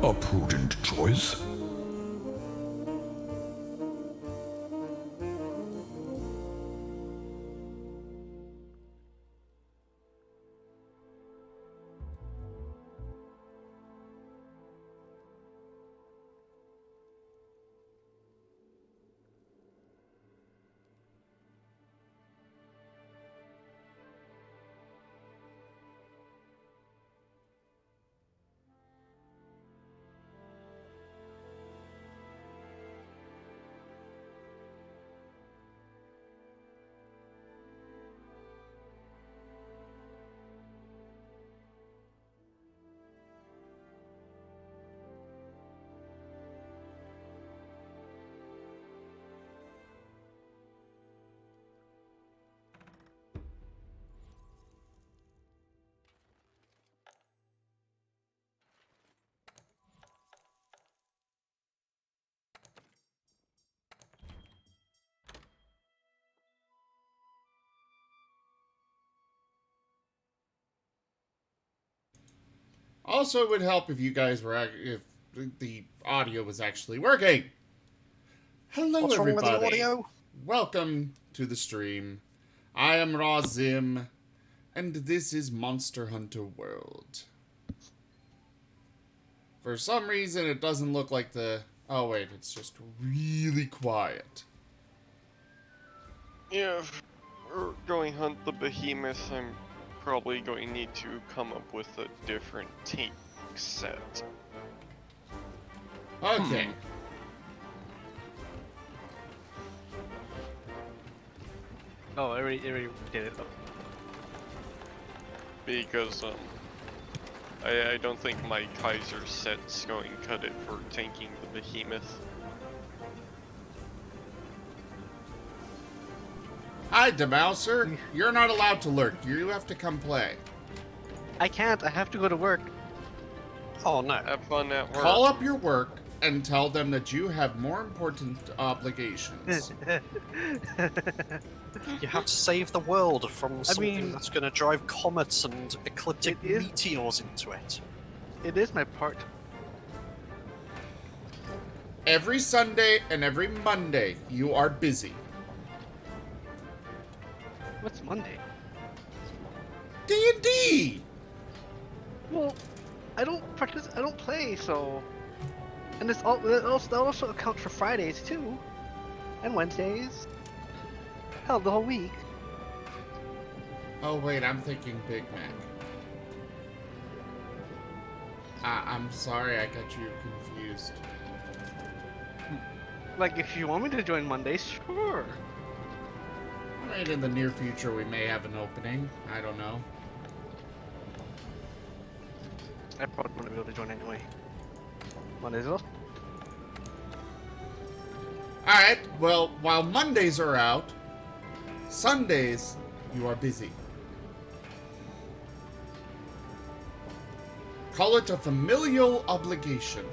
A prudent choice. Also, it would help if you guys were if the audio was actually working. Hello, What's wrong with the everybody. audio? Welcome to the stream. I am Razim, and this is Monster Hunter World. For some reason, it doesn't look like the... Oh, wait, it's just really quiet. Yeah, if we're going hunt the Behemoth, I'm probably going to need to come up with a different tank set. Okay. Oh, I already did it. Because, I don't think my Kaiser set's going to cut it for tanking the Behemoth. Hi, Demouser. You're not allowed to lurk. You have to come play. I can't. I have to go to work. Oh no. Have fun at work. Call up your work and tell them that you have more important obligations. You have to save the world from something mean- that's going to drive comets and ecliptic It is- meteors into it. It is my part. Every Sunday and every Monday, you are busy. What's Monday? D&D! Well, I don't practice. I don't play, so. And this that also accounts for Fridays too, and Wednesdays. Hell, the whole week. Oh, wait, I'm thinking Big Mac. I'm sorry, I got you confused. Like, if you want me to join Mondays, sure. Right in the near future, we may have an opening. I don't know. I probably wouldn't be able to join anyway. Mondays though. Alright, well, while Mondays are out, Sundays, you are busy. Call it a familial obligation.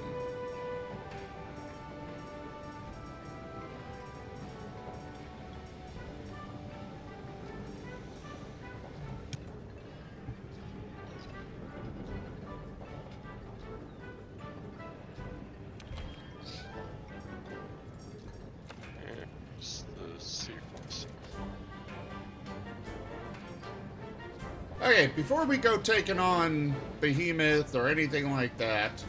Here's the sequence. Okay, before we go taking on Behemoth or anything like that,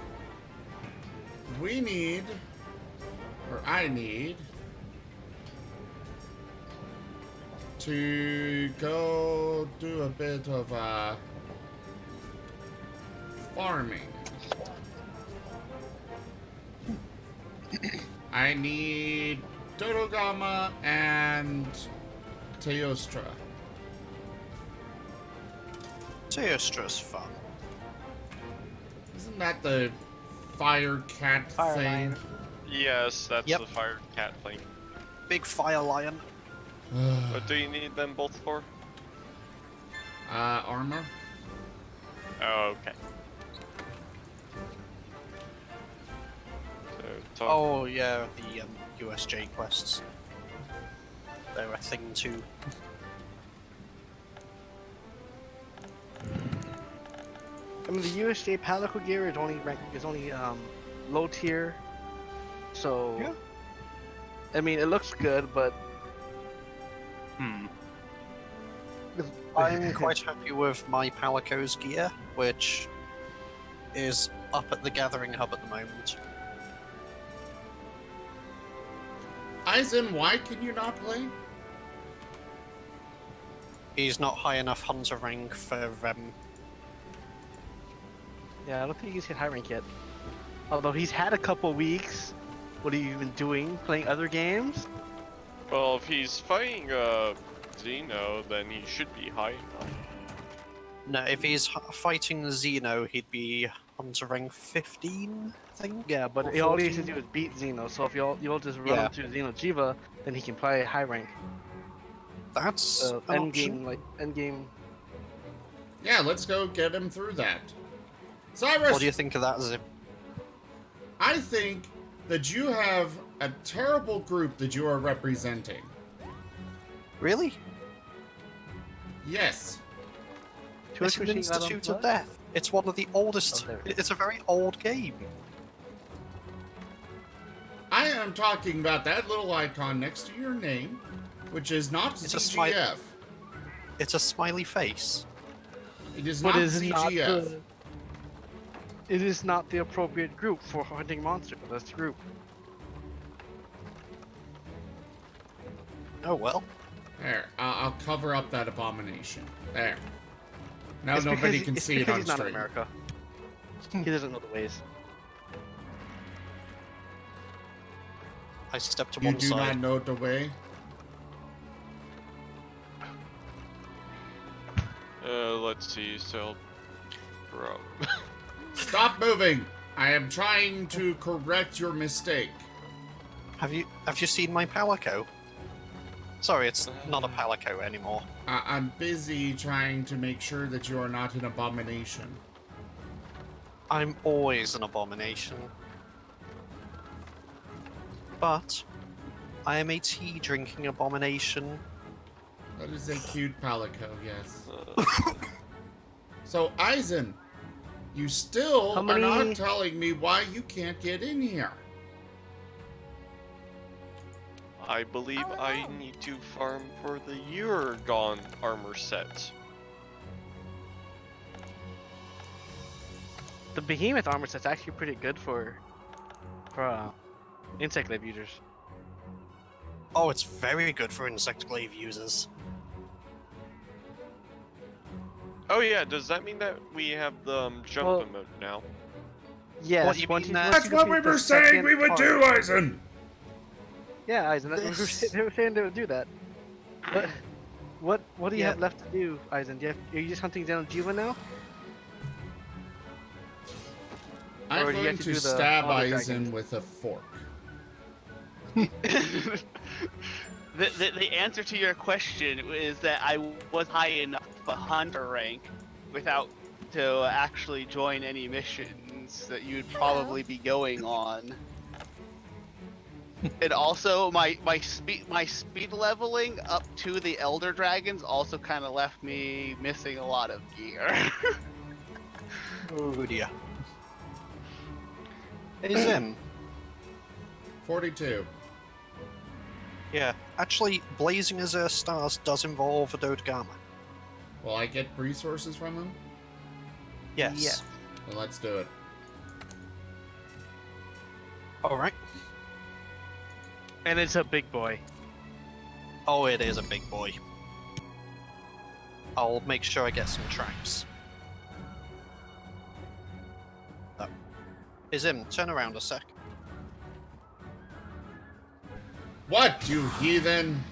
we need, or I need, to go do a bit of farming. I need Dodogama and Teostra. Teostra's fun. Isn't that the fire cat Fire thing? lion. Yes, that's Yep. the fire cat thing. Big fire lion. What do you need them both for? Armor? Oh, okay. So, talk. Oh yeah, the USJ quests. They're a thing too. I mean, the USJ Palico gear is only low tier, so Yeah. I mean it looks good, but I'm quite happy with my Palico's gear, which is up at the Gathering Hub at the moment. Eisen, why can you not play? He's not high enough hunter rank for yeah, I don't think he's hit high rank yet. Although he's had a couple weeks. What have you been doing? Playing other games? Well, if he's fighting Xeno, then he should be high enough. No, if he's fighting Xeno, he'd be hunter rank 15, I think. Yeah, but Or all he has to 14. do is beat Xeno. So if you'll just run Yeah. him through Xeno Jiva, then he can play high rank. That's an End option. game, end game. Yeah, let's go get him through that. Cyrus, What do you think of that, Zim? I think that you have a terrible group that you are representing. Really? Yes. It's an Institute of Death. It's one of the oldest. Oh, there it It's a very old game. I am talking about that little icon next to your name, which is not It's a CGF. It's a smiley face. It is But not is not CGF. the, it is not the appropriate group for hunting monsters. That's the group. Oh well. There, I'll cover up that abomination. There. Now It's nobody because- can it's see it because on he's not in stream. America. He doesn't know the ways. I stepped to You one do side. not know the way. Let's see, so... Bro. Stop moving! I am trying to correct your mistake. Have you seen my Palico? Sorry, it's not a Palico anymore. I'm busy trying to make sure that you are not an abomination. I'm always an abomination. But I am a tea drinking abomination. That is a cute palico, yes. So, Eisen, you still How are many- not telling me why you can't get in here. I believe I need to farm for the Uragon armor set. The Behemoth armor set's actually pretty good for insect glaive users. Oh, it's very good for insect glaive users. Oh yeah, does that mean that we have the jump Well- emote now? Yes, What, you once mean you- that- once That's you what we complete the were saying second we would part- do, Eisen! Yeah, Eisen, they were saying they would do that. What do you Yeah. have left to do, Eisen? Are you just hunting down Jiva now? I'm Or do you going have to to do the stab other Eisen dragon? with a fork. The answer to your question is that I was high enough a hunter rank without to actually join any missions that you'd probably be going on. And also my speed leveling up to the Elder Dragons also kind of left me missing a lot of gear. Oh dear. Hey Zim. 42. Yeah, actually, blazing azure stars does involve a Dodgama. Will I get resources from them? Yes. Yeah. Then let's do it. Alright. And it's a big boy. Oh, it is a big boy. I'll make sure I get some traps. Oh. Hey Zim, turn around a sec. What, you heathen?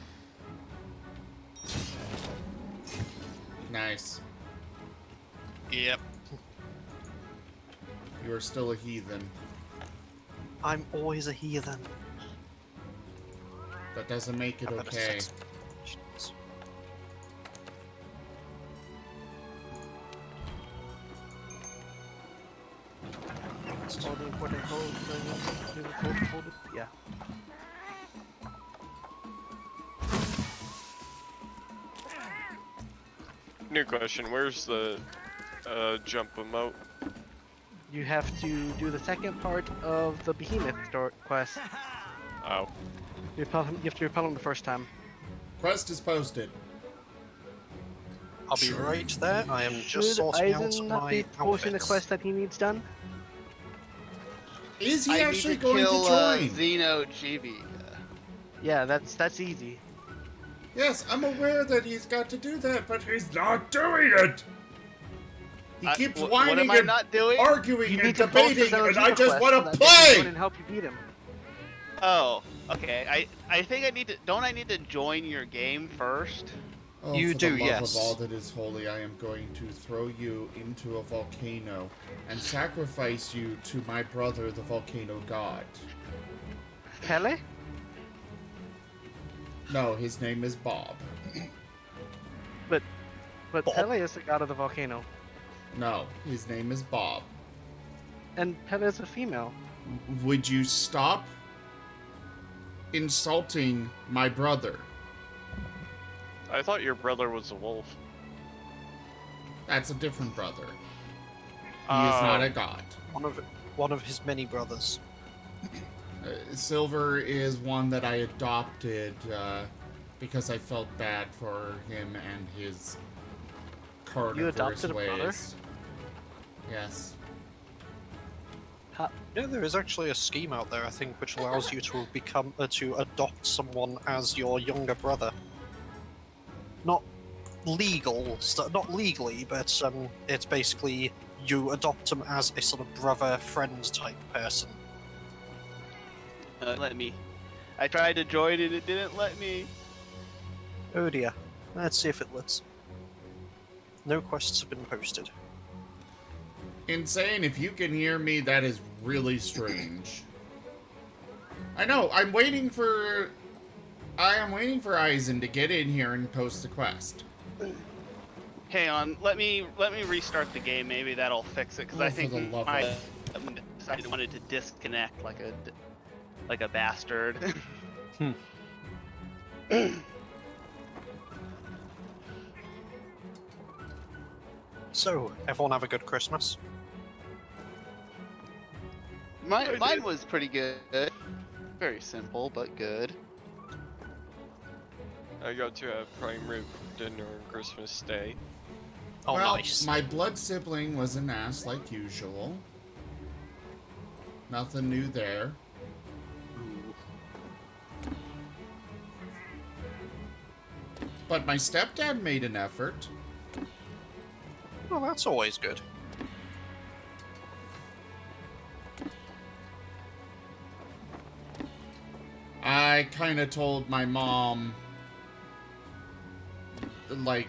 Nice. Yep. You are still a heathen. I'm always a heathen. That doesn't make it I better okay. set some conditions. All the important codes. Yeah. New question, where's the jump emote? You have to do the second part of the Behemoth quest. Oh. You have to repel him the first time. Quest is posted. I'll be right there. I am just Should sorting Eisen out not be my posting the outfits. quest that he needs done? Is he I actually need to going kill to join? Xeno Chibi. Yeah, that's easy. Yes, I'm aware that he's got to do that, but he's not doing it. He keeps What whining am I and not doing? arguing You and need to post the debating, and Xeno'jiba I just quest want so to that they can join play. and help you beat him. Oh, okay. I think I need to. Don't I need to join your game first? Oh, You for do, the love yes. of all that is holy, I am going to throw you into a volcano and sacrifice you to my brother, the volcano god. Pele? No, his name is Bob. But Bob. Pele is the god of the volcano, No, his name is Bob. and Pele is a female. Would you stop insulting my brother? I thought your brother was a wolf. That's a different brother. He Oh. is not a god. One of his many brothers. Silver is one that I adopted because I felt bad for him and his carnivorous adopted a ways. brother? Yes. Yeah, there is actually a scheme out there, I think, which allows you to become to adopt someone as your younger brother. Not not legally, but it's basically you adopt them as a sort of brother-friend type person. Let me. I tried to join it. It didn't let me. Oh dear. Let's see if it lets. No quests have been posted. Insane, if you can hear me, that is really strange. I know, I am waiting for Eisen to get in here and post the quest. Hang on. Let me restart the game. Maybe that'll fix it. Because Oh, I for think the love I of- decided wanted to disconnect like a bastard. So, everyone have a good Christmas. Mine was pretty good. Very simple, but good. I got to have prime rib for dinner on Christmas Day. Oh, well, nice. my blood sibling was an ass like usual. Nothing new there. But my stepdad made an effort. Well, that's always good. I kind of told my mom, like,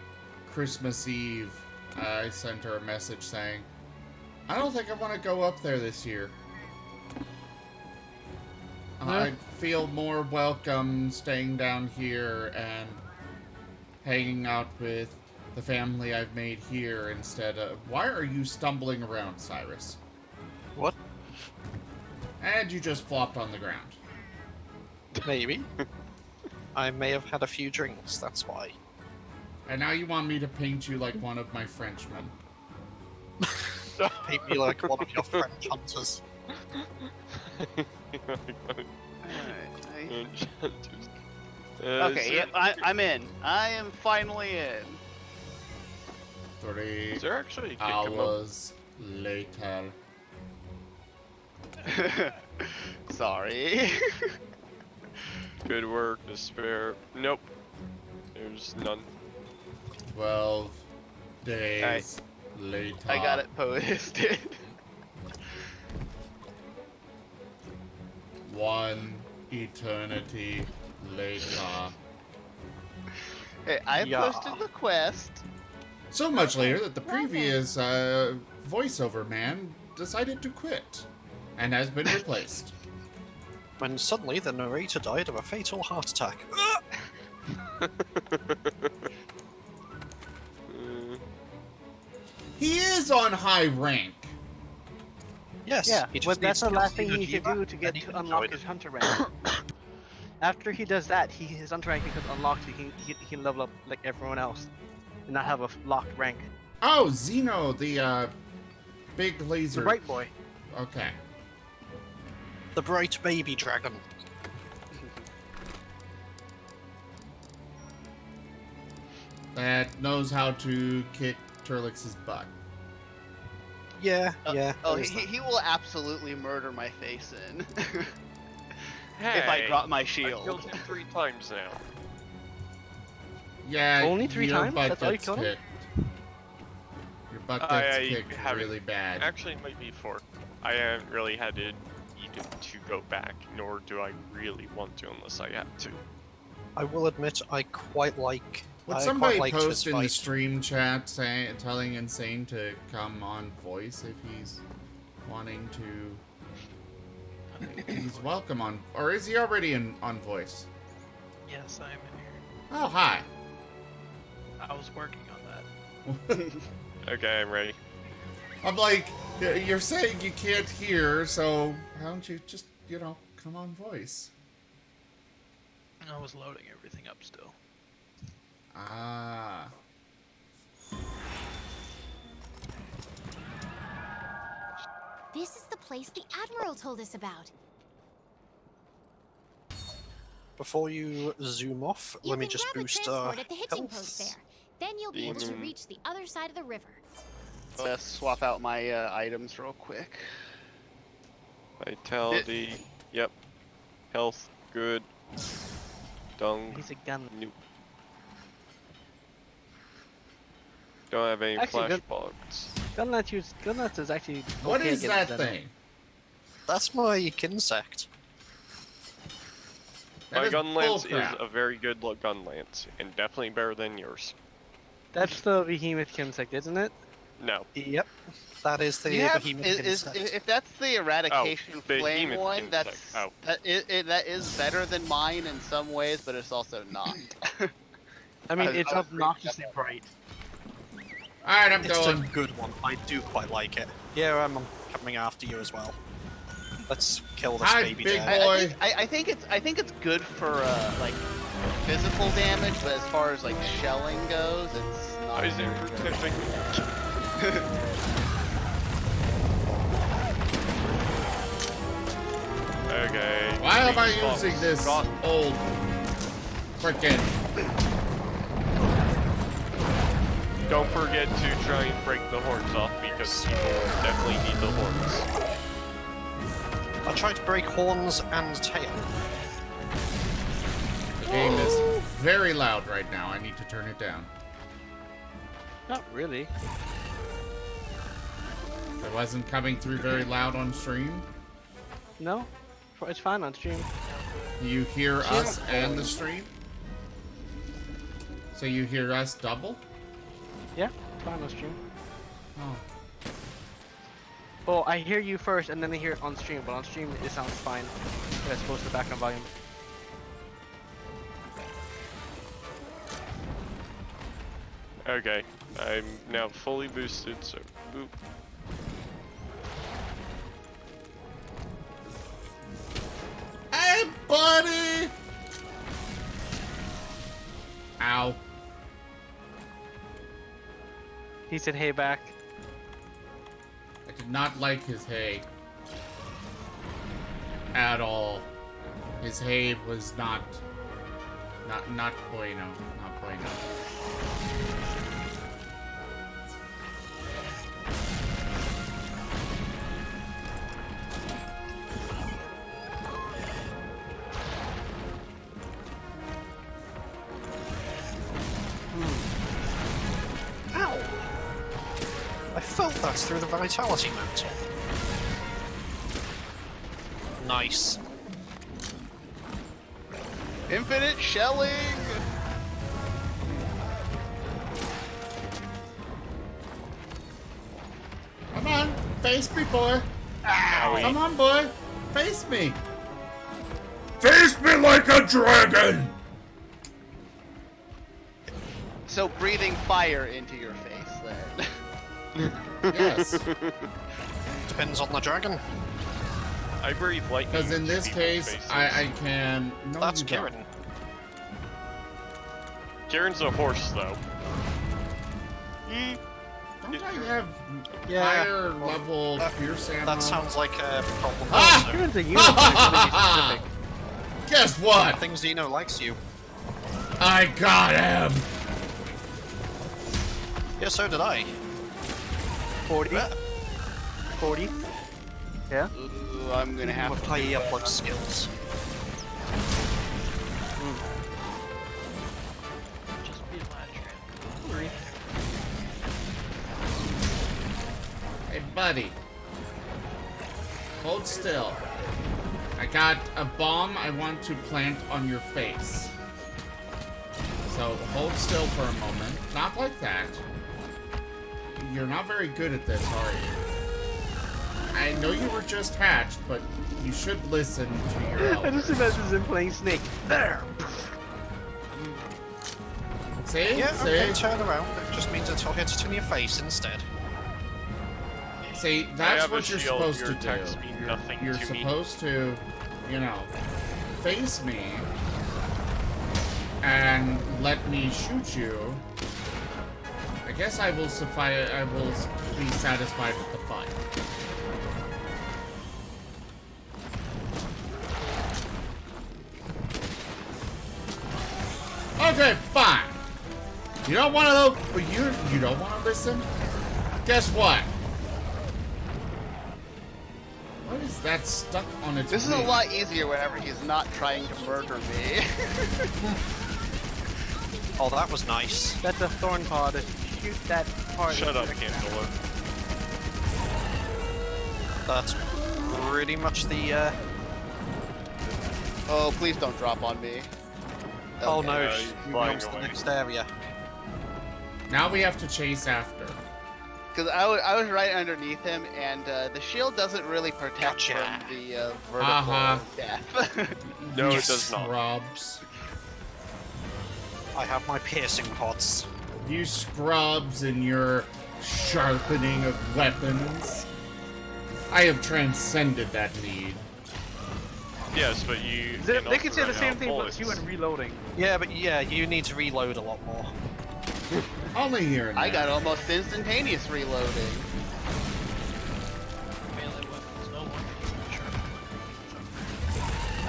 Christmas Eve, I sent her a message saying, I don't think I want to go up there this year. I feel more welcome staying down here and hanging out with the family I've made here instead of... Why are you stumbling around, Cyrus? What? And you just flopped on the ground. Maybe. I may have had a few drinks, that's why. And now you want me to paint you like one of my Frenchmen. Paint me like one of your French hunters. Okay, yeah, I'm in. I am finally in. 3 Is there actually a kick 'em up? hours later. Sorry. Good work, despair. Nope. There's none. 12 days later. I got it posted. 1 eternity later. Hey, I Yeah. posted the quest. So much later that the previous voiceover man decided to quit and has been replaced. When suddenly the narrator died of a fatal heart attack. He is on high rank. Yes, Yeah, he just but that's needs the last kill thing he should Xeno'jiiva, do to get and he to can unlock join his it. hunter rank. After he does that, his hunter rank becomes unlocked. He can level up like everyone else, and not have a locked rank. Oh, Xeno, big laser. The right boy. Okay. The bright baby dragon. That knows how to kick Turlix's butt. Yeah, yeah. Oh, there is that. he will absolutely murder my face in. Hey, if I drop my I killed shield. him 3 times now. Yeah, Only 3 your times? butt That's all you gets killed him? kicked. Your butt gets I kicked haven't- really bad. Actually, it might be 4. I haven't really had to even to go back, nor do I really want to unless I have to. I will admit, I quite like. Would I somebody quite liked his post in the fight. stream chat telling Insane to come on voice if he's wanting to? He's welcome on, or is he already on voice? Yes, I am in here. Oh, hi. I was working on that. Okay, I'm ready. I'm like, you're saying you can't hear, so why don't you just, come on voice? I was loading everything up still. Ah. This is the place the Admiral told us about. Before you zoom off, You let me can just grab a boost transport at the hitching health. post there. Then you'll be able to reach the other side of the river. Let's swap out my items real quick. Vitality. Yep. Health. Good. Dung. He's a gun. Nope. Don't have any Actually, flash good- bugs. Gunnuts is actually. What okay is against that venom. thing? That's my insect. That My is gun lance is bullcrap. a very good gun lance, and definitely better than yours. That's the Behemoth insect, isn't it? No. Yep, that is the You have, behemoth insect. if that's the eradication flame Behemoth one, insect. that's Oh. that is better than mine in some ways, but it's also not. I mean, I- it's I would agree with obnoxiously bright. Alright, I'm It's going. a good one. I do quite like it. Yeah, I'm coming after you as well. Let's kill this Hi, baby big there. boy. I think it's good for like physical damage, but as far as like shelling goes, it's not. Eyes in very good. protecting. Okay. Why am I Green using box. this Got- old frickin'? Don't forget to try and break the horns off because people definitely need the horns. I tried to break horns and tail. The game is very loud right now. I need to turn it down. Not really. It wasn't coming through very loud on stream. No, it's fine on stream. You hear us and the stream? So you hear us double? Yeah, it's fine on stream. Oh. Oh, I hear you first, and then I hear it on stream. But on stream, it sounds fine. As opposed to the background volume. Okay, I'm now fully boosted, so boop. Hey, buddy! Ow. He said, "Hey, back." I did not like his hay. At all. His hay was not bueno. Not bueno. Ow! I felt that through the vitality mantle. Nice. Infinite shelling. Come on, face me, boy. Ow. Come on, boy. Face me. Face me like a dragon! So breathing fire into your face then. Yes. Depends on the dragon. I breathe lightning. Because in into this people's case, faces. I can... No, That's you don't. Kieran. Karen's a horse, though. Don't I have Yeah, higher level pierce ammo? That sounds like a problem. Ah! Also. You're into unicorn, specific. Guess what? Things Zeno likes you. I got him! Yeah, so did I. 40. Yeah. 40. Yeah. Ooh, I'm gonna have With to. high upload skills. Just be a ladder. Hey, buddy. Hold still. I got a bomb I want to plant on your face. So hold still for a moment. Not like that. You're not very good at this, are you? I know you were just hatched, but you should listen to your I just elders. imagine him playing Snake. There! See? Yeah, See? okay, turn around. It just means it'll hit it in your face instead. See, I that's have a what you're shield, supposed your to do. attacks mean nothing You're to me. supposed to, you know, face me and let me shoot you. I guess I will be satisfied with the butt. Okay, fine. You don't want to, you don't want to listen? Guess what? What is that stuck on its This is a wing? lot easier whenever he's not trying to murder me. Oh, that was nice. That's a thorn pod. Shoot that part. Shut up, Candela. That's pretty much the, Oh, please don't drop on me. Oh Okay. no, Yeah, he's moving flying on to the away. next area. Now we have to chase after. Because I was right underneath him, and the shield doesn't really protect Gotcha. from the vertical Uh-huh. death. No, You it does not. Scrubs. I have my piercing pods. You scrubs and your sharpening of weapons. I have transcended that need. Yes, but you. They can say the run same out thing, but bullets. you and reloading. Yeah, but yeah, you need to reload a lot more. Only here and I there. got almost instantaneous reloading. Melee weapons, no wonder he's not sure.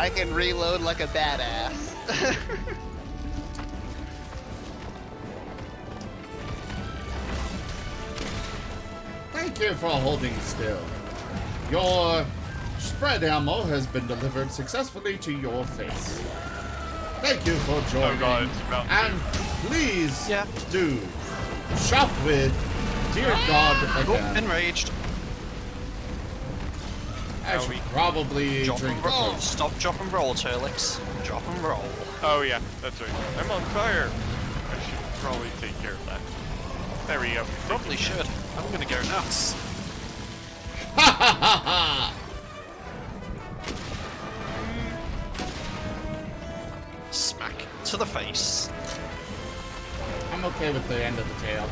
I can reload like a badass. Thank you for holding still. Your spread ammo has been delivered successfully to your face. Thank you for joining. Oh god, it's about to. And please Yeah. do shop with Dear God Oh, again. enraged. I Are should we- probably Drop drink and the roll. Coke. Stop, drop and roll, Turlix. Drop and roll. Oh yeah, that's right. I'm on fire. I should probably take care of that. There we go. Probably should. I'm gonna go nuts. Ha ha ha ha! Smack to the face. I'm okay with the end of the tail.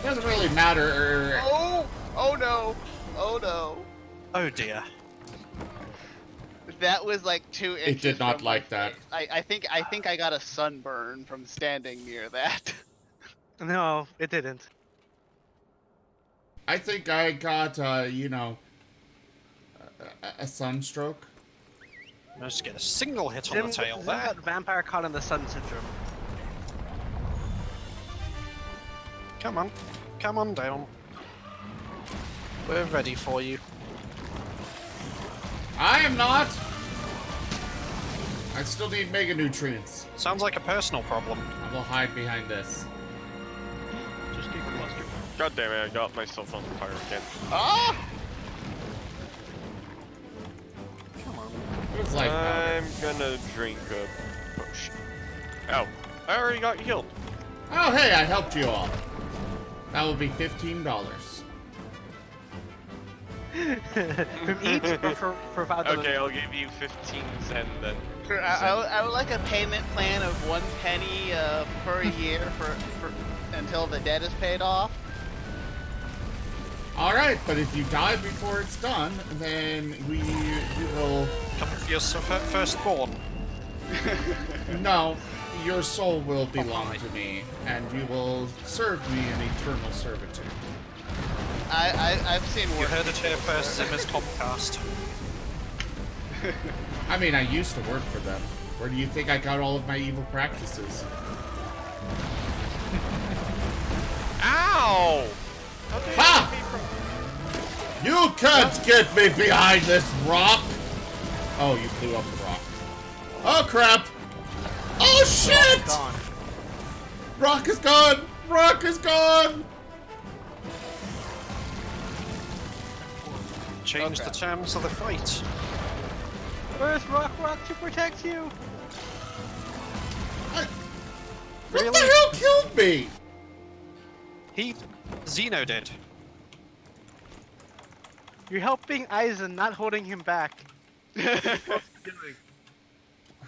Doesn't really matter. Oh! Oh no! Oh no! Oh dear. That was like 2 inches. did not from my like that. face. I think I got a sunburn from standing near that. No, it didn't. I think I got, you know, a sunstroke. Managed to get a single hit on Jim, the tail is there. that vampire caught in the sun syndrome? Come on. Come on down. We're ready for you. I am not! I still need mega nutrients. Sounds like a personal problem. I will hide behind this. Just get clustered. God damn it, I got myself on fire again. Ah! Come on. What is life powder? I'm gonna drink a potion. Ow. I already got healed. Oh, hey, I helped you all. That will be $15. From each or for 5 Okay, I'll give you 15 cents then. Sure, I would like a payment plan of 1 penny per year for until the debt is paid off. Alright, but if you die before it's done, then we will... Come for your firstborn. No, your soul will belong to me, and you will serve me in eternal servitude. I've seen You worse. heard it here first, Zimmer's Comcast. I mean, I used to work for them. Where do you think I got all of my evil practices? Ow! How did Ha! you get me from- You can't get me behind this rock! Oh, you blew up the rock. Oh, crap! Oh, shit! Gone. Rock is gone! Rock is gone! Change Okay. the terms of the fight. Where's Rock to protect you? What Really? the hell killed me? Zeno did. You're helping Eisen, not holding him back.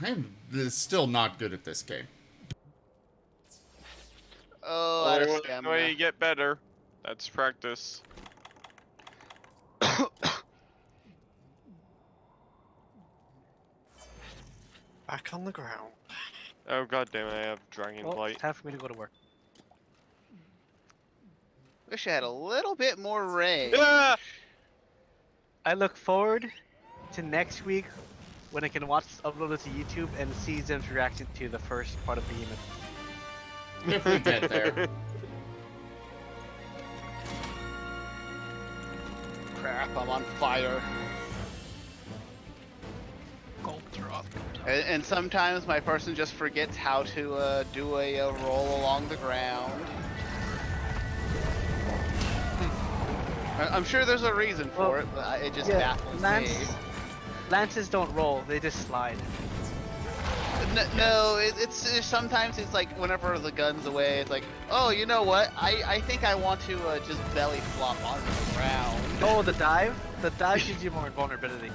I'm still not good at this game. Oh, out of Only way stamina. you get better. That's practice. Back on the ground. Oh god damn it, I have Dragon Well, Blight. time for me to go to work. Wish I had a little bit more range. Yeah! I look forward to next week when I can watch upload it to YouTube and see Zim's reaction to the first part of Behemoth. If we get there. Crap, I'm on fire. Golems are off. And sometimes my person just forgets how to do a roll along the ground. I'm sure there's a reason for Well, it, but it just yeah, baffles me. Lances don't roll, they just slide. No, it's sometimes it's like whenever the gun's away, it's like, oh, you know what? I think I want to just belly flop onto the ground. Oh, the dive? The dive gives you more invulnerability.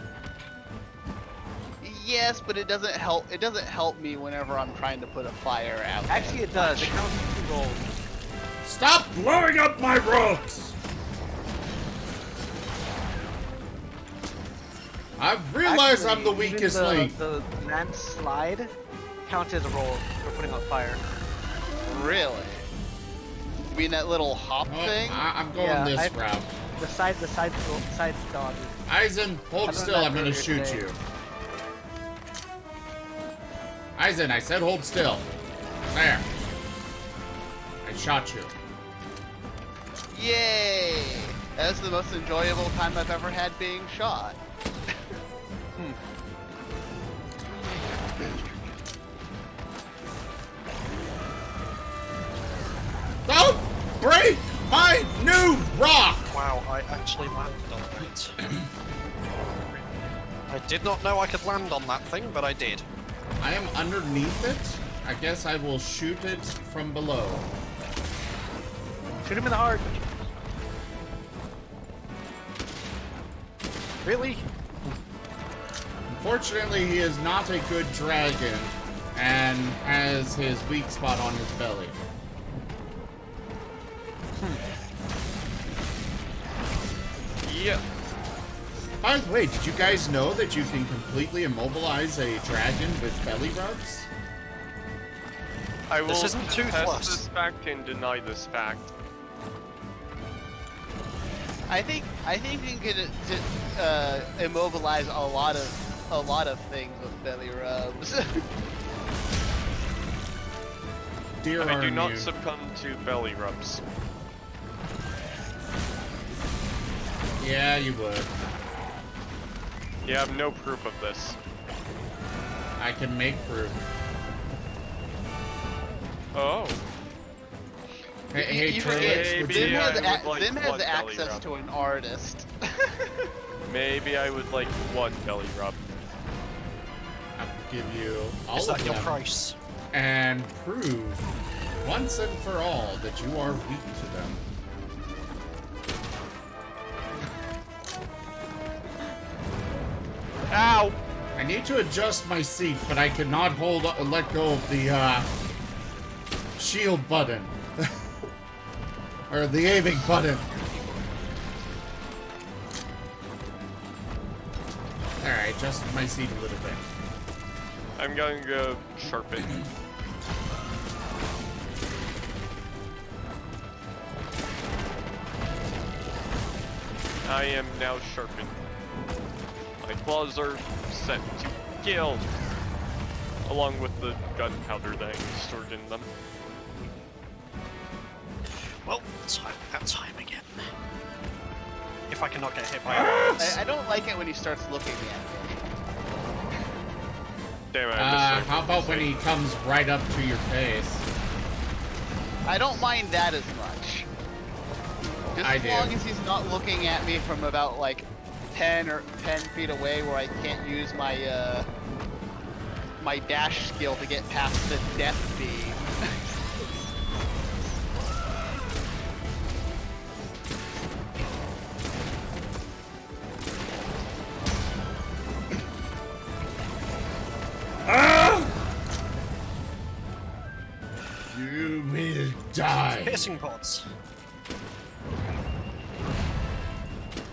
Yes, but it doesn't help. It doesn't help me whenever I'm trying to put a fire out. Actually, it does. It counts as 2 rolls. Stop blowing up my ropes! I realize I'm the Actually, even weakest link. The lance slide counts as a roll for putting out fire. Really? You mean that little hop Oh, thing? I'm going Yeah, this route. The side dodge. Eisen, hold I've done still. that I'm gonna earlier shoot today. you. Eisen, I said hold still. There. I shot you. Yay! That was the most enjoyable time I've ever had being shot. Don't break my new rock! Wow, I actually landed on that. I did not know I could land on that thing, but I did. I am underneath it. I guess I will shoot it from below. Shoot him in the heart. Really? Unfortunately, he is not a good dragon and has his weak spot on his belly. Yep. By the way, did you guys know that you can completely immobilize a dragon with belly rubs? I will This isn't test toothless. this fact and deny this fact. I think you can immobilize a lot of things with belly rubs. Dear I do not Armu. succumb to belly rubs. Yeah, you would. You have no proof of this. I can make proof. Oh. Hey, you Turles, forget, would Zim you... I has, would like Zim has one belly access rub. to an artist. Maybe I would like one belly rub. I will give you all Is of that your them price? and prove once and for all that you are weak to them. Ow! I need to adjust my seat, but I cannot let go of the shield button. Or the aiming button. Alright, adjust my seat a little bit. I'm going to go sharpen. I am now sharpened. My claws are set to kill, along with the gunpowder that I stored in them. Well, that time again. If I cannot get hit by it. I don't like it when he starts looking at me. Damn it, I missed How about when he comes right up to your face? I don't mind that as much. Just I as do. long as he's not looking at me from about like 10 feet away where I can't use my my dash skill to get past the death beam. You will die. Piercing pods.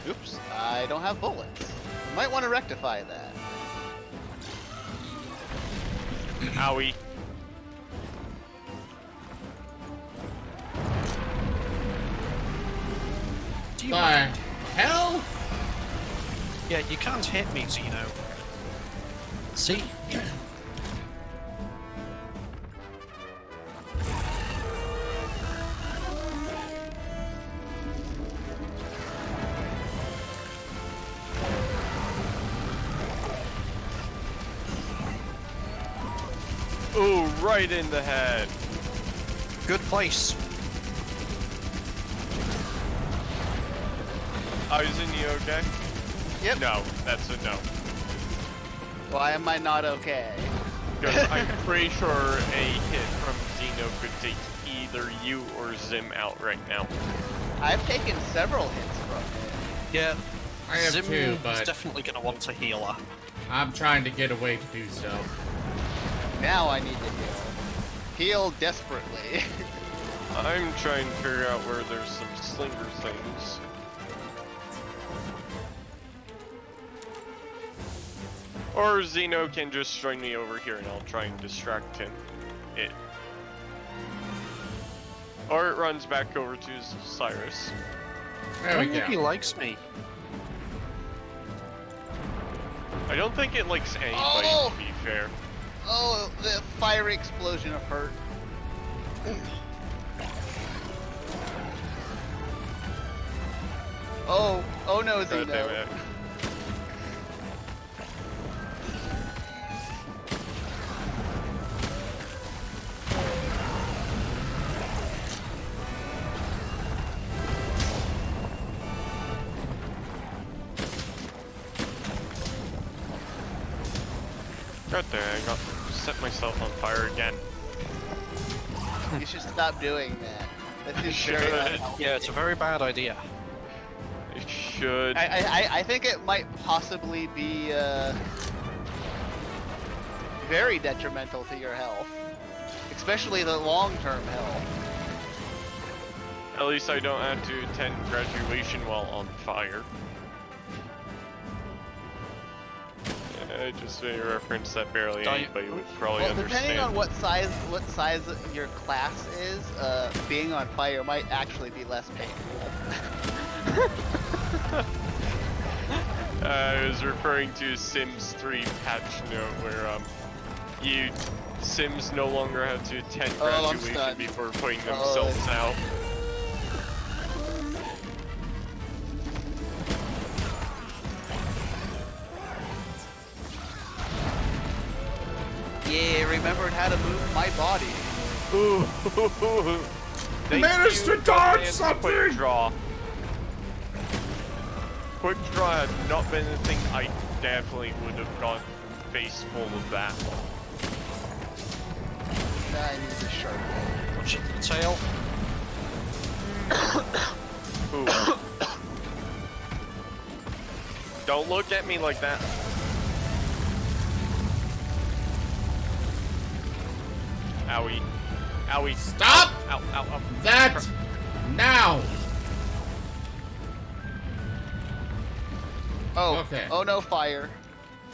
Oops, I don't have bullets. You might want to rectify that. Owie. Do you The mind? hell? Yeah, you can't hit me, Zeno. See? Ooh, right in the head. Good place. Isn't you okay? Yep. No, that's a no. Why am I not okay? Because I'm pretty sure a hit from Zeno could take either you or Zim out right now. I've taken several hits from it. Yeah. I have Zim two, is but definitely going to want a healer. I'm trying to get away to do so. Now I need to heal. Heal desperately. I'm trying to figure out where there's some slinger things. Or Zeno can just join me over here and I'll try and distract him. Or it runs back over to Cyrus. There I we don't think he go. likes me. I don't think it likes anybody, Oh! to be fair. Oh, the fiery explosion of hurt. Oh no, God damn Zeno. it. God damn it, I got set myself on fire again. You should stop doing that. That is Should. very unhealthy. Yeah, it's a very bad idea. It should. I think it might possibly be very detrimental to your health, especially the long-term health. At least I don't have to attend graduation while on fire. Just a reference that barely anybody would probably Well, understand. depending on what size your class is, being on fire might actually be less painful. I was referring to Sims 3 patch note where Sims no longer have to attend Oh, I'm graduation stunned. before putting Oh, themselves it's- out. Yeah, remembered how to move my body. Ooh. Thank Managed you, to dodge and something! Quick draw. Quick draw had not been the thing, I definitely would have gone face full of that. Now I need the sharp. Punch it to the tail. Ooh. Don't look at me like that. Owie. Owie. Stop Ow, ow, ow. that now! Oh, Okay. oh no, fire.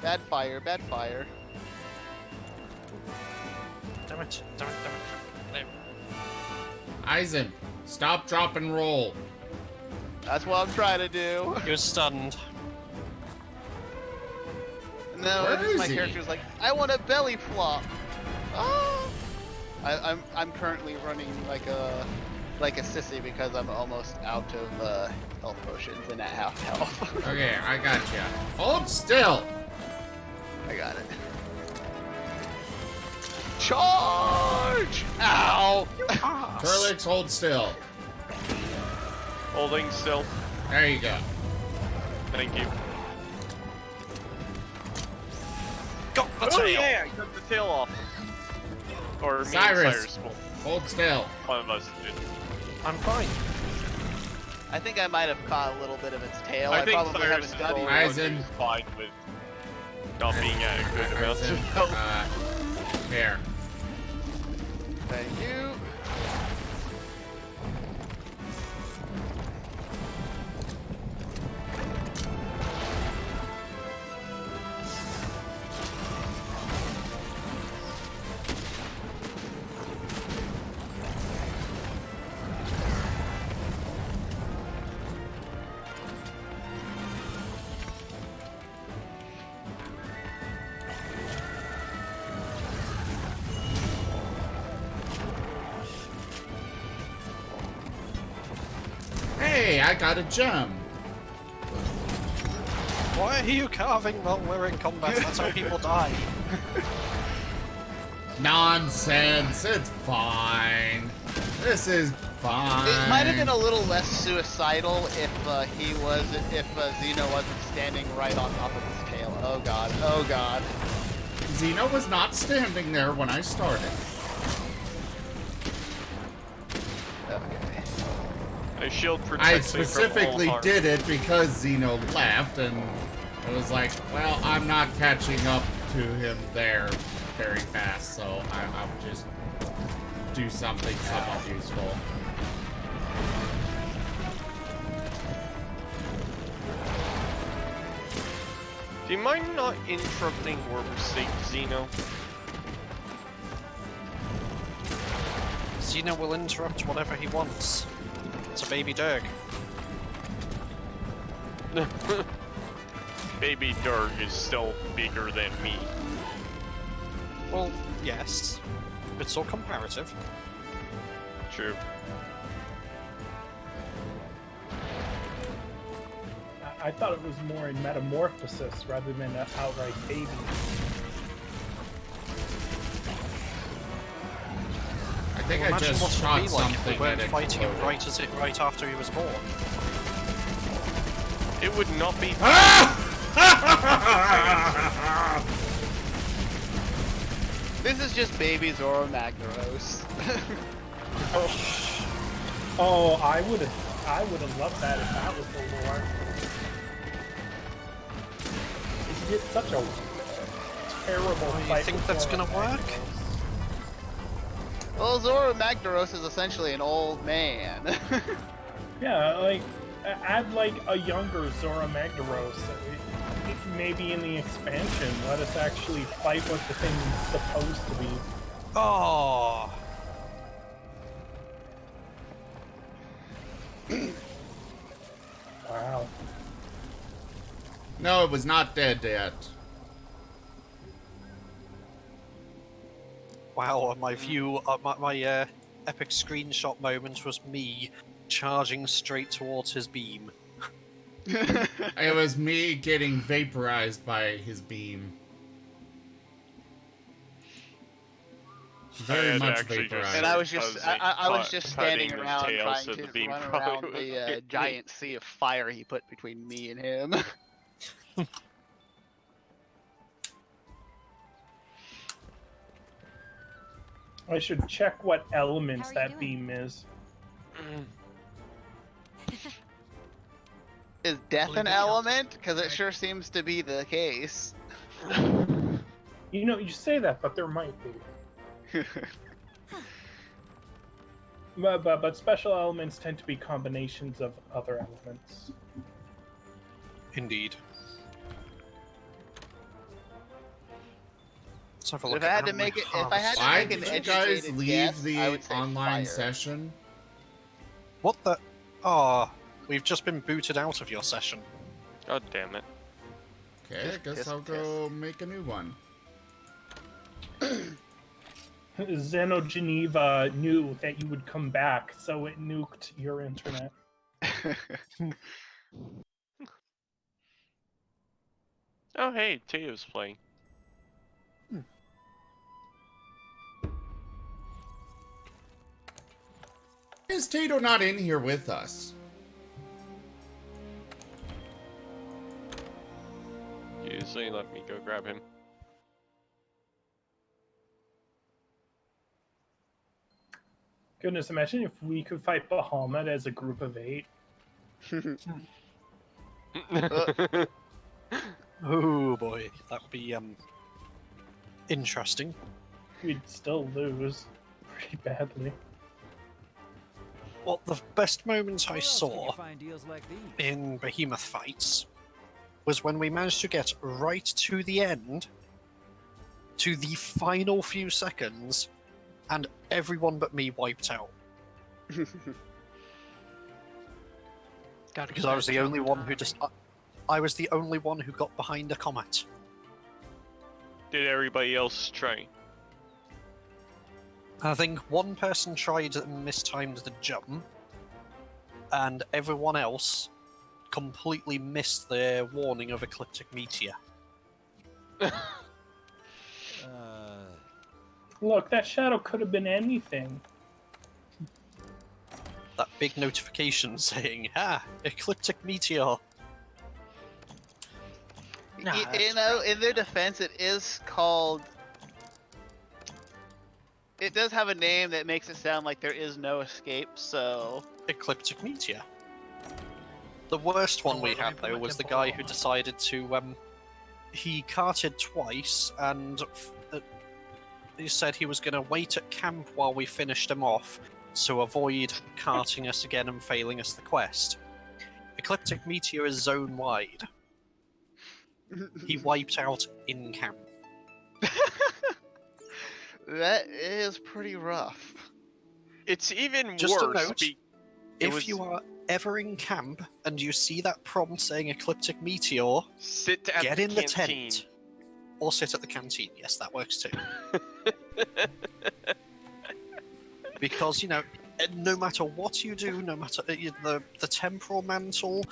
Bad fire, bad fire. Damn it, damn it, damn it. There. Eisen, stop, drop, and roll. That's what I'm trying to do. You're stunned. And then Where is my he? character's like, I want a belly flop. Oh! I'm currently running like a sissy because I'm almost out of health potions and at half health. Okay, I got you. Hold still. I got it. Charge! Ow! Turlix, hold still. Holding still. There you go. Thank you. Got the Oh tail! yeah, I took the tail off. Or me and Cyrus. Cyrus will. Hold still. One of us did. I'm fine. I think I might have caught a little bit of its tail. I think probably Cyrus haven't is done only it. As in- fine with not being at a good amount As in, of health. Here. Thank you. Hey, I got a gem. Why are you carving while we're in combat? That's how people die. Nonsense. It's fine. This is fine. It might have been a little less suicidal if Xeno wasn't standing right on top of his tail. Oh god. Oh god. Xeno was not standing there when I started. Okay. My shield protects I me from all specifically harm. did it because Xeno left, and it was like, well, I'm not catching up to him there very fast, so I'll just do something somewhat useful. Do you mind not interrupting where we're safe, Xeno? Xeno will interrupt whatever he wants. It's a baby Dirg. Baby Dirg is still bigger than me. Well, yes. It's all comparative. True. I thought it was more in metamorphosis rather than an outright baby. I think I Imagine just what shot it'd be like if we something weren't that fighting him exploded. right after he was born. It would not be. This is just baby Zoro Magdaros. Oh, I would have loved that if that was the lore. You get such a terrible You fight. think with that's Zoro gonna work? Magdaros. Well, Zoro Magdaros is essentially an old man. Yeah, like add like a younger Zora Magdaros. Maybe in the expansion, let us actually fight what the thing's supposed to be. Oh, Wow. No, it was not dead yet. wow! My view, my epic screenshot moment was me charging straight towards his beam. It was me getting vaporized by his beam. Very had much actually just- vaporized. And I was just Because I was he just caught standing cutting his around tail, trying so to the beam run probably around would the hit me. giant sea of fire he put between me and him. I should check what elements How are you that doing? beam is. Is death Believe an it or not. element? Because it sure seems to be the case. You know, you say that, but there might be. But special elements tend to be combinations of other elements. Indeed. Let's have a If look I at had to how my make it- if I had harvest- to Why make did an you guys educated leave guess, I the would say online fire. session? What the? Oh, We've just been booted out of your session. God damn it. Okay, I guess I'll go make a new one. Xenogeneva knew that you would come back, so it nuked your internet. Oh, hey, Teo's playing. Why is Tato not in here with us? Usually let me go grab him. Goodness, imagine if we could fight Behemoth as a group of 8. Oh boy, that would be interesting. We'd still lose pretty badly. Well, the best moments I saw in Behemoth fights was when we managed to get right to the end, to the final few seconds, and everyone but me wiped out. Because I was the only one who I was the only one who got behind a comet. Did everybody else try? I think one person tried and mistimed the jump, and everyone else completely missed their warning of ecliptic meteor. Look, that shadow could have been anything. That big notification saying, ecliptic meteor. Nah, You know, in their defense, it is called. It does have a name that makes it sound like there is no escape, so. Ecliptic meteor. The worst one we had, though, was the guy who decided to, he carted twice, and he said he was going to wait at camp while we finished him off, to avoid carting us again and failing us the quest. Ecliptic meteor is zone-wide. He wiped out in camp. That is pretty rough. It's even Just a worse. note, you are ever in camp and you see that prompt saying ecliptic meteor, sit at get the in canteen. the tent. Or sit at the canteen. Yes, that works too. Because, you know, no matter what you do, no matter the temporal mantle,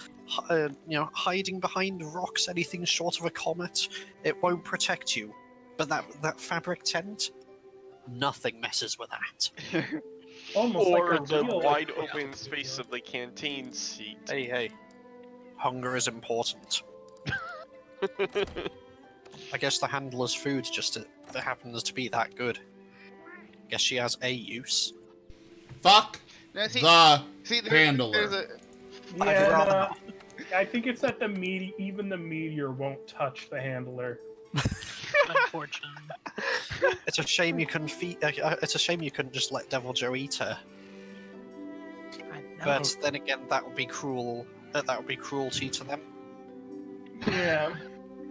you know, hiding behind rocks, anything short of a comet, it won't protect you. But that fabric tent, nothing messes with that. Almost Or like a the real wide ecliptic open meteor. space of the canteen seat. Hey, hunger is important. I guess the handler's food just happens to be that good. Guess she has a use. Fuck Now, the there's handler. Yeah, I think it's that even the meteor won't touch the handler. Unfortunately. It's a shame you couldn't it's a shame you couldn't just let Devil Joe eat her. I know. But then again, that would be cruel. That would be cruelty to them. Yeah,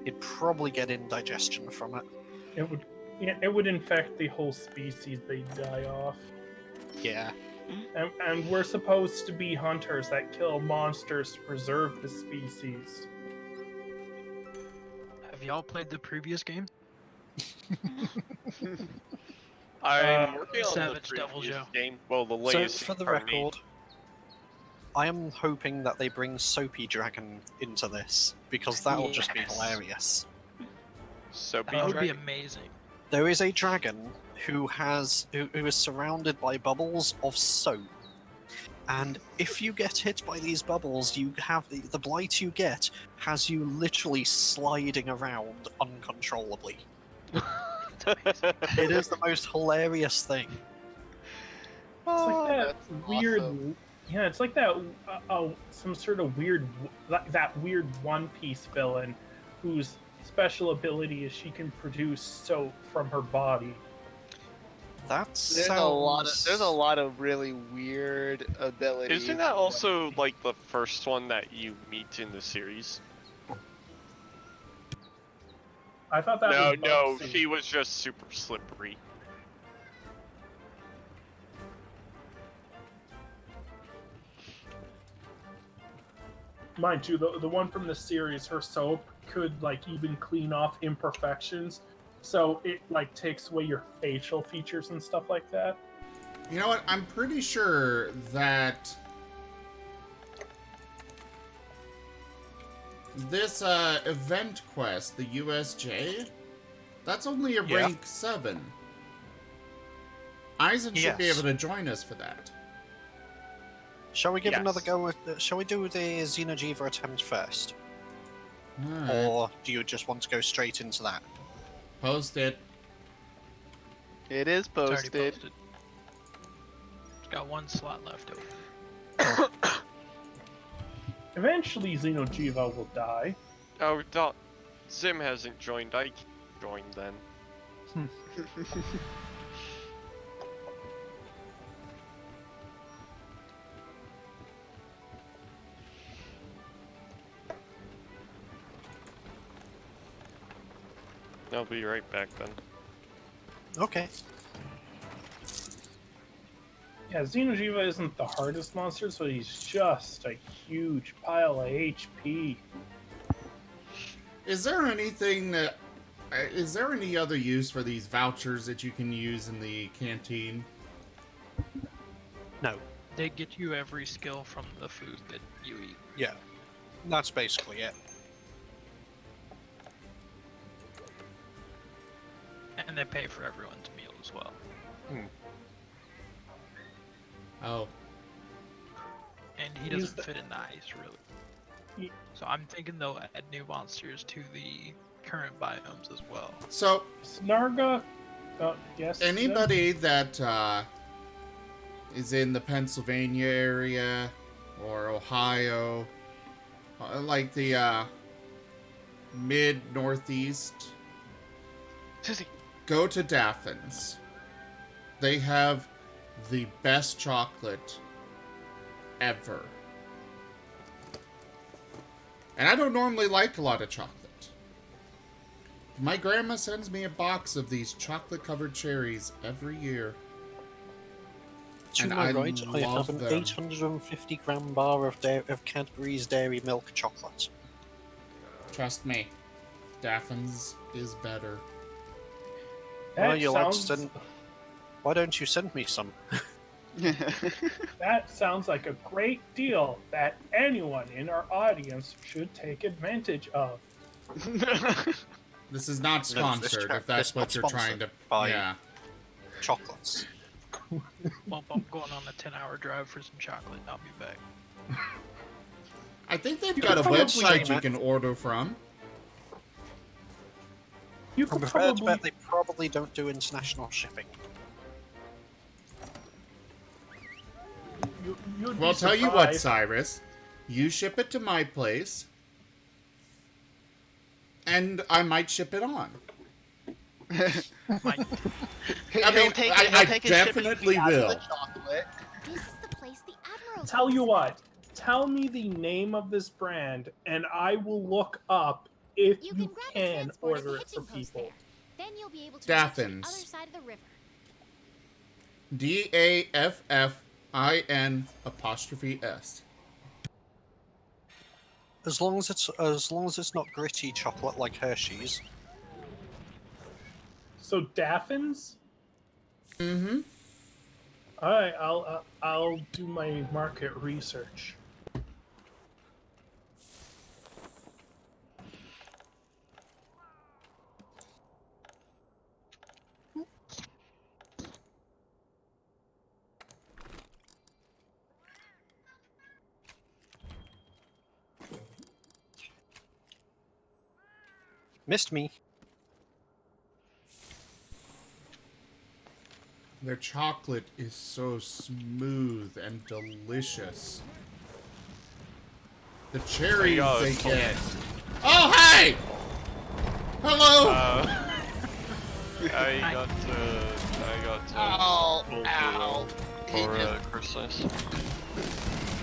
You'd probably get indigestion from it. it would. Yeah, it would infect the whole species. They'd die off. Yeah. And we're supposed to be hunters that kill monsters to preserve the species. Have y'all played the previous game? I'm working on the Savage Devil previous Joe. game. Well, the So, latest for the incarnate. record, I am hoping that they bring Soapy Dragon into this, because that'll just be Yes. hilarious. Soapy That would be Dragon? amazing. There is a dragon who is surrounded by bubbles of soap. And if you get hit by these bubbles, you have the blight you get has you literally sliding around uncontrollably. It is the most hilarious thing. It's like that that's weird. awesome. Yeah, it's like that. Some sort of weird, that weird One Piece villain, whose special ability is she can produce soap from her body. There's a lot of really weird abilities. Isn't that also like the first one that you meet in the series? I thought that No, was no, Bugsy. she was just super slippery. mind you, the one from the series, her soap could like even clean off imperfections, so it like takes away your facial features and stuff like that. You know what? I'm pretty sure that this event quest, the USJ, that's only a rank 7. Eisen should be Yes. able to join us for that. Shall we give Yes. another go at shall we do the Xeno'jiiva attempt first? Alright. Or do you just want to go straight into that? Post it. It is It's already posted. posted. It's got one slot left open. Eventually, Xeno'jiiva will die. Oh, Zim hasn't joined. I can join then. I'll be right back then. Okay. Yeah, Xeno'jiiva isn't the hardest monster, so he's just a huge pile of HP. Is there anything that... is there any other use for these vouchers that you can use in the canteen? No. They get you every skill from the food that you eat. Yeah. That's basically it. And they pay for everyone's meal as well. Oh. And he He's doesn't the- fit in the ice, really. He- So I'm thinking they'll add new monsters to the current biomes as well. So, Snarga, yes. anybody that is in the Pennsylvania area or Ohio, like the mid-northeast, Sissy. go to Daffin's. They have the best chocolate ever. And I don't normally like a lot of chocolate. My grandma sends me a box of these chocolate-covered cherries every year. To And my I right, I love have an them. 850 gram bar of Cadbury's Dairy Milk chocolate. Trust me, Daffin's is better. That Well, you'll have to sounds, send... Why don't you send me some? that sounds like a great deal that anyone in our audience should take advantage of. This is not this sponsored, chat- if that's this what not you're trying to... sponsored by- Yeah. Chocolates. Well, I'm going on a 10-hour drive for some chocolate. I'll be back. I think they've You got a could probably website you name it. can order from. You I'm could prepared to probably bet they probably don't do international shipping. you'd Well, be tell you what, surprised. Cyrus. You ship it to my place, and I might ship it on. Mike, I mean, I definitely will. Chocolate. This is the place the Admirals Tell you visit. what, tell me the name of this brand, and I will look up if You you can grab a can transport at the order it for hitching post people. there. Then you'll be able to reach the Daffins. other side of the river. DAFFIN''S. As long as it's not gritty chocolate like Hershey's. So Daffins? Mm-hmm. All right, I'll do my market research. Missed me. Their chocolate is so smooth and delicious. The cherries go, they Tom. get. Oh, hey! Hello! I got Ow, Gold ow. He for just Christmas.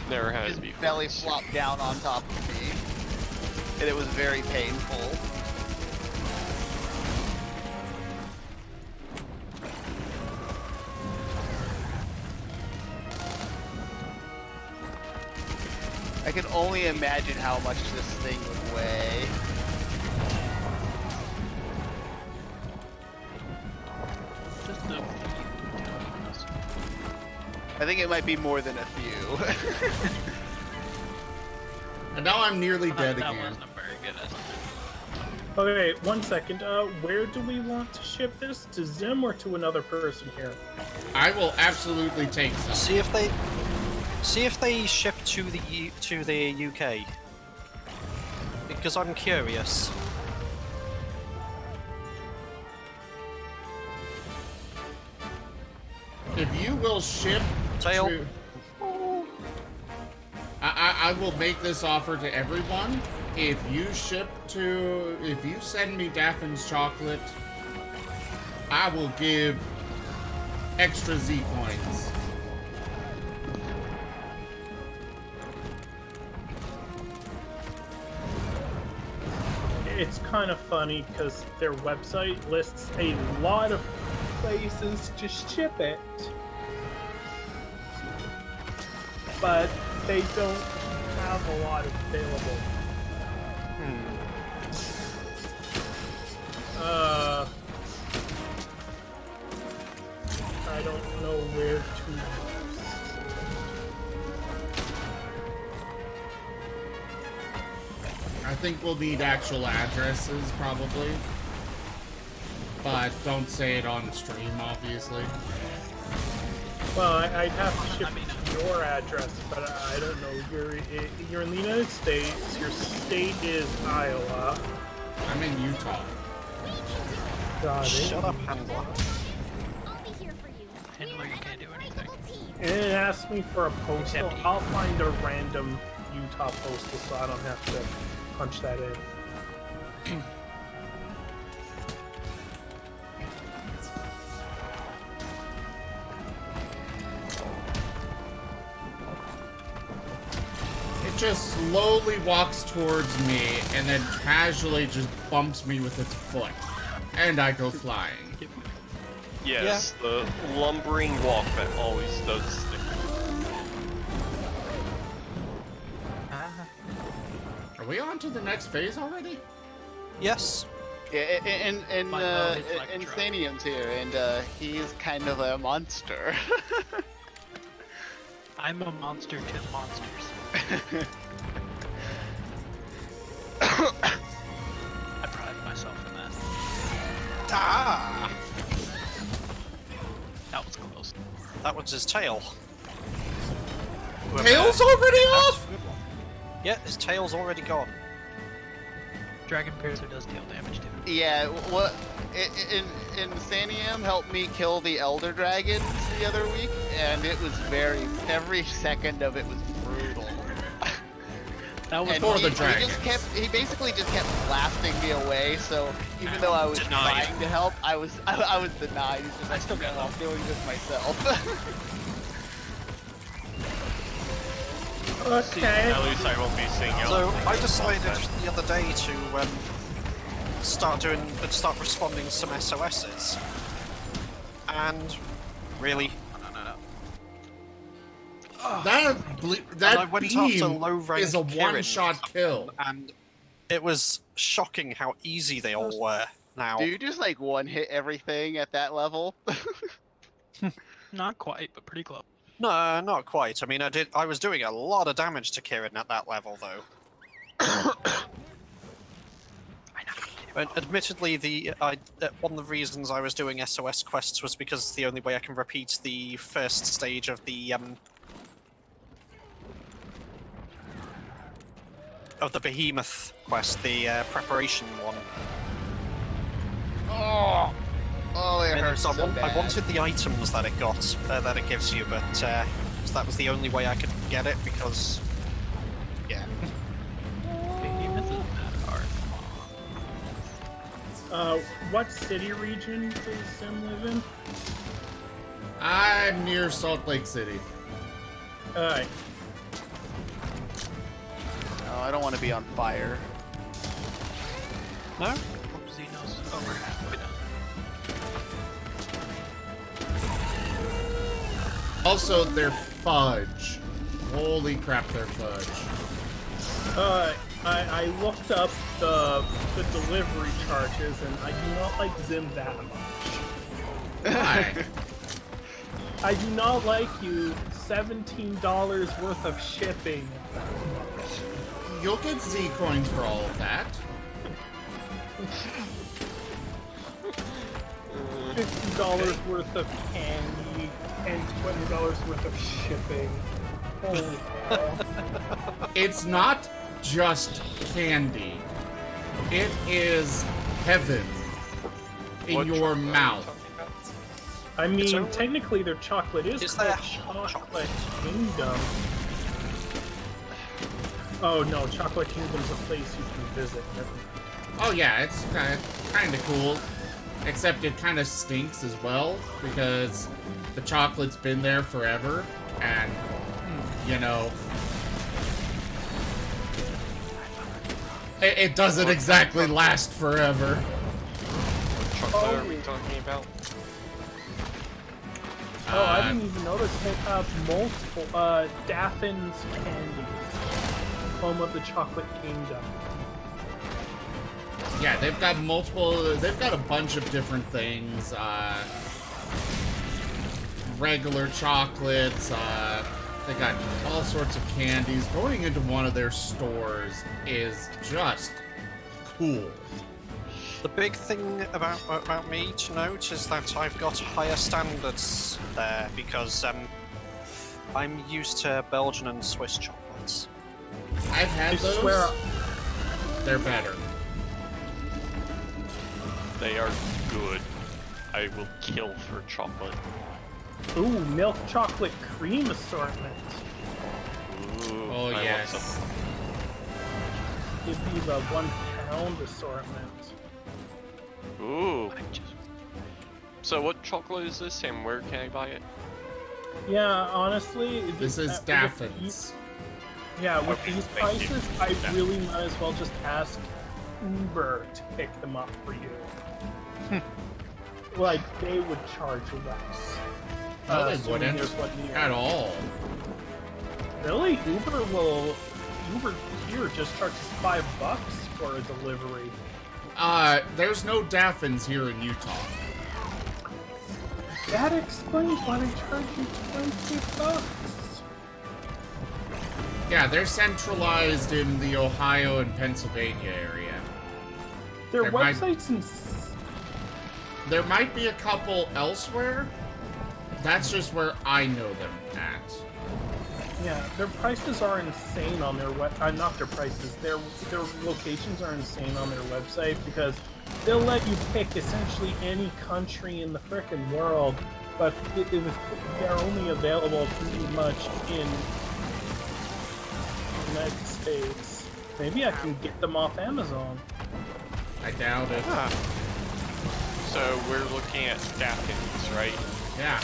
Never had his it before. belly flopped down on top of me. And it was very painful. I I can only imagine how much this thing would weigh. Just a few tons. I think it might be more than a few. And now I'm nearly dead That again. wasn't a very good estimate. Okay, 1 second. Where do we want to ship this? To Zim or to another person here? I will absolutely take some. See if they ship to the UK. Because I'm curious. If you will ship Tail. to... I will make this offer to everyone. If you send me Daffin's chocolate, I will give extra Z coins. It's kind of funny because their website lists a lot of places to ship it, but they don't have a lot available. I don't know where to. I think we'll need actual addresses, probably. But don't say it on stream, obviously. Well, I'd have to ship it to your address, but I don't know. You're in the United States. Your state is Iowa. I'm in Utah. Got it. Shut up, handler. I'll be here for you. Handler, you can't do anything. And it asked me for a postal. I'll find a random Utah postal so I don't have to punch that in. It just slowly walks towards me and then casually just bumps me with its foot. And I go flying. Yes, the lumbering walk that always does stick. Are we on to the next phase already? Yes. Yeah, and Might well hit like a truck. Insanium's here, and he's kind of a monster. I'm a monster to monsters. I pride myself in that. Ah! That was close. That was his tail. Tail's already off? Yeah, his tail's already gone. Dragon Piercer does deal damage too. Yeah, what Insanium helped me kill the Elder Dragons the other week, and it was every second of it was brutal. That was And For the he dragon. he basically just kept blasting me away, so even though I was Denied. trying to help, I was denied. He's just, I still got off doing this myself. Okay. At least I won't be seeing you. So I decided the other day to start responding to some SOSs. And really, That and I went after beam low-rank is a Kirin, one-shot kill. and it was shocking how easy they all were now. Do you just like one hit everything at that level? not quite, but pretty close. No, not quite. I mean, I was doing a lot of damage to Kirin at that level, though. And admittedly, one of the reasons I was doing SOS quests was because it's the only way I can repeat the first stage of the Behemoth quest, the preparation one. Oh, it And hurts so so bad. I wanted the items that it got, that it gives you, but so that was the only way I could get it because, yeah. Behemoth isn't that hard. What city region does Sim live in? I'm near Salt Lake City. Alright. Oh, I don't want to be on fire. No? Xenos over halfway done. Also, they're fudge. Holy crap, they're fudge. I looked up the delivery charges, and I do not like Zim that much. Why? I do not like you $17 worth of shipping that much. You'll get Z coins for all of that. $50 worth of candy and $20 worth of shipping. Holy hell. It's not just candy. It is heaven in What your chocolate are you mouth. talking about? I mean, only- technically their chocolate is Is called there Chocolate Kingdom. Oh no, Chocolate Kingdom's a place you can visit. Never mind. Oh yeah, it's kind of cool. Except it kind of stinks as well, because the chocolate's been there forever, and, you know, it doesn't exactly last forever. What chocolate are we talking about? Oh, I didn't even notice they have multiple Daffin's candies. Home of the Chocolate Kingdom. Yeah, they've got a bunch of different things, regular chocolates, they got all sorts of candies. Going into one of their stores is just cool. The big thing about me to note is that I've got higher standards there because I'm used to Belgian and Swiss chocolates. I've had I those. swear, They're better. They are good. I will kill for chocolate. ooh, milk chocolate cream assortment. Ooh, Oh, I want yes. some. It'd be the 1 pound assortment. Ooh. So what chocolate is this and where can I buy it? Yeah, honestly, This is with Daffin's. Yeah, with Okay, these thank you. prices, I Yeah. really might as well just ask Uber to pick them up for you. Like, they would charge less. No, they assuming wouldn't. there's one near. At all. Really? Uber here just charges $5 for a delivery. There's no Daffin's here in Utah. That explains why they charge you $20. Yeah, they're centralized in the Ohio and Pennsylvania area. Their There might- website's in. There might be a couple elsewhere. That's just where I know them at. Yeah, their prices are insane on their web. Not their prices. Their locations are insane on their website because they'll let you pick essentially any country in the frickin' world, but they're only available pretty much in the United States. Maybe I can get them off Amazon. I doubt it. Ah, So we're looking at Daffin's, right? Yeah.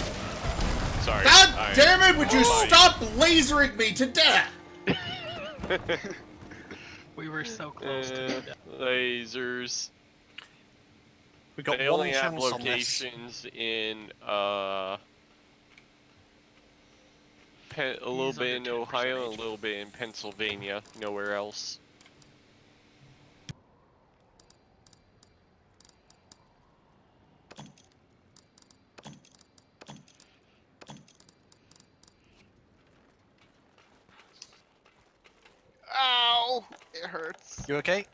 Sorry. God damn it! Would you Sorry. stop lasering me to death? We were so close to that. Lasers. we got They one only have chance on this. locations in a little He's bit under in 10% Ohio, and a HP. little bit in Pennsylvania. Nowhere else. Ow! It hurts. You okay?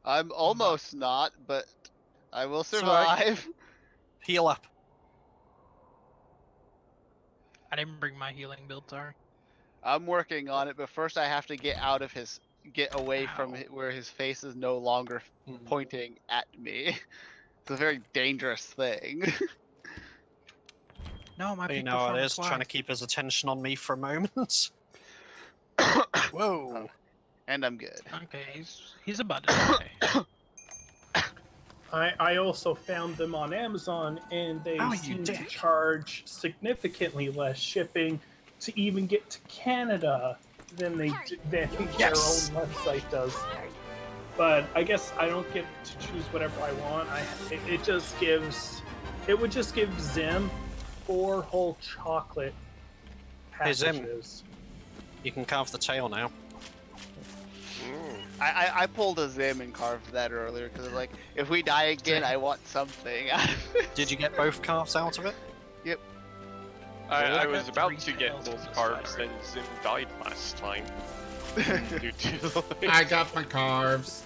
I'm almost not, but I will It's alright. survive. Heal up. I didn't bring my healing build, sorry. I'm working on it, but first I have to get away from Ow. where his face is no longer Hmm. pointing at me. It's a very dangerous thing. No, my You peak know how it performance is, trying to keep his attention on me for a moment. Whoa. And I'm good. Okay, he's about to die. I also found them on Amazon, and they Oh, you seem to dick. charge significantly less shipping to even get to Canada than than Yes. their own website does. But I guess I don't get to choose whatever I want. It would just give Zim 4 whole chocolate Hey, Zim. packages. You can carve the tail now. I pulled a Zim and carved that earlier because like if we die again, I want something out of it. Did you get both carves out of it? Yep. I got was about 3 to get tails in both this carbs, fight then Zim died last time. Due to I got my carves.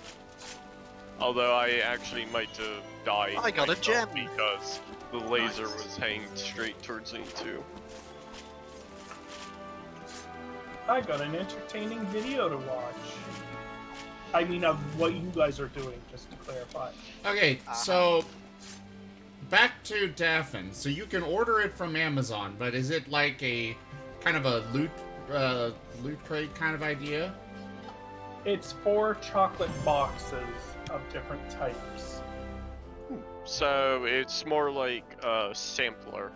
Although I actually might have died. I got a myself gem. because the laser was heading straight towards me too. I got an entertaining video to watch. I mean, of what you guys are doing, just to clarify. Okay, so back to Daffin. So you can order it from Amazon, but is it like a kind of a loot crate kind of idea? It's 4 chocolate boxes of different types. So it's more like a sampler.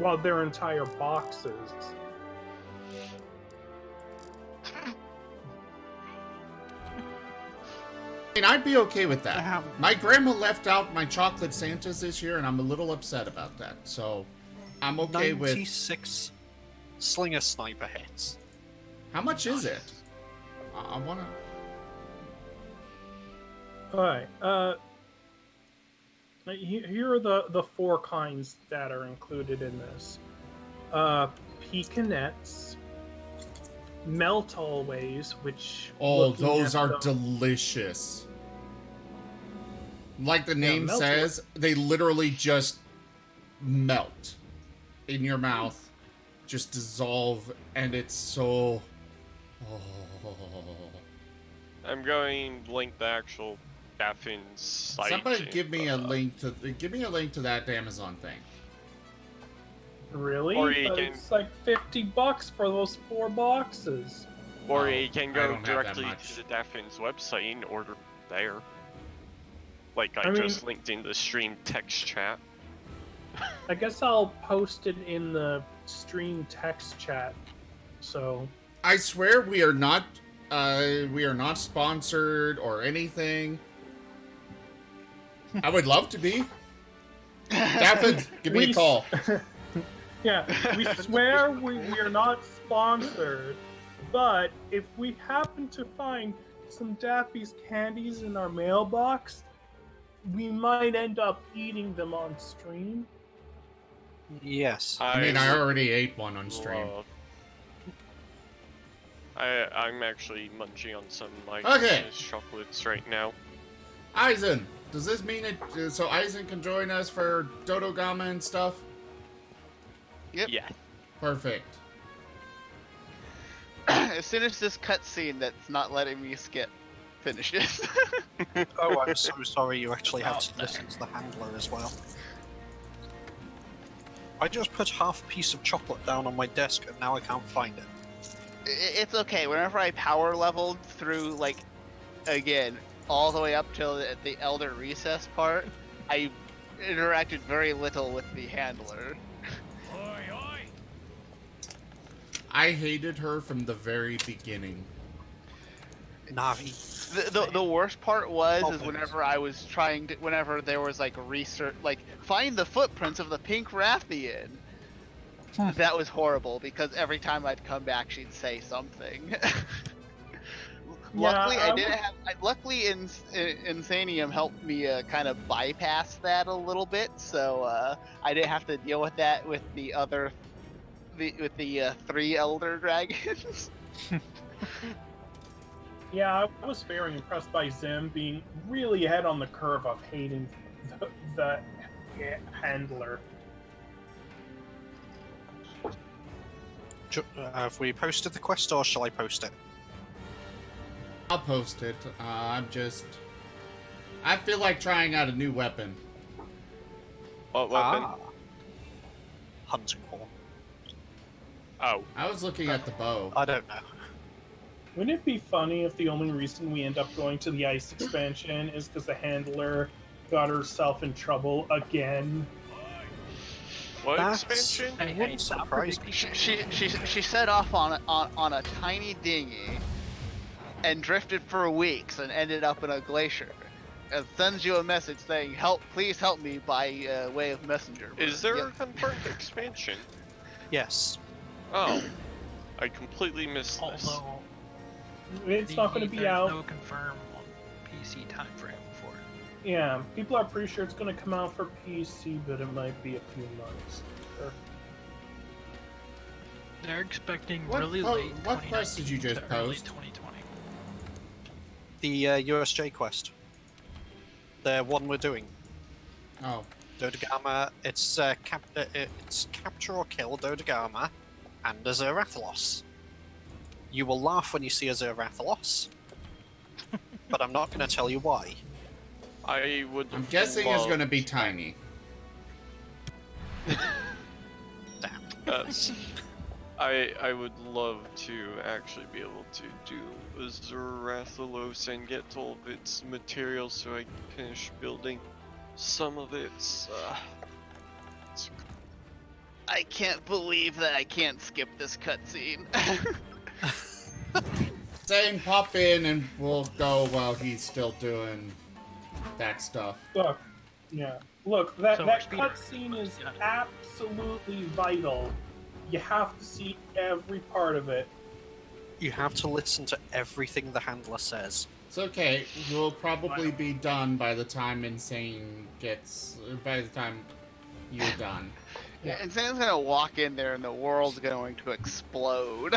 Well, they're entire boxes. I mean, I'd be okay with that. My grandma left out my chocolate Santas this year, and I'm a little upset about that. So I'm okay with. 96 Slinger Sniper hits. How much is it? I wanna. Alright, here are the 4 kinds that are included in this. Pecanettes, Melt Always, which... Oh, looking those at are them- delicious. Like the name Melt says, they literally just melt in your mouth, just dissolve, and it's so. Oh. I'm going to link the actual Daffin's site. Somebody give me a uh, link to that Amazon thing. Really? Or you But can- it's like $50 for those 4 boxes. Or Oh, you can I go don't have that directly much. to the Daffin's website and order there. Like I I mean- just linked in the stream text chat. I guess I'll post it in the stream text chat. So, I swear we are not sponsored or anything. I would love to be. Daffin, give me a call. yeah, we swear we are not sponsored, but if we happen to find some Daffy's candies in our mailbox, we might end up eating them on stream. Yes. I mean, I already ate one on stream. I'm actually munching on some like Okay. chocolates right now. Eisen, does this mean it? So Eisen can join us for Dodo Gama and stuff? Yep. Yeah. Perfect. As soon as this cutscene that's not letting me skip finishes. Oh, I'm so sorry you actually had to listen to the handler as well. I just put half a piece of chocolate down on my desk and now I can't find it. It's okay. Whenever I power leveled through, like, again, all the way up till the Elder Recess part, I interacted very little with the handler. I hated her from the very beginning. Navi. The worst part was Oh, is whenever I was trying to, whenever there was like research, like find the footprints of the pink Rathian. That was horrible because every time I'd come back, she'd say something. Luckily, I didn't have. Luckily, Insanium helped me kind of bypass that a little bit, so I didn't have to deal with that with the other, with the 3 Elder Dragons. Yeah, I was very impressed by Zim being really ahead on the curve of hating the handler. Have we posted the quest or shall I post it? I'll post it. I feel like trying out a new weapon. What weapon? Hunting horn. Oh. I was looking at the bow. I don't know. Wouldn't it be funny if the only reason we end up going to the ice expansion is because the handler got herself in trouble again? What expansion? It wouldn't surprise me. She set off on a tiny dinghy and drifted for weeks and ended up in a glacier. And sends you a message saying, "Help! Please help me" by way of messenger. Is there Yep. a confirmed expansion? Yes. Oh. I completely missed this. Although, It's not going to be There's out. no confirm on PC time frame for it. Yeah, people are pretty sure it's going to come out for PC, but it might be a few months. Sure. They're expecting What- really oh, late. what quest did you 2019 just to early post? 2020. The USJ quest. The one we're doing. Oh. Dodogama, it's capture or kill Dodogama and a Zerathalos. You will laugh when you see a Zerathalos, but I'm not going to tell you why. I would. I'm guessing it's love- going to be tiny. Damn. I would love to actually be able to do a Zerathalos and get all of its materials so I can finish building some of its. I can't believe that I can't skip this cutscene. Zane, pop in and we'll go while he's still doing that stuff. Look, yeah. Look, that So that speeder. cutscene is Yeah. absolutely vital. You have to see every part of it. You have to listen to everything the handler says. It's okay. We'll probably be done by the time Insane gets. By the time you're done. Yeah. And Sam's gonna walk in there and the world's going to explode.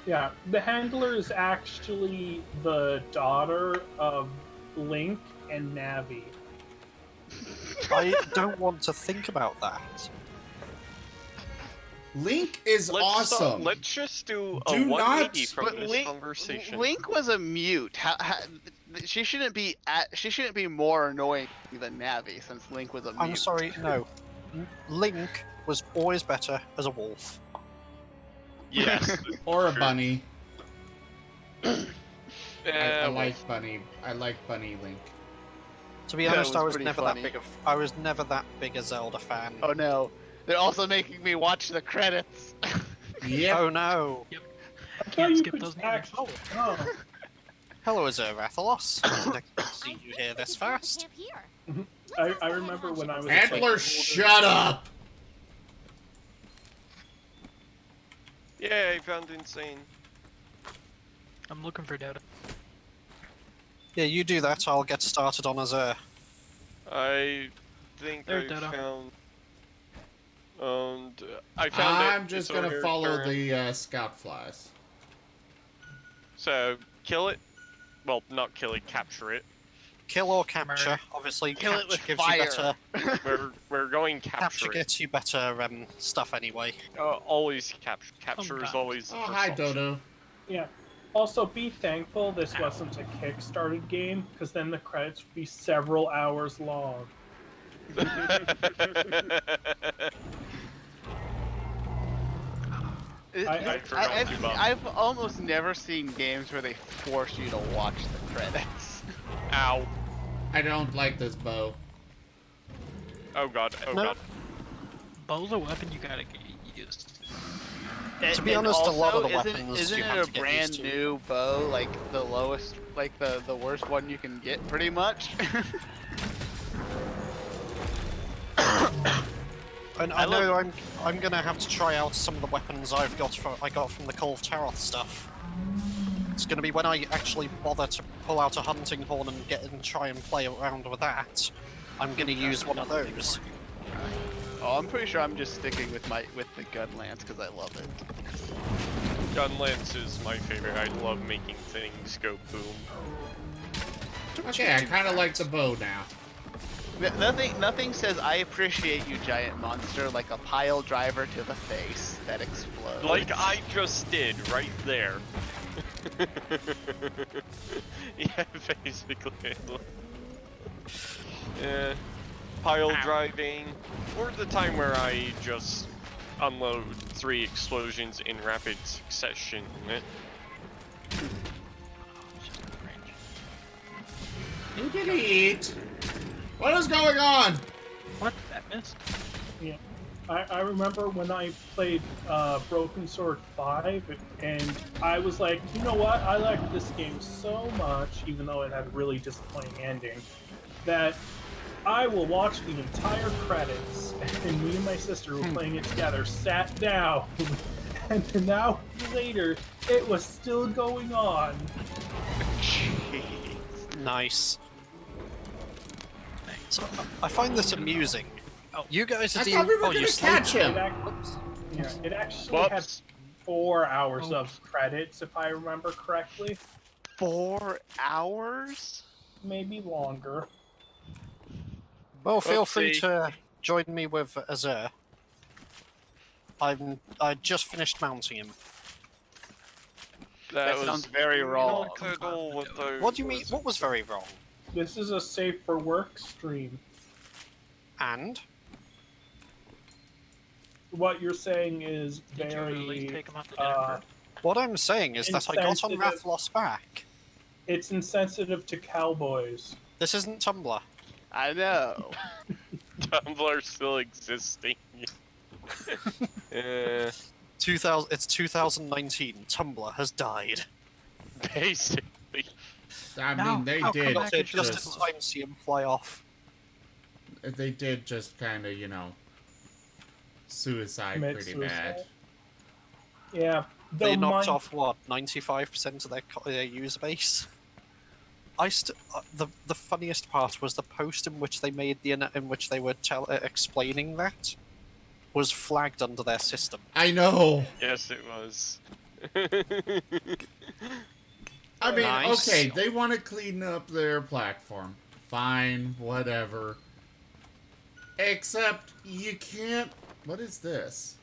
Yeah, the handler is actually the daughter of Link and Navi. I don't want to think about that. Link is awesome. Let's just do a Do 180 not- from But this conversation. Link was a mute. She shouldn't be she shouldn't be more annoying than Navi since Link was a mute. I'm sorry, no. Link was always better as a wolf. Yes. Or a True. bunny. I well, like bunny. I like bunny Link. To be That honest, was I was pretty never funny. I was never that big a Zelda fan. Oh no, they're also making me watch the credits. Yep. Oh no! I thought Can't you skip could those actually. names. Oh, Hello, Zerathalos. Didn't expect to see you here this fast. I remember when I was. Handler, shut up! yeah, I found Insane. I'm looking for data. Yeah, you do that. I'll get started on Azure. I think There, I Dada. found. And I found it. I'm just It's over gonna here, follow turn. the scout flies. So kill it. Well, not kill it. Capture it. Kill or capture. Murder. Obviously, Kill it capture with gives fire. you better. We're going Capture capture it. gets you better stuff anyway. Always capture. Capture is Sometimes. always. the Oh, first hi, option. Dodo. Yeah. Also, be thankful this wasn't a Kickstarted game, because then the credits would be several hours long. I forgot to bump. I've almost never seen games where they force you to watch the credits. Ow. I don't like this bow. Oh god. Oh No. god. Bow's a weapon you gotta get used. To be honest, a lot of the isn't, weapons isn't you it have a to get brand used to. new bow, like the lowest, like the worst one you can get, pretty much? And I I know love- I'm gonna have to try out some of the weapons I got from the Call of Taroth stuff. It's gonna be when I actually bother to pull out a hunting horn and try and play around with that. I'm gonna use one of those. Oh, I'm pretty sure I'm just sticking with the gun lance because I love it. Gun lance is my favorite. I love making things go boom. Okay, I kind of like the bow now. Nothing says I appreciate you, giant monster, like a pile driver to the face that explodes. Like I just did right there. Yeah, basically. Yeah. Pile driving, or the time where I just unload 3 explosions in rapid succession. Who did he eat? What is going on? What? That missed? Yeah. I remember when I played Broken Sword 5, and I was like, you know what? I liked this game so much, even though it had a really disappointing ending, that I will watch the entire credits. And me and my sister were playing it together, sat down, and an hour later, It was still going on. Jeez. Nice. So I find this amusing. Oh. You guys are I dealing. thought we were you gonna slayed catch him. It actually had Whoops. 4 hours of Oops. credits, if I remember correctly. 4 hours? Maybe longer. Well, feel free Oopsie. to join me with Azur. I just finished mounting him. That sounds very wrong. Fiddle with those What do you mean? What was very wrong? This is a safe for work stream. And What you're saying is Did you really very. take him off the Jennifer? what I'm saying is that I got on Insensitive. Rathlos back. It's insensitive to cowboys. This isn't Tumblr. I know. Tumblr still existing. It's 2019. Tumblr has died. Basically. I mean, they did Got it just just, in time to see him fly off. they did just kind of, you know, suicide Commit pretty suicide. bad. Yeah. They though knocked mine- off what 95% of their user base. The funniest part was the post in which they made in which they were explaining that was flagged under their system. I know. Yes, it was. I mean, Nice. okay, they want to clean up their platform. Fine, whatever. Except you can't. What is this?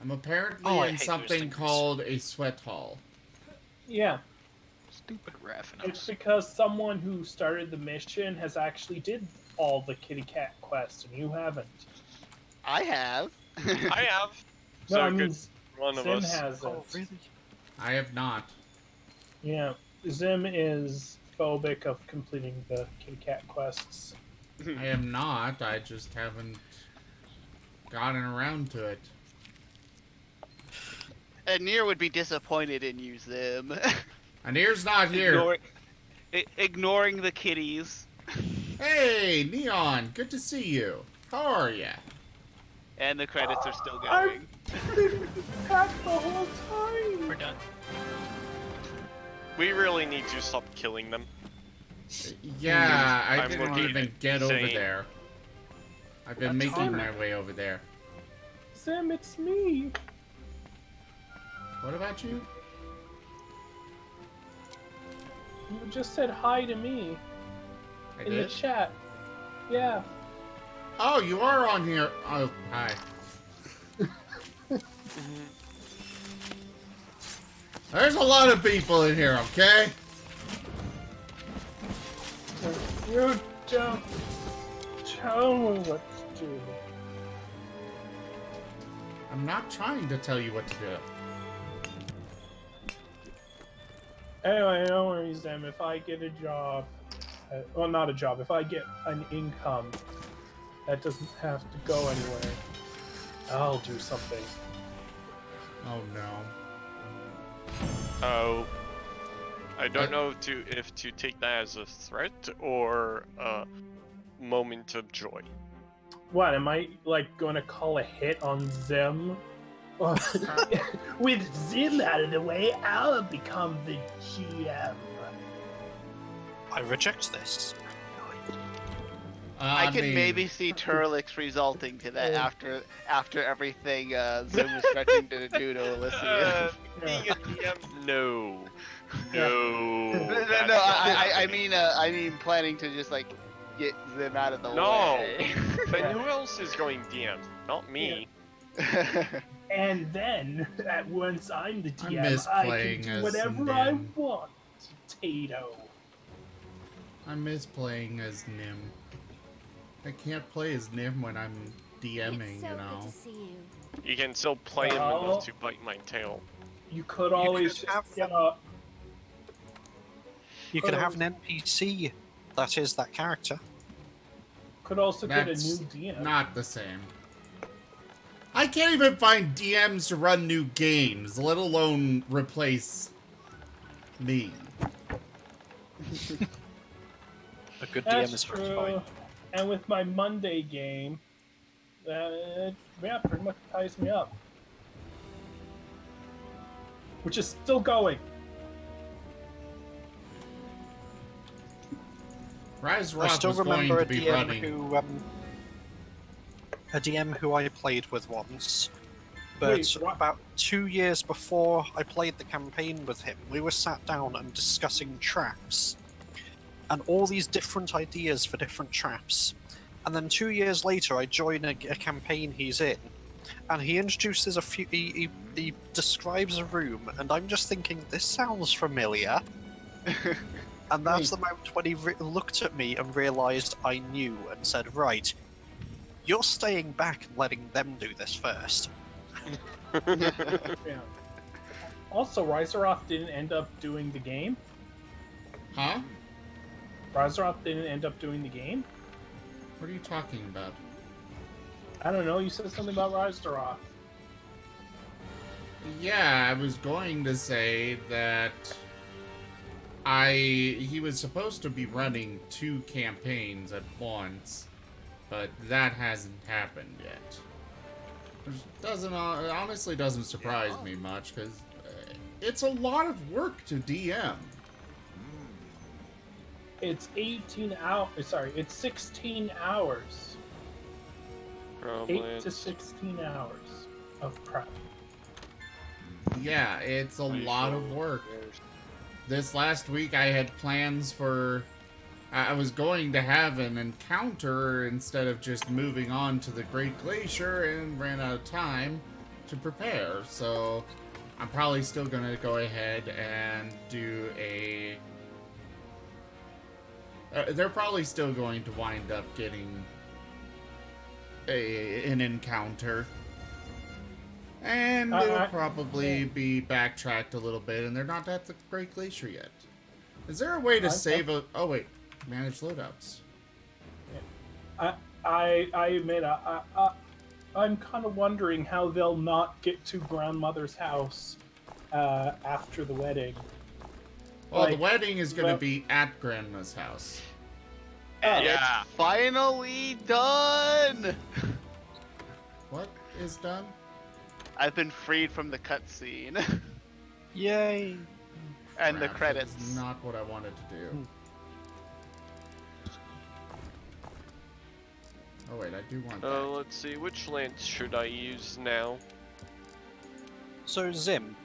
I'm apparently Oh, I in hate those something things. called a sweat hall. Yeah. Stupid It's Raffinos. because someone who started the mission has actually did all the kitty cat quests, and you haven't. I have. I have. No, So I mean, good one of Zim us. has it. Oh, really? I have not. Yeah, Zim is phobic of completing the kitty cat quests. I am not. I just haven't gotten around to it. And Nier would be disappointed in you, Zim. Anir's not here. Ignoring the kitties. Hey, Neon, good to see you. How are ya? And the credits are still I'm going. been packed the whole time. We're done. We really need to stop killing them. Yeah, I I'm didn't looking even get over insane. there. I've been That's making fine. my way over there. Zim, it's me. What about you? You just said hi to me I in the did? chat. Yeah. Oh, you are on here. Oh, hi. There's a lot of people in here, okay? You don't tell me what to do. I'm not trying to tell you what to do. Anyway, no worries, Zim. If I get a job, well, not a job, if I get an income that doesn't have to go anywhere, I'll do something. Oh no. Oh. I don't know if to take that as a threat or a moment of joy. What, am I, like, going to call a hit on Zim? With Zim out of the way, I'll become the GM. I reject this. I can mean, maybe see Turlix resulting to that after everything Zim was stretching to do to Elysium. Being a DM, no. Yeah. No. No, I mean planning to just like get Zim out of the No. way. Then who else is going DM? Not me. And then, once I'm the I DM, miss I playing can do as whatever I Nim. want. Tato. I miss playing as Nim. I can't play as Nim when I'm DMing, It's so you good know. to see you. You can still play him Well- enough to bite my tail. You could always could just have get them. a. You could have an NPC that is that character. Could also get a That's new DM. not the same. I can't even find DMs to run new games, let alone replace me. A good DM That's is hard to true. find. And with my Monday game, yeah, pretty much ties me up. which is still going. Rise I Rock still was going remember to a be DM running. who a DM who I played with once. But Wait, what? about 2 years before I played the campaign with him, we were sat down and discussing traps. And all these different ideas for different traps. And then 2 years later, I join a campaign he's in, and he introduces a few. He describes a room, and I'm just thinking, this sounds familiar. And that's the moment when he looked at me and realised I knew and said, right, you're staying back and letting them do this first. Yeah. Also, Riseroth didn't end up doing the game. Huh? Riseroth didn't end up doing the game. What are you talking about? I don't know. You said something about Riseroth. Yeah, I was going to say that he was supposed to be running 2 campaigns at once, but that hasn't happened yet. Which honestly doesn't surprise me much, because it's a lot of work to DM. It's 18 hours. Sorry, it's 16 hours. Probably 8 to 16 hours of prep. Yeah, it's a lot of work. This last week I had plans for... I was going to have an encounter instead of just moving on to the Great Glacier and ran out of time to prepare. So I'm probably still going to go ahead and do a... they're probably still going to wind up getting an encounter. And it'll probably be backtracked a little bit, and they're not at the Great Glacier yet. Is there a way to save a... Oh, wait. Manage loadouts. I admit, I'm kind of wondering how they'll not get to grandmother's house after the wedding. Well, the wedding is going to be at Grandma's house. And it's finally done! What is done? I've been freed from the cutscene. Yay! And the Crap, credits. that is not what I wanted to do. Oh wait, I do want that. Let's see, which lance should I use now? So Zim,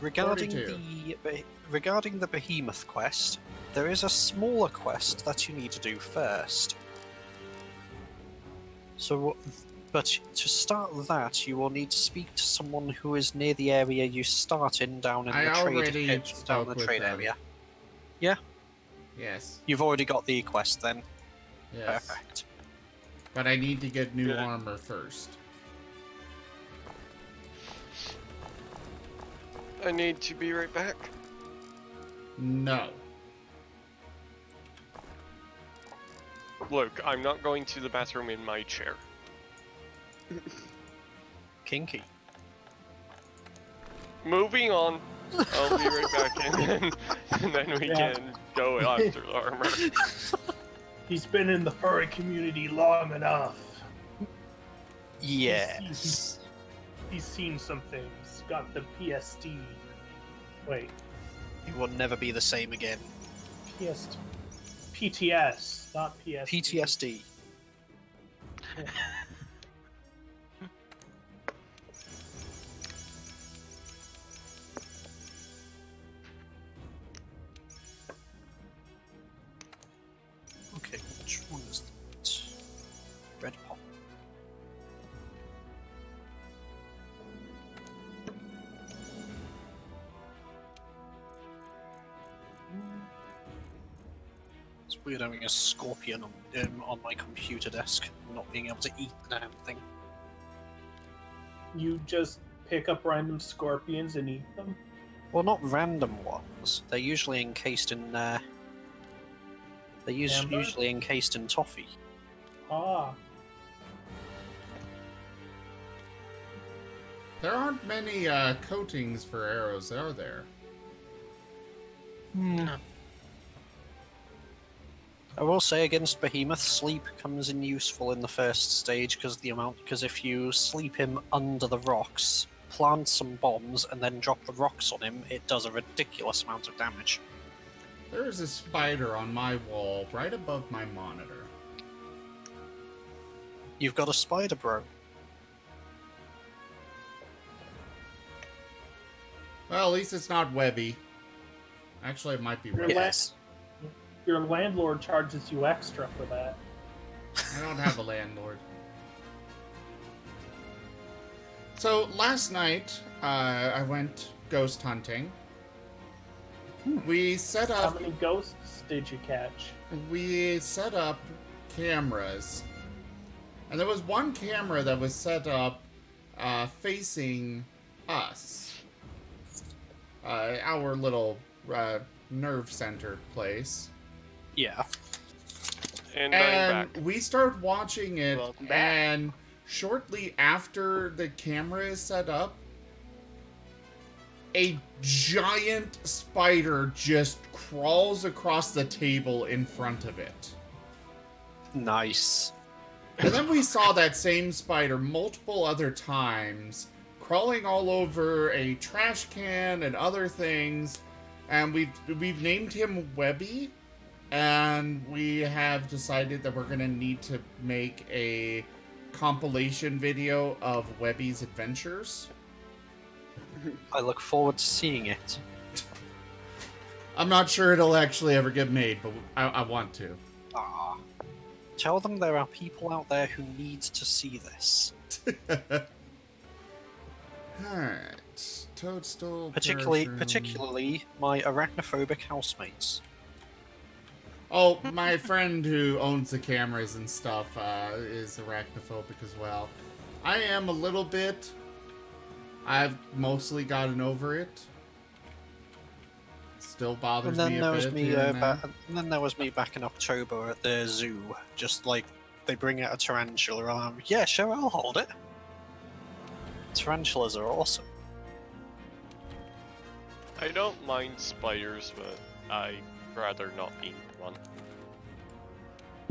regarding 42. regarding the Behemoth quest, there is a smaller quest that you need to do first. So, but to start that, you will need to speak to someone who is near the area you start in, down in the trade area. Yeah. Yes. You've already got the quest then. Yes. Perfect. But I need to get new armor first. I need to be right back. No. Look, I'm not going to the bathroom in my chair. Kinky. Moving on. I'll be right back in, and then we can go after the armor. He's been in the furry community long enough. Yes. He's seen some things. Got the PSD. Wait. You will never be the same again. PTS, not PSD. PTSD. Okay, which one is that? Red pop. It's weird having a scorpion on my computer desk, and not being able to eat the damn thing. You just pick up random scorpions and eat them? Well, not random ones. They're usually encased in. They're usually encased in toffee. Ah. There aren't many coatings for arrows, are there? No. I will say against Behemoth, sleep comes in useful in the first stage because if you sleep him under the rocks, plant some bombs and then drop the rocks on him, it does a ridiculous amount of damage. There's a spider on my wall right above my monitor. You've got a spider, bro. Well, at least it's not webby. Actually, it might be webby. Yes. Your landlord charges you extra for that. I don't have a landlord. So, last night, I went ghost hunting. We set How up... many ghosts did you catch? We set up cameras. And there was one camera that was set up facing us. Our little nerve center place. Yeah. And I'm And back. we started watching it, Welcome back. and shortly after the camera is set up, a giant spider just crawls across the table in front of it. Nice. And then we saw that same spider multiple other times, crawling all over a trash can and other things, and we've named him Webby, and we have decided that we're gonna need to make a compilation video of Webby's adventures. I look forward to seeing it. I'm not sure it'll actually ever get made, but I want to. Ah. Tell them there are people out there who need to see this. Alright. Toadstool. Particularly my arachnophobic housemates. Oh, my friend who owns the cameras and stuff is arachnophobic as well. I am a little bit. I've mostly gotten over it. Still bothers And then me a there bit. was me, here and there. and then there was me back in October at the zoo. Just like they bring out a tarantula, and I'm yeah, sure, I'll hold it. Tarantulas are awesome. I don't mind spiders, but I'd rather not be one.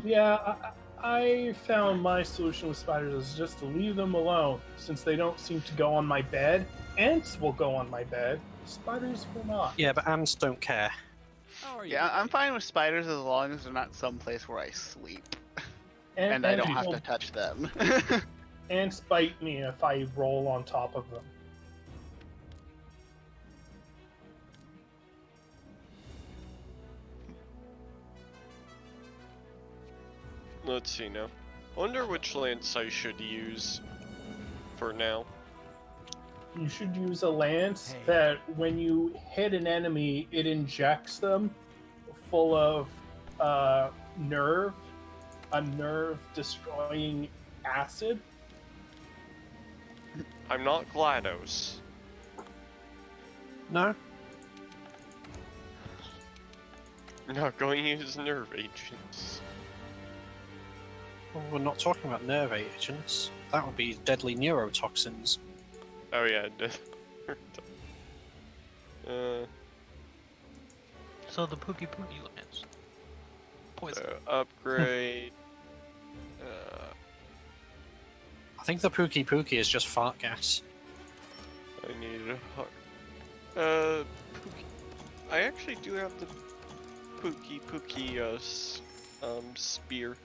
Yeah, I found my solution with spiders is just to leave them alone, since they don't seem to go on my bed. Ants will go on my bed. Spiders will not. Yeah, but ants don't care. Yeah, I'm fine with spiders as long as they're not someplace where I sleep and I don't have to touch them. Ants bite me if I roll on top of them. Let's see now. Wonder which lance I should use for now. You should use a lance that when you hit an enemy, it injects them full of a nerve destroying acid. I'm not GLaDOS. No? I'm not going to use nerve agents. Well, we're not talking about nerve agents. That would be deadly neurotoxins. Oh yeah, So the Pookie Pookie lance. Poison. upgrade. I think the Pookie Pookie is just fart gas. I need a heart. Pookie. I actually do have the Pookie Pookie spear.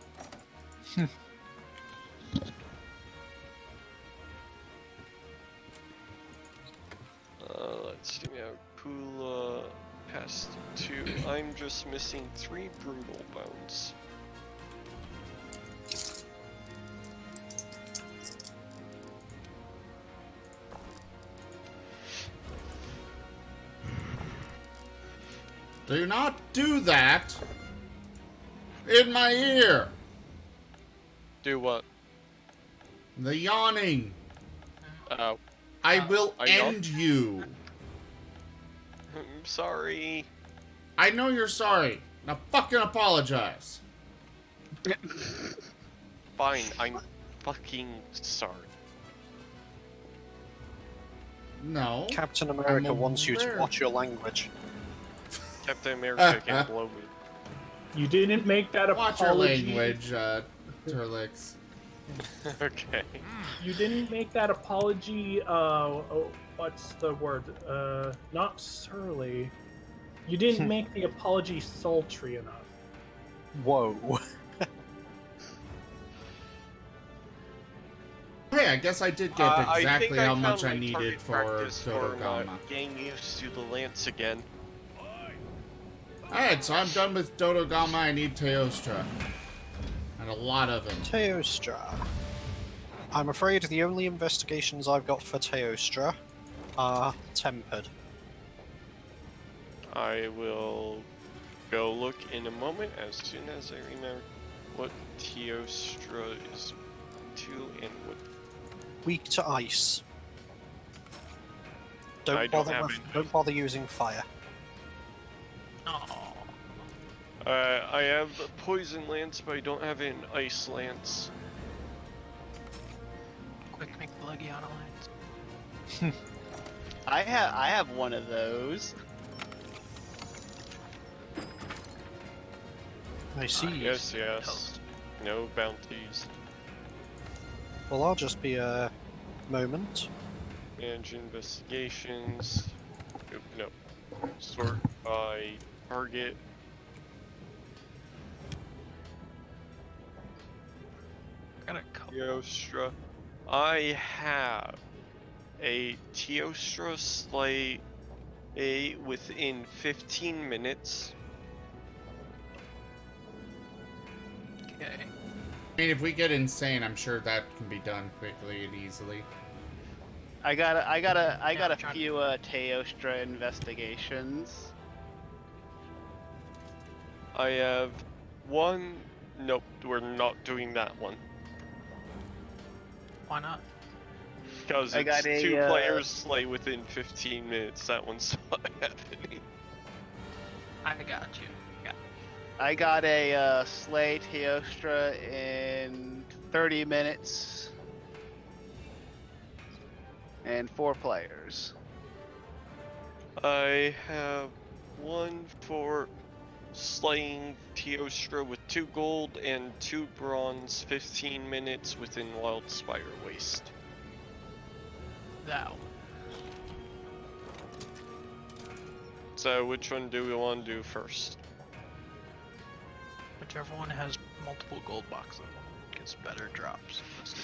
Let's see now. Pula past 2. I'm just missing 3 brutal bones. Do not do that in my ear. Do what? The yawning. Oh. I will I yawn? end you. I'm sorry. I know you're sorry. Now fucking apologize. Fine, I'm fucking sorry. No. Captain America I'm wants you to aware. watch your language. Captain America can blow me. You didn't make that Watch your apology. language, Turlix. Okay. You didn't make that apology. What's the word? Not surly. You didn't make the apology sultry enough. Whoa. Hey, I guess I did get I exactly think how I much found I my needed target for practice for Dodogama. getting used to the lance again. Alright, so I'm done with Dodogama. I need Teostra. And a lot of them. Teostra. I'm afraid the only investigations I've got for Teostra are tempered. I will go look in a moment as soon as I remember what Teostra is to and what. Weak to ice. I don't have any. Don't bother using fire. Oh, I have a poison lance, but I don't have an ice lance. quick make the Legiana lines. I have one of those. I see. Yes, yes. Toast. No bounties. Well, I'll just be a moment. Manage investigations. No. Sort by target. Got a couple. Teostra. I have a Teostra slay within 15 minutes. Okay. I mean, if we get insane, I'm sure that can be done quickly and easily. I got I'm a trying- few Teostra investigations. I have one. Nope, we're not doing that one. Why not? Because I it's got a, two players slay within 15 minutes. That one's not happening. I got you. I got a Slay Teostra in 30 minutes. And 4 players. I have one for slaying Teostra with 2 gold and 2 bronze, 15 minutes within Wild Spire Waste. Thou. So which one do we want to do first? Whichever one has multiple gold boxes gets better drops. That's the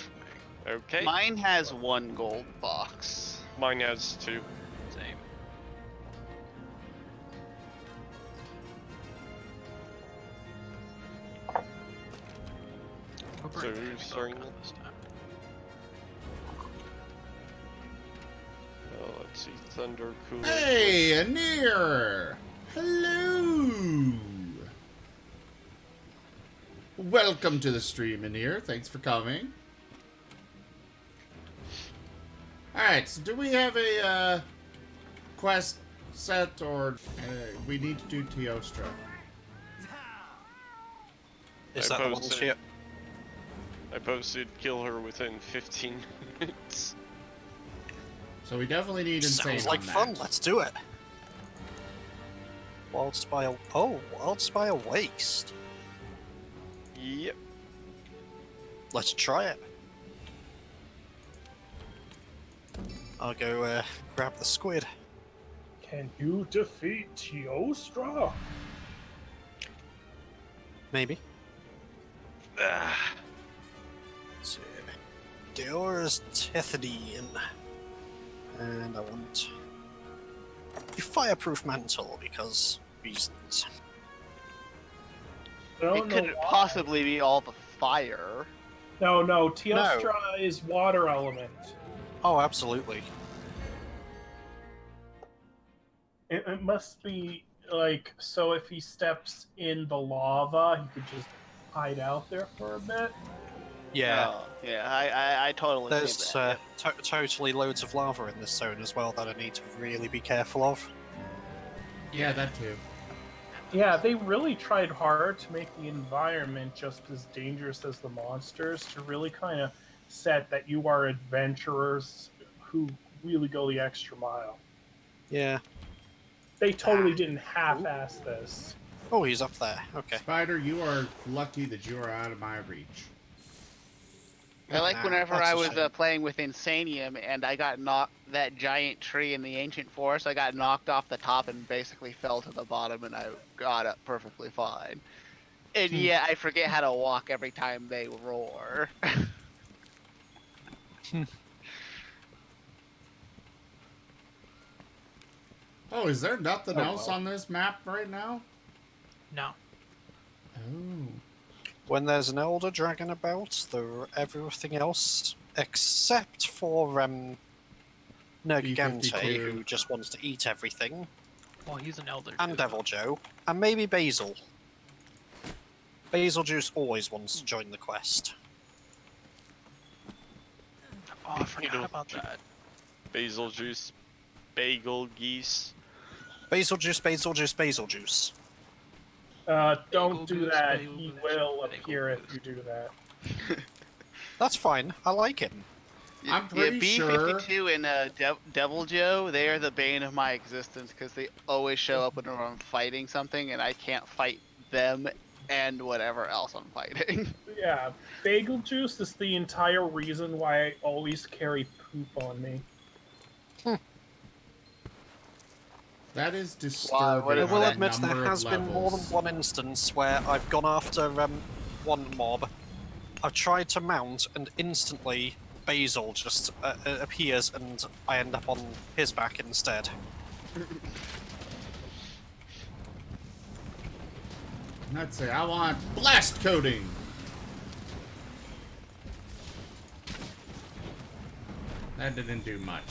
way. Okay, Mine has 1 gold box. mine has 2. Same. We're So pretty who's starting focused this time. Oh, let's see, Thunder Cooler. Hey, Anir! Hello! Welcome to the stream, Anir. Thanks for coming. Alright, so do we have a quest set, or we need to do Teostra? Is I that the one posted- here? I posted kill her within 15 minutes. So we definitely need insane Sounds like on fun. that. Let's do it. Wild Spire. Oh, Wild Spire Waste. Yep. Let's try it. I'll go grab the squid. Can you defeat Teostra? Maybe. Ah, Let's see. Deora's Tethidine. And I want the fireproof mantle because reasons. I don't It know couldn't why. possibly be all the fire. No, Teostra is water element. Oh, absolutely. It must be like, so if he steps in the lava, he could just hide out there for a bit. Yeah. Oh, yeah, I totally There's see that. totally loads of lava in this zone as well that I need to really be careful of. Yeah, that too. Yeah, they really tried hard to make the environment just as dangerous as the monsters, to really kind of set that you are adventurers who really go the extra mile. Yeah. They totally didn't half-ass this. Oh, he's up there. Okay. Spider, you are lucky that you are out of my reach. I like whenever That's I a was shame. playing with Insanium and I got knocked, that giant tree in the ancient forest, I got knocked off the top and basically fell to the bottom and I got up perfectly fine. And yet I forget how to walk every time they roar. Oh, is there nothing Oh, else well. on this map right now? No. Oh. When there's an elder dragon about, everything else except for Nergigante, B52. who just wants to eat everything, Well, he's an elder. and too, Devil Joe, and maybe Basil. Basil Juice always wants to join the quest. though. Oh, I forgot about that. Basil juice, bagel geese. Basil Juice, Basil Juice, Basil Juice. Don't do goose, that. bagel He goose, will bagel appear if goose. you do that. That's fine. I like him. I'm pretty sure. B52 and Devil Joe, they are the bane of my existence because they always show up whenever I'm fighting something and I can't fight them and whatever else I'm fighting. Yeah, bagel juice is the entire reason why I always carry poop on me. That is What disturbing. is I will that admit there number of has been more than levels. one instance where I've gone after one mob. I've tried to mount, and instantly Basil just appears, and I end up on his back instead. Let's say I want blast coating. That didn't do much.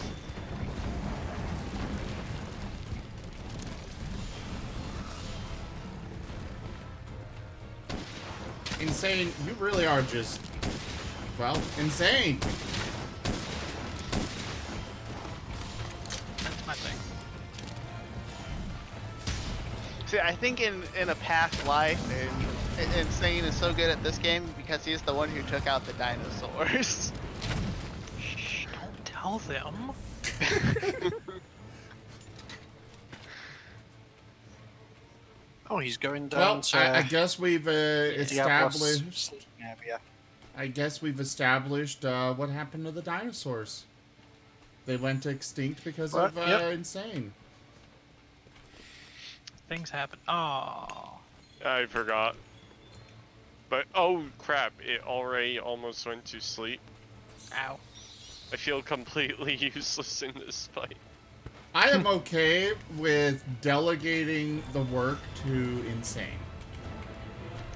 Insane, you really are just, well, insane. That's my thing. See, I think in a past life, Insane is so good at this game because he's the one who took out the dinosaurs. Shh, don't tell them. Oh, he's going Well, down to I guess we've Diablo's established. sleeping area. I guess we've established what happened to the dinosaurs. They went extinct because of Yep. Insane. Things happen. Oh. I forgot. But oh crap! It already almost went to sleep. Ow. I feel completely useless in this fight. I am okay with delegating the work to Insane.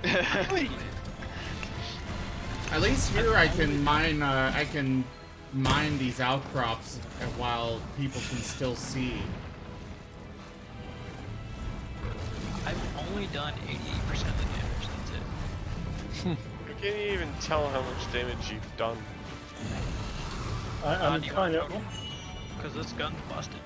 At least here I can mine these outcrops while people can still see. I've only done 88% of the damage. That's it. I can't even tell how much damage you've done. I'm Do you kind want of, total? Because this gun's busted.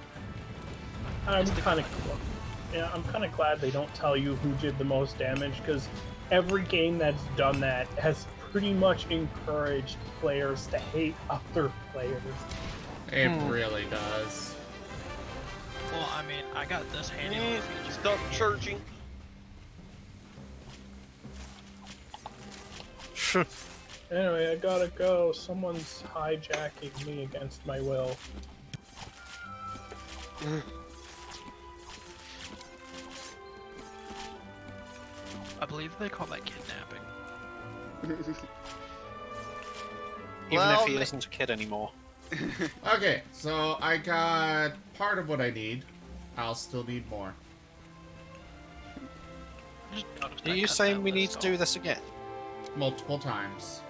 I'm kind of glad they don't tell you who did the most damage because every game that's done that has pretty much encouraged players to hate other players. It really does. Well, I mean, I got this handy little feature. Stop charging. Anyway, I gotta go. Someone's hijacking me against my will. I believe they call that kidnapping. Even Well, if he isn't a kid anymore. Okay, so I got part of what I need. I'll still need more. Just noticed Are I you cut saying that we need list to do off. this again? Multiple times.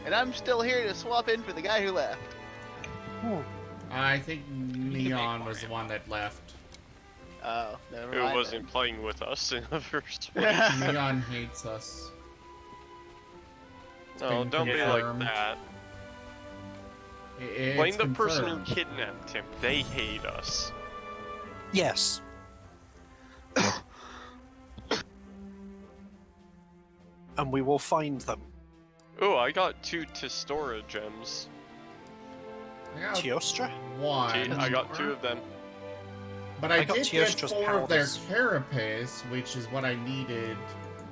And I'm still here to swap in for the guy who left. I think need to make Neon more was the ammo. one that left. Oh, never Who mind. wasn't playing with us in the first place? then. Neon hates us. No, been don't be like confirmed. that. It's Blame the person who confirmed. kidnapped him. They hate us. Yes. And we will find them. Oh, I got 2 Testora gems. I got Teostra? one. I got 2 of them. But I I got did get Teostra's 4 of their powders. carapace, which is what I needed.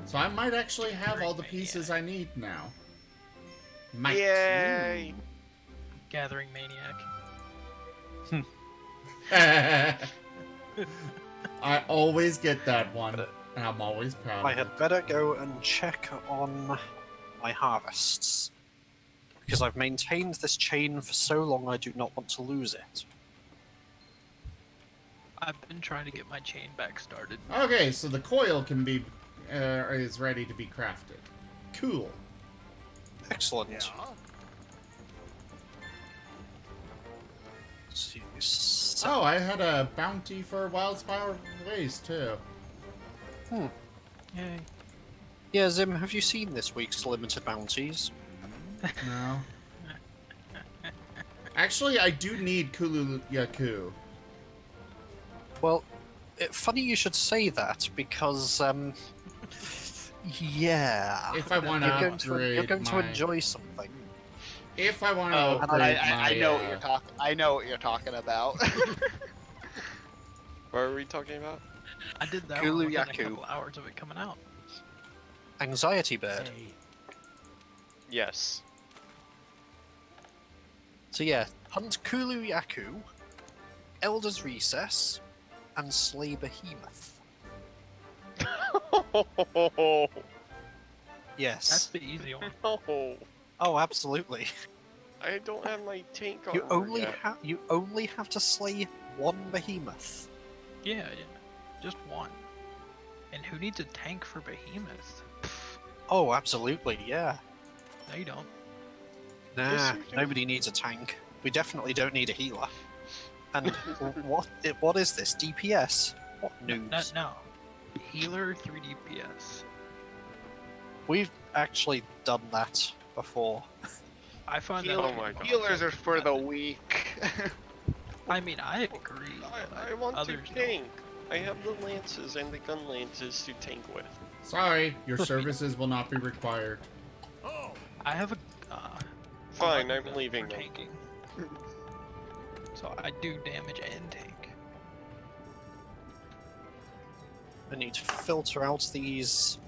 So I might actually have all the pieces I need now. Might. Yay! Gathering maniac. I always get that one, and I'm always proud I of had it. better go and check on my harvests. Because I've maintained this chain for so long, I do not want to lose it. I've been trying to get my chain back started. Okay, so the coil can be is ready to be crafted. Cool. Excellent. Yeah. Let's see, so- Oh, I had a bounty for Wildspire Waste too. Yay. Yeah, Zim, have you seen this week's limited bounties? No. Actually, I do need Kulu Yaku. Well, funny you should say that, because, yeah. If I want to you're upgrade going to my- enjoy something. If I want to Oh, upgrade I my, know what you're talking. I know what you're talking about. What are we talking about? I did that Kulu one within a Yaku. couple hours of it coming out. Anxiety Bird. Yes. So yeah, hunt Kulu Yaku, Elder's Recess, and slay Behemoth. Yes. That's the easy one. No, Oh, absolutely. I don't have my tank You armor only have to slay one Behemoth. Yeah, just one. And who needs a tank for Behemoth? Oh, absolutely, yeah. No, you don't. Nah, Yes, you do. nobody needs a tank. We definitely don't need a healer. And what is this? DPS? What noobs? No. Healer 3 DPS. We've actually done that before. I find Heal- that. Oh my God. Healers are for the weak. I mean, I agree. but I want to others don't. tank. I have the lances and the gun lances to tank with. Sorry, your services will not be required. I have a. Fine, button I'm gun leaving for them. tanking. So I do damage and tank. I need to filter out these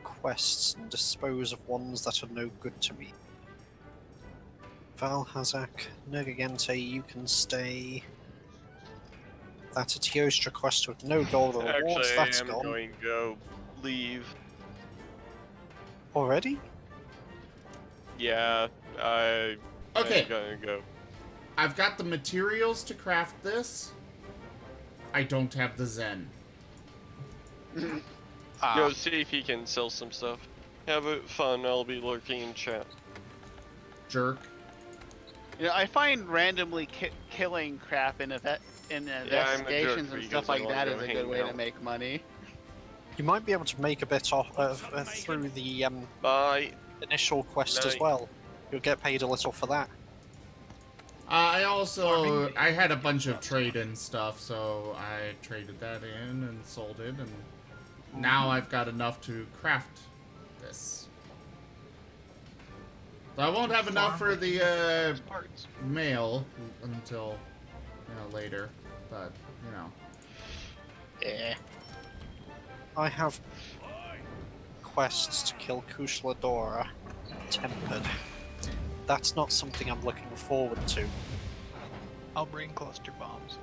quests and dispose of ones that are no good to me. Valhazak, Nergigante, you can stay. That's a Teostra quest with no gold or rewards. Actually, I That's am gone going to go leave. already. Yeah, I'm Okay, gonna go. I've got the materials to craft this. I don't have the Zen. Go see if he can sell some stuff. Have it fun. I'll be lurking in chat. Jerk. You know, I find randomly killing crap in I'm a jerk investigations and because stuff I like wanna that go is a hang good way to out. make money. You might be able to make a bit off through the Bye. initial quest as Night. well. You'll get paid a little for that. I had a bunch of trade-in stuff, so I traded that in and sold it, and now I've got enough to craft this. So I won't have enough for the Parts. mail until later, but Yeah. I have quests to kill Kushladora Tempered. That's not something I'm looking forward to. I'll bring cluster bombs.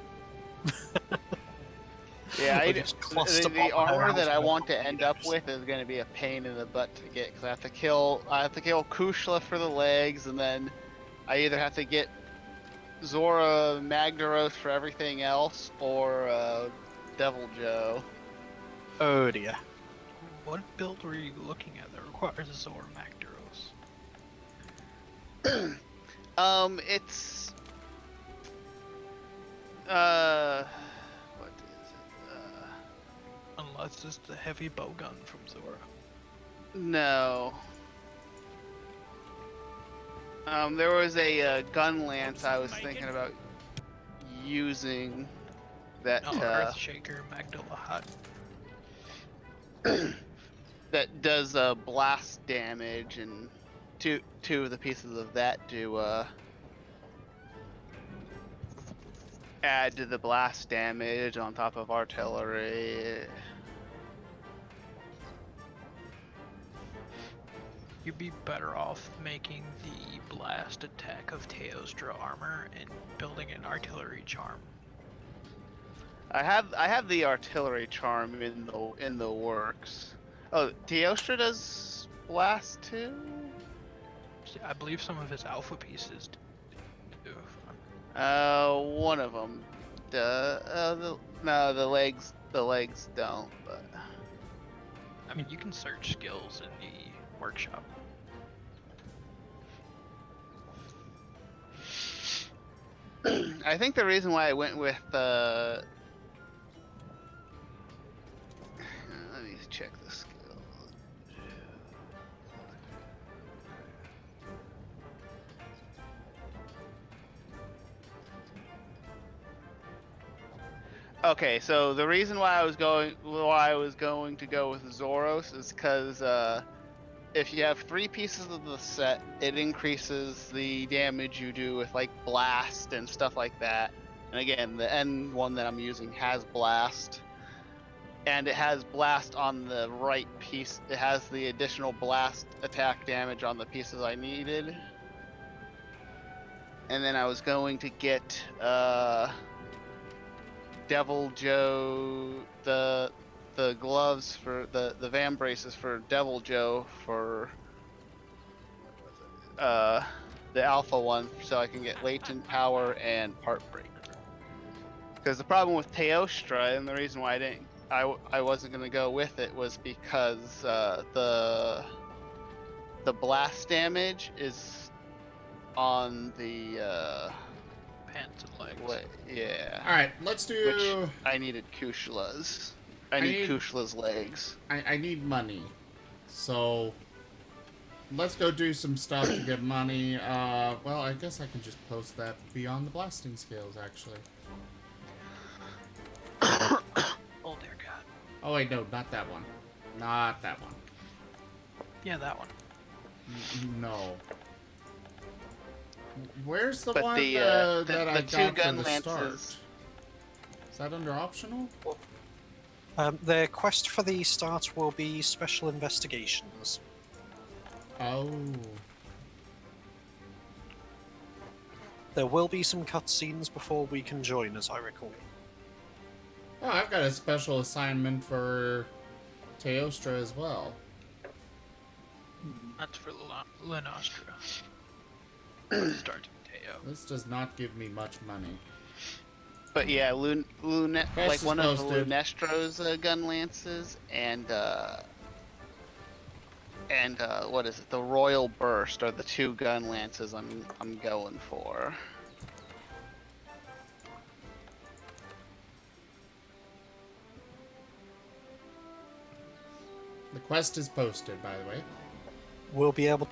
Yeah, Or just cluster the bomb her armor that house I with want to end up torpedoes. with is going to be a pain in the butt to get because I have to kill Kushla for the legs, and then I either have to get Zora Magdaros for everything else, or Devil Joe. Oh dear. What build were you looking at that requires a Zora Magdaros? It's what is it? Unless it's the heavy bowgun from Zora. No. There was a gun lance I was thinking about using that Oh, Earthshaker Magdala Hut. that does blast damage, and two of the pieces of that do add to the blast damage on top of artillery. You'd be better off making the blast attack of Teostra armor and building an artillery charm. I have the artillery charm in the works. Oh, Teostra does blast too? I believe some of his alpha pieces do. One of them. No, the legs don't. But I mean, you can search skills in the workshop. I think the reason why I went with let me check the skill. Okay, so the reason why I was going to go with Zoros is because if you have 3 pieces of the set, it increases the damage you do with like blast and stuff like that. And again, the N one that I'm using has blast, and it has blast on the right piece. It has the additional blast attack damage on the pieces I needed. And then I was going to get Devil Joe, the gloves for the Van braces for Devil Joe for the Alpha one, so I can get latent power and part breaker. Because the problem with Teostra, and the reason why I wasn't gonna go with it, was because the blast damage is on the Pants and legs. yeah. All right, let's do. Which I needed Kushla's. I need Kushla's legs. I need money, so let's go do some stuff to get money. Well, I guess I can just post that beyond the blasting scales, actually. Oh dear God. Oh wait, no, not that one. Not that one. Yeah, that one. No. Where's the But one the that I two got gun for the start? lances. Is that under optional? The quest for the start will be special investigations. Oh. There will be some cutscenes before we can join, as I recall. Oh, I've got a special assignment for Teostra as well. That's for Lenostra. Start Teo. This does not give me much money. But yeah, like is one of posted. Lunestro's gun lances, and what is it? The Royal Burst are the 2 gun lances I'm going for. The quest is posted, by the way. We'll be able.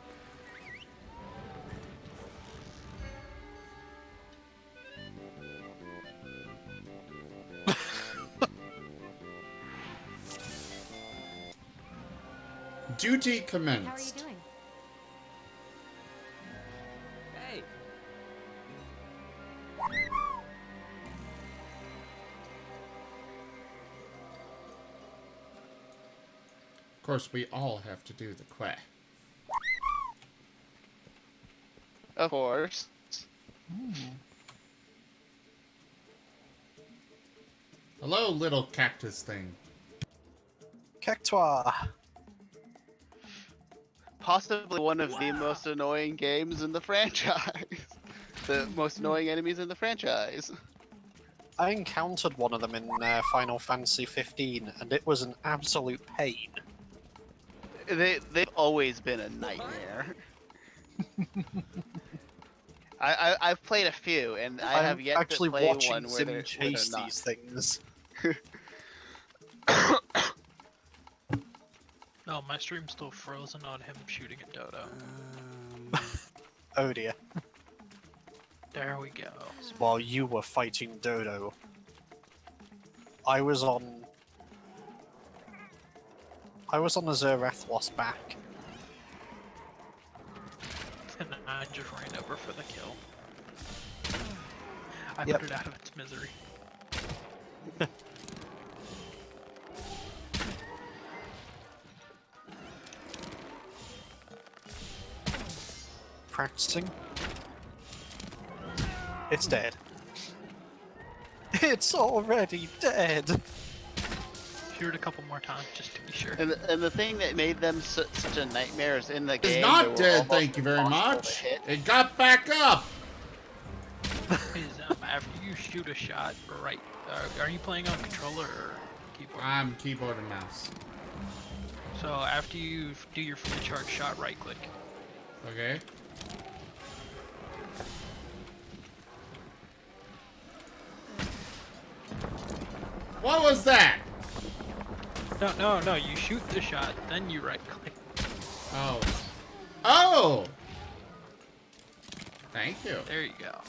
Duty How are you commenced. doing? Hey, Of course, we all have to do the quest. Of course. Hello, little cactus thing. Cactua! Possibly one of the most annoying games in the franchise. The most annoying enemies in the franchise. I encountered one of them in Final Fantasy 15, and it was an absolute pain. They've always been a nightmare. I've played a few, and I have yet actually to play watching one where Zim they're chase not. these things. No, my stream's still frozen on him shooting at Dodo. Oh dear. There we go. While you were fighting Dodo, I was on a Zerethlos back. And I just ran over for the kill. I Yep. put it out of its misery. practicing. It's dead. It's already dead! Shoot it a couple more times just to be sure. And the thing that made them such a nightmare is in the It's game. not they were dead, almost thank you very impossible to much. hit. It got back up. Is after you shoot a shot, right? Are you playing on controller or keyboard? I'm keyboard and mouse. So after you do your fully charged shot, right click. Okay. What was that? No. You shoot the shot, then you right click. Oh. Oh! Thank you. There you go.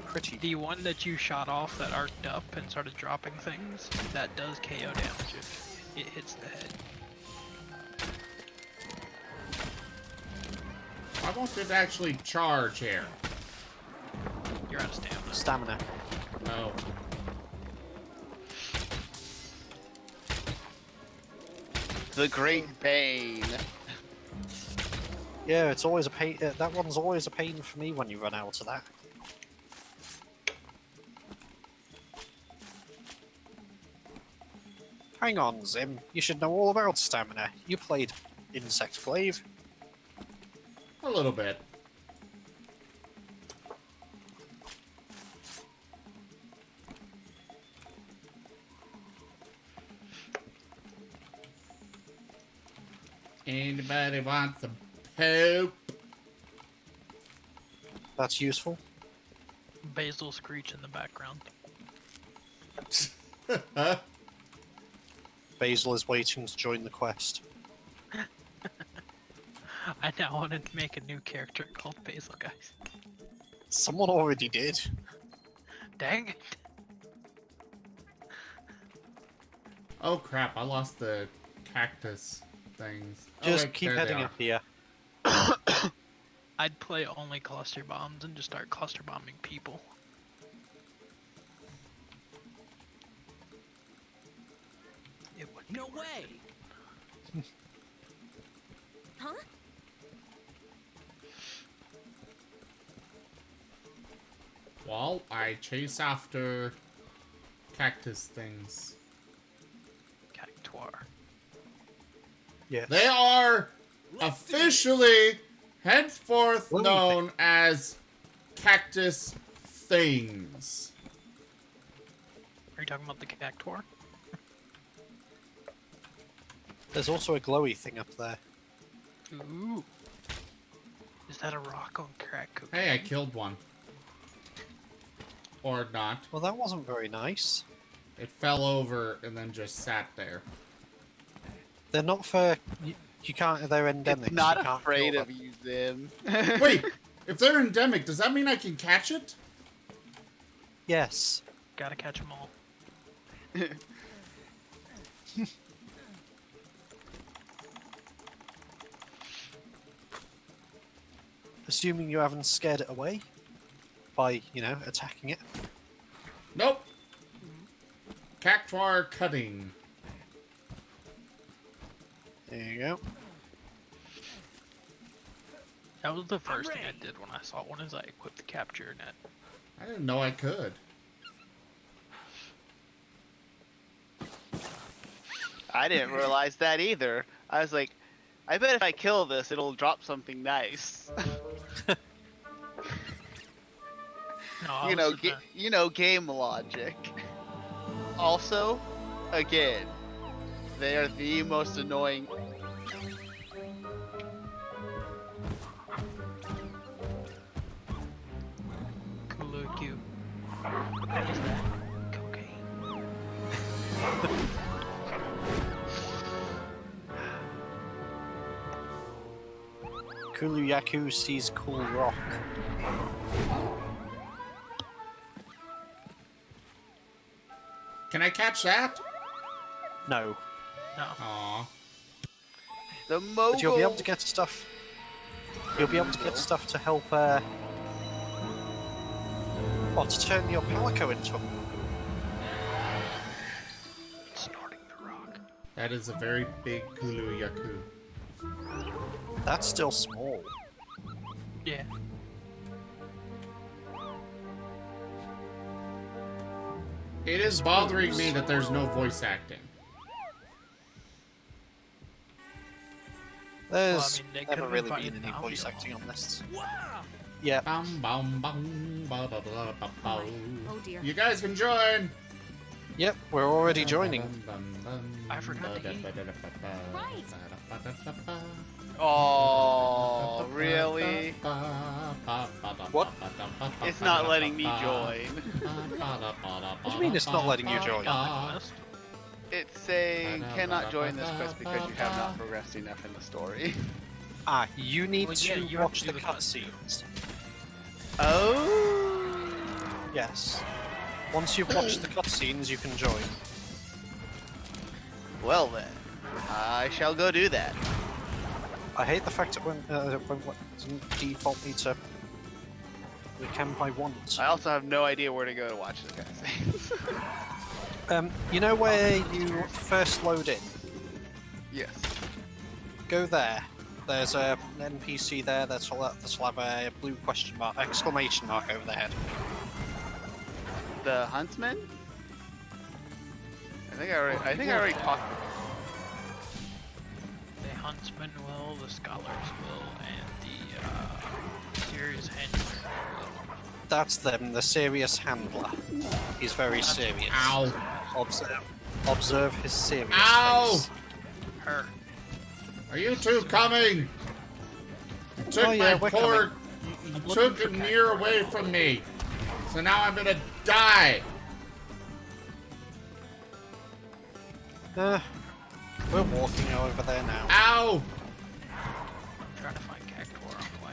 Pretty. The one that you shot off that arced up and started dropping things, that does KO damage if it hits the head. Why won't it actually charge here? You're out of stamina. Stamina. Oh. The Great Bane. Yeah, it's always a pain. That one's always a pain for me when you run out of that. Hang on, Zim. You should know all about stamina. You played Insect Glaive. A little bit. Anybody want some poop? That's useful. Basil screech in the background. Basil is waiting to join the quest. I now wanted to make a new character called Basil, guys. Someone already did. Dang it. Oh crap, I lost the cactus things. Just wait, keep there they heading are. up here. I'd play only cluster bombs and just start cluster bombing people. It would No way! Huh? While I chase after cactus things. Cactuar. Yes. They are officially henceforth What do you known as cactus things. Are you talking about the Cactuar? There's also a glowy thing up there. Ooh. Is that a rock on crack cocaine? Hey, I killed one. Or not. Well, that wasn't very nice. It fell over and then just sat there. They're not for... You can't... They're endemic. It's not you can't afraid kill of them. you, Zim. Wait, if they're endemic, does that mean I can catch it? Yes. Gotta catch them all. Assuming you haven't scared it away by, you know, attacking it. Nope. Cactuar cutting. There you go. That was the first thing I did when I saw one, is I equipped the capture net. I didn't know I could. I didn't realize that either. I was like, I bet if I kill this, it'll drop something nice. No, I you know, was in the- you know, game logic. Also, again, they are the most annoying. Cool cute. What is that? Cocaine. Kuluyaku sees cool rock. Can I catch that? No. No. Aw. The mogul. But you'll be able to get stuff... You'll be able to get stuff to help, to turn your palico into a... Snorting the rock. That is a very big Kulu Yaku. That's still small. Yeah. It is bothering me that there's no voice acting. There's they never could've really invited been any the voice audio. acting on this. Yeah. Bum, bum, bum, ba, ba, ba, ba, ba. Oh dear. You guys can join. Yep, we're already joining. I forgot to eat. Right. Oh, really? What? It's not letting me join. What do you mean it's not letting you join? It's saying cannot join this quest because you have not progressed enough in the story. Ah, you need Well, to yeah, you have watch to the do the cutscenes. Oh. Yes. Once you've watched the cutscenes, you can join. Well then, I shall go do that. I hate the fact that when it doesn't default me to the camp I want. I also have no idea where to go to watch the cutscenes. You know where you first load in? Yes. Go there. There's an NPC there that'll have a blue question mark, exclamation mark over their head. The huntsman? I think I already talked to them. The huntsman will, the scholars will, and the serious handler will. That's them, the serious handler. He's very serious. Ow. Observe his serious Ow! face. Her. Are you two coming? You took Oh, yeah, my we're poor. You I'm took looking for Amir away from me. So now I'm gonna die. We're walking over there now. Ow! I'm trying to find Cactuar on the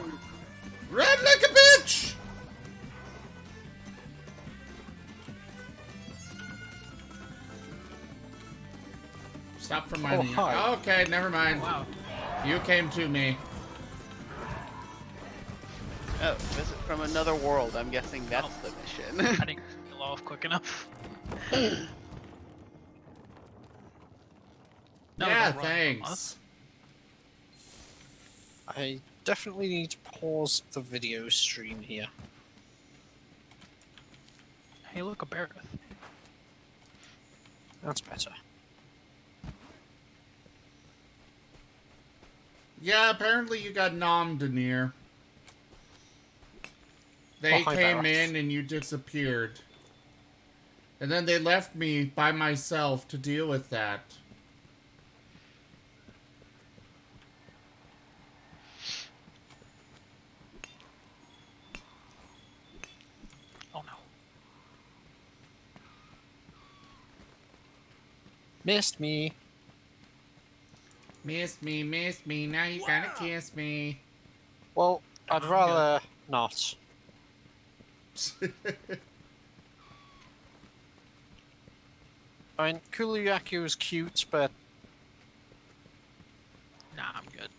way. Run like a bitch! Stop from my hi. Okay, never mind. Wow. You came to me. Oh, visit from another world. I'm guessing that's the mission. I didn't kill off quick enough. No, Yeah, don't run from thanks. us. I definitely need to pause the video stream here. Hey, look, a Behemoth. That's better. Yeah, apparently you got nommed, Anir. They Oh, hi, came Barrett. in and you disappeared. And then they left me by myself to deal with that. Oh no. Missed me. Miss me, now you gotta kiss me. Well, I'd rather not. I mean, Kuliyaku is cute, but Nah, I'm good.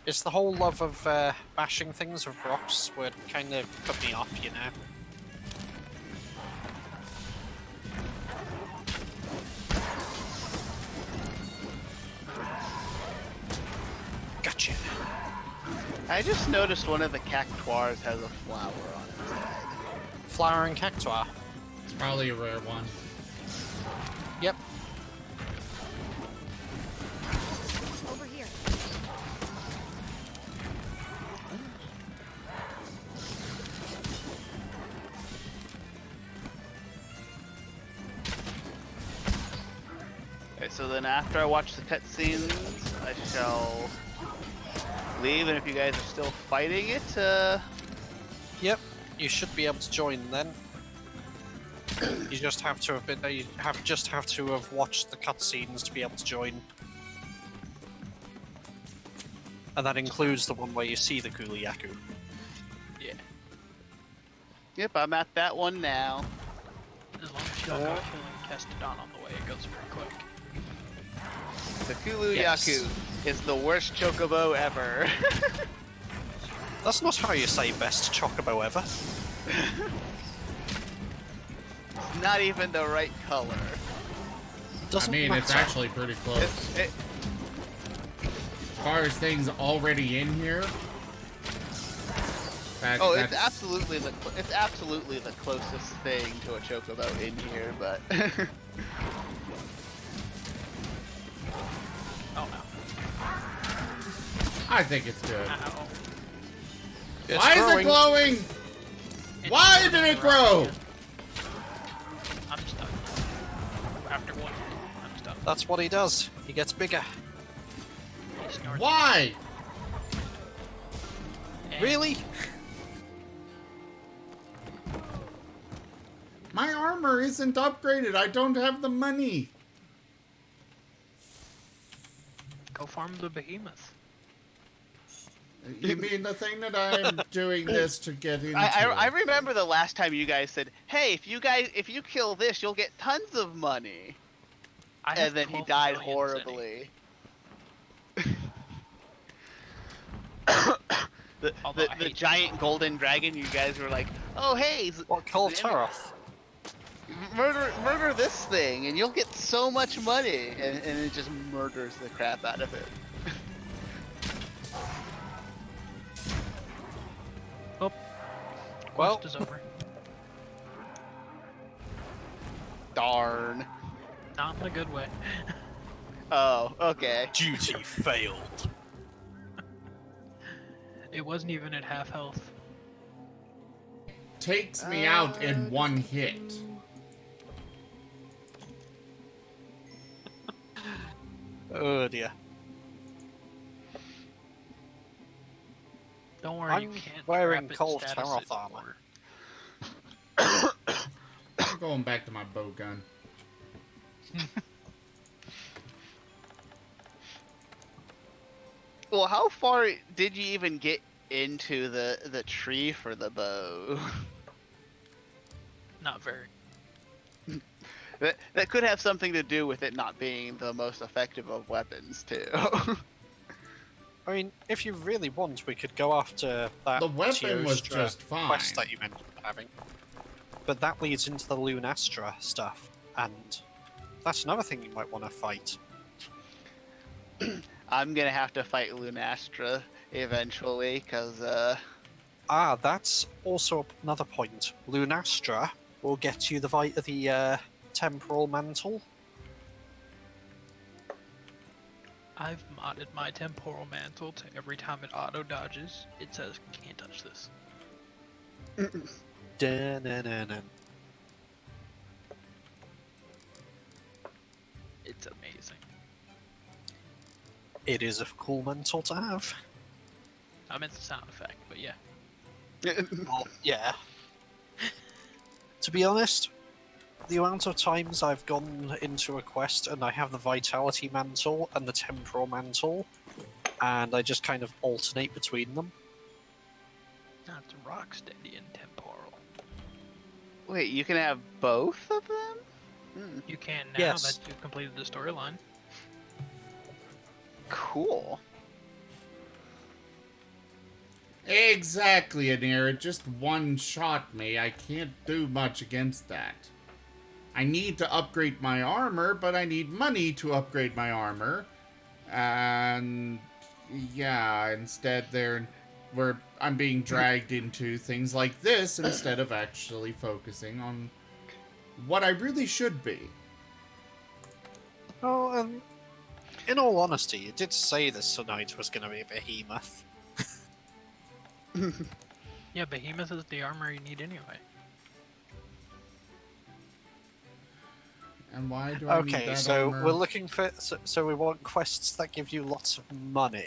it's the whole love of bashing things with rocks would kind of put me off, you know. Gotcha. I just noticed one of the cactuars has a flower on its head. Flowering cactuar. It's probably a rare one. Yep. Over here. Okay, so then after I watch the cutscenes, I shall leave, and if you guys are still fighting it, Yep. You should be able to join then. You just have to have been. You just have to have watched the cutscenes to be able to join. And that includes the one where you see the Kuliyaku. Yeah. yep, I'm at that one now. As long as you don't go killing Kestodon on the way, it goes pretty quick. The Kulu Yes. Yaku is the worst chocobo ever. That's not how you say best chocobo ever. It's not even the right color. Doesn't I mean, matter. it's actually pretty close. As far as things already in here. It's absolutely the closest thing to a chocobo in here, but Oh no. I think it's good. Ow. It's Why is it growing. glowing? Why did it grow? I'm stuck. After one, I'm stuck. That's what he does. He gets bigger. He snorts. Why? And Really? My armor isn't upgraded. I don't have the money. Go farm the behemoth. You mean the thing that I'm doing this to get into? I remember the last time you guys said, "Hey, if you kill this, you'll get tons of money," I have and then he 12 died millions in it. horribly. Although I the hate giant golden dragon, you guys were like, "Oh hey, What called Taroth? murder this thing, and you'll get so much money," and it just murders the crap out of it. Well, Quest is over. Darn. Not in a good way. Oh, okay. duty failed. It wasn't even at half health. Takes me out in one hit. Oh dear. Don't worry, I'm you can't wearing trap it cold status Taroth it armor. anymore. I'm going back to my bow gun. Well, how far did you even get into the tree for the bow? Not very. That could have something to do with it not being the most effective of weapons, too. I mean, if you really want, we could go after that The weapon was Teostra just fine. quest that you mentioned having. But that leads into the Lunastra stuff, and that's another thing you might want to fight. I'm gonna have to fight Lunastra eventually, because, Ah, that's also another point. Lunastra will get you the temporal mantle. I've modded my temporal mantle to every time it auto dodges, it says can't touch this. Dun-dun-dun-dun. It's amazing. It is a cool mantle to have. I meant the sound effect, but yeah. Well, yeah. To be honest, the amount of times I've gone into a quest and I have the Vitality Mantle and the Temporal Mantle, and I just kind of alternate between them. That's Rocksteady and temporal. wait, you can have both of them? Hmm, You can now Yes. that you've completed the storyline. cool. Exactly, Anir. It just one-shot me. I can't do much against that. I need to upgrade my armor, but I need money to upgrade my armor. And yeah, instead I'm being dragged into things like this instead of actually focusing on what I really should be. Oh, in all honesty, you did say this tonight was going to be a behemoth. Yeah, Behemoth is the armor you need anyway. And why do I need Okay, that so armor? we're looking for. So we want quests that give you lots of money.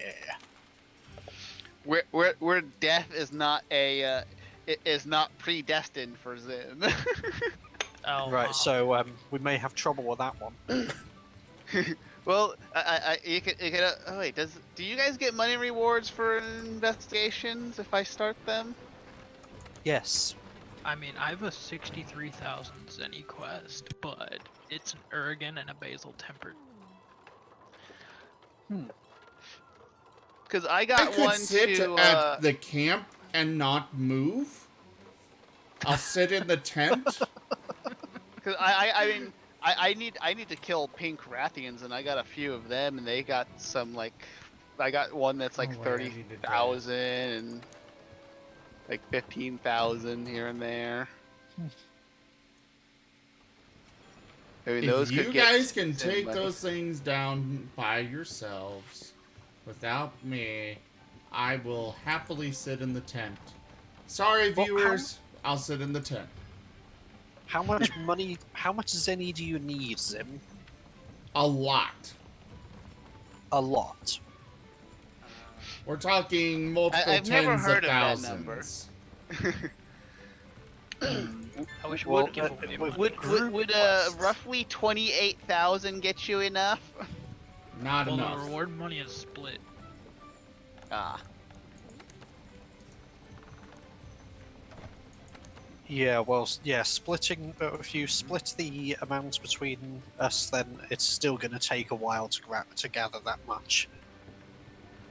Where death is not is not predestined for Zim. Oh, Right, so we may have trouble with that one. Well, you could oh wait, do you guys get money rewards for investigations if I start them? Yes. I mean, I have a 63,000 Zenny quest, but it's an Urigan and a Basil tempered. Because I I got could one sit to at the camp and not move. I'll sit in the tent. Because I mean, I need to kill pink Rathians, and I got a few of them, and they got some like, I got one that's like Oh, wait, I needed to- 30,000 and like 15,000 here and there. I mean, those If could you get guys can decent take money. those things down by yourselves, without me, I will happily sit in the tent. Sorry, Well, viewers, I'll sit in the tent. How much money? How much Zenny do you need, Zim? A lot. A lot. We're talking multiple I've never tens heard of of that number. thousands. I wish we Well, would give away money. Would quests. roughly 28,000 get you enough? Not Well, the enough. reward money is split. Ah. Yeah, well, yeah, splitting. If you split the amount between us, then it's still going to take a while to gather that much.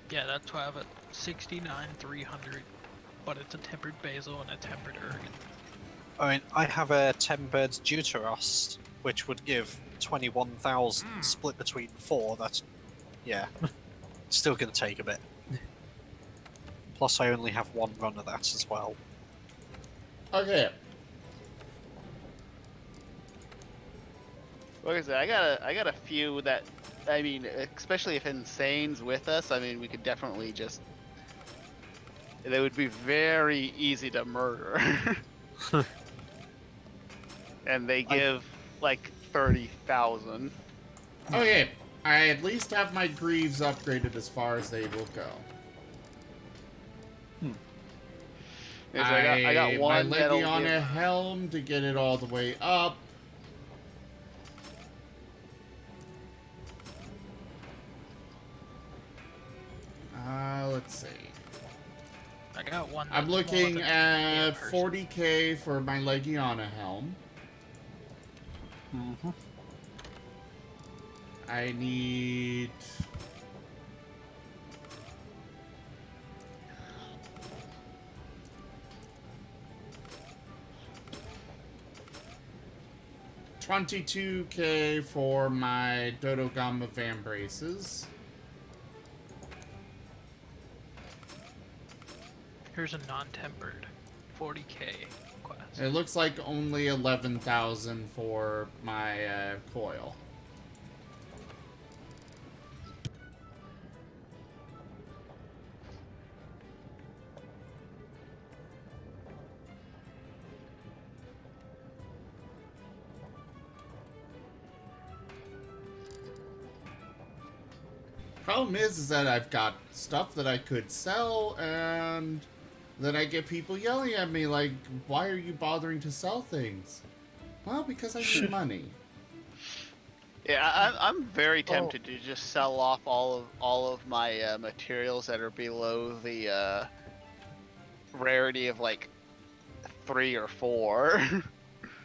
Yeah, that's why I have a 69,300, but it's a tempered basil and a tempered erg. I mean, I have a tempered deuteros, which would give 21,000 split between 4. That's, yeah, still going to take a bit. Plus, I only have 1 run of that as well. Okay. Like I said, I got a few that, I mean, especially if Insane's with us, I mean, we could definitely just, they would be very easy to murder. And they give like 30,000. Okay. I at least have my greaves upgraded as far as they will go. Yes, I got one my that'll Legion give- helm to get it all the way up. Let's see. I got one. I'm that's more looking than at 50. 40k for my Legiana helm. Mm-hmm. I need... $22k for my Dodo Gamma Van Braces. Here's a non-tempered 40k quest. It looks like only 11,000 for my coil. Problem is that I've got stuff that I could sell, and then I get people yelling at me like, why are you bothering to sell things? Well, because I need money. Yeah, I'm very tempted to just sell off all of my materials that are below the rarity of like 3 or 4.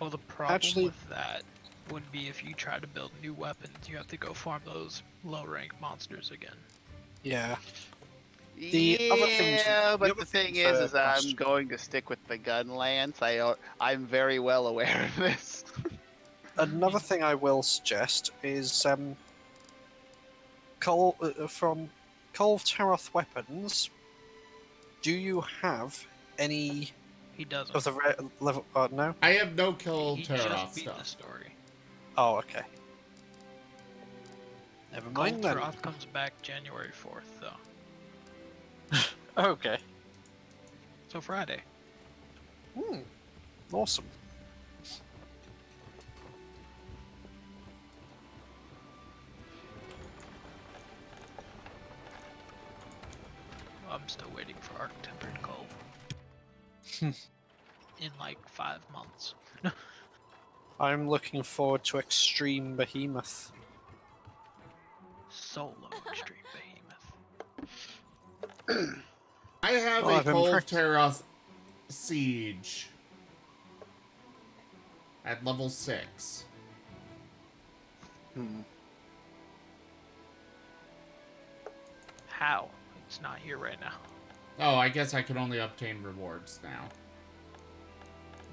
Well, the problem Actually- with that would be if you try to build new weapons, you have to go farm those low-rank monsters again. Yeah. The other things- Yeah, the but other the thing things is that I'm cost- going to stick with the gun lance. I'm very well aware of this. Another thing I will suggest is from Cole Taroth Weapons. Do you have any He doesn't. of the level? No. I have no kill he Taroth just beat the stuff. story. Oh, okay. Never mind Cold then. Troth comes back January 4th, though. Okay. So Friday. Awesome. I'm still waiting for Arc Tempered Coal. In like 5 months. I'm looking forward to Extreme Behemoth. Solo Extreme Behemoth. I have Well, a I've been Cold practicing. Taroth Siege at level 6. How? It's not here right now. Oh, I guess I can only obtain rewards now.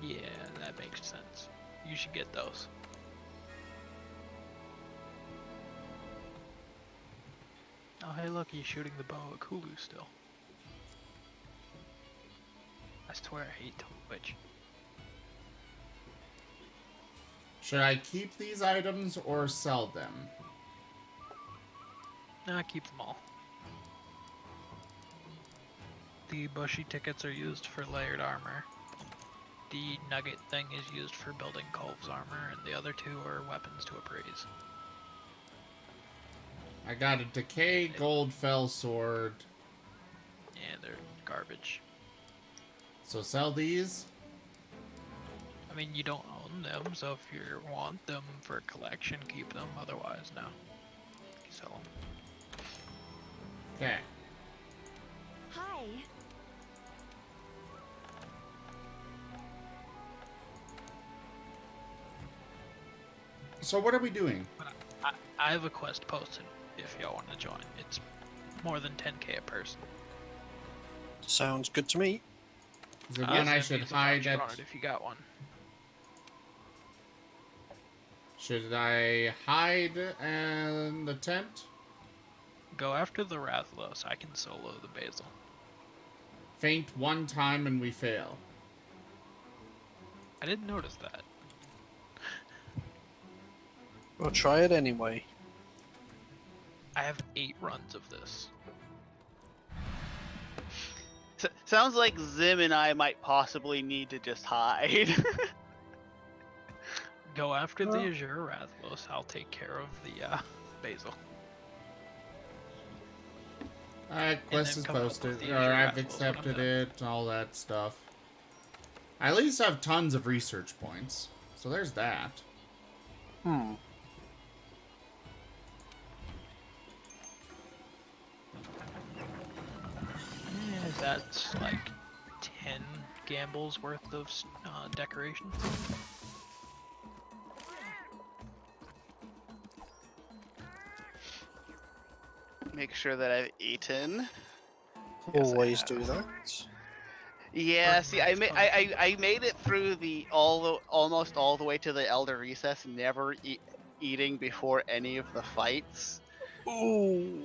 Yeah, that makes sense. You should get those. Hey, look, he's shooting the bow at Kulu still. I swear I hate Twitch. Should I keep these items or sell them? Nah, keep them all. The bushy tickets are used for layered armor. The nugget thing is used for building Colv's armor, and the other two are weapons to appraise. I got a decay gold fell sword. Yeah, they're garbage. So sell these? I mean, you don't own them, so if you want them for collection, keep them. Otherwise, no. You sell them. Okay. Hi. So what are we doing? I have a quest posted if y'all want to join. It's more than 10k a person. Sounds good to me. Is it one I should hide at? If you got one. Should I hide in the tent? Go after the Rathalos. I can solo the Basil. Faint one time and we fail. I didn't notice that. We'll try it anyway. I have 8 runs of this. Sounds like Zim and I might possibly need to just hide. Go after the Azure Rathalos. I'll take care of the Basil. Alright, quest then is come up posted, with the or Azure I've Rathalos when I'm accepted done. it, all that stuff. I at least have tons of research points. So there's that. Hmm. That's like 10 gambles worth of decorations. Make sure that I've eaten. Yes, I Always have. do that. Yeah, see, I made it through almost all the way to the Elder Recess, never eating before any of the fights. Ooh.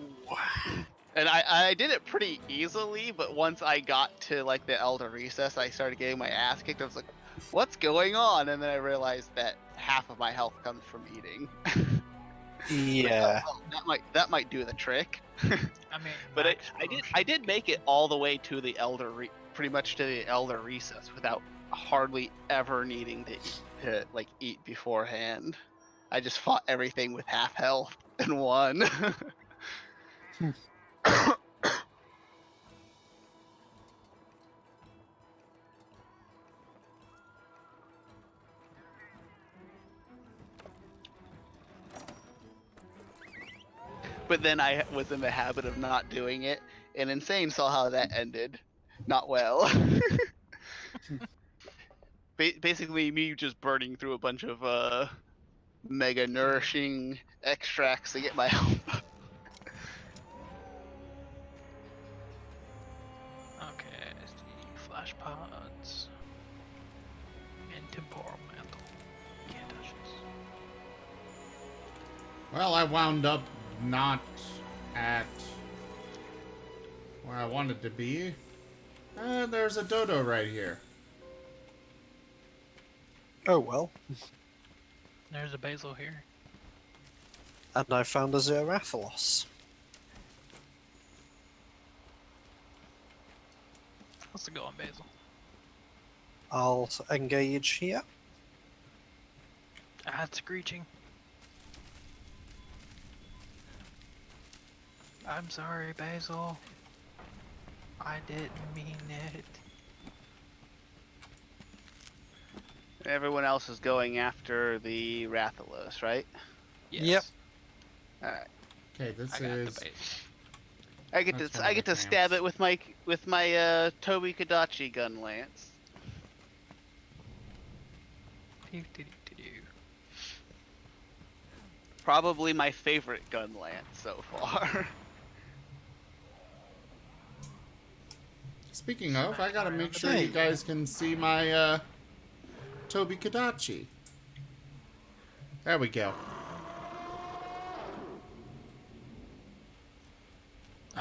And I did it pretty easily, but once I got to like the Elder Recess, I started getting my ass kicked. I was like, "What's going on?" And then I realized that half of my health comes from eating. Yeah. That might do the trick. I mean, But max I did make it all the way to the pretty much to the Elder Recess without hardly ever needing to like eat beforehand. I just fought everything with half health and won. But then I was in the habit of not doing it, and Insane saw how that ended. Not well. Basically, me just burning through a bunch of mega nourishing extracts to get my health up. Okay, I see flash pods and temporal mantle. Can't touch this. Well, I wound up not at where I wanted to be. There's a dodo right here. Oh well. There's a Basil here. And I found a Zerathalos. How's it going, Basil? I'll engage here. Ah, it's screeching. I'm sorry, Basil. I didn't mean it. Everyone else is going after the Rathalos, right? Yes. Yep. All right. Okay, this I got is. the Basil. That's one I of get the to stab camps. it with my Toby Kadachi gun lance. Do-do-do-do-do. Probably my favorite gun lance so far. Speaking of, I gotta make sure Hey. you guys can see my Toby Kadachi. There we go.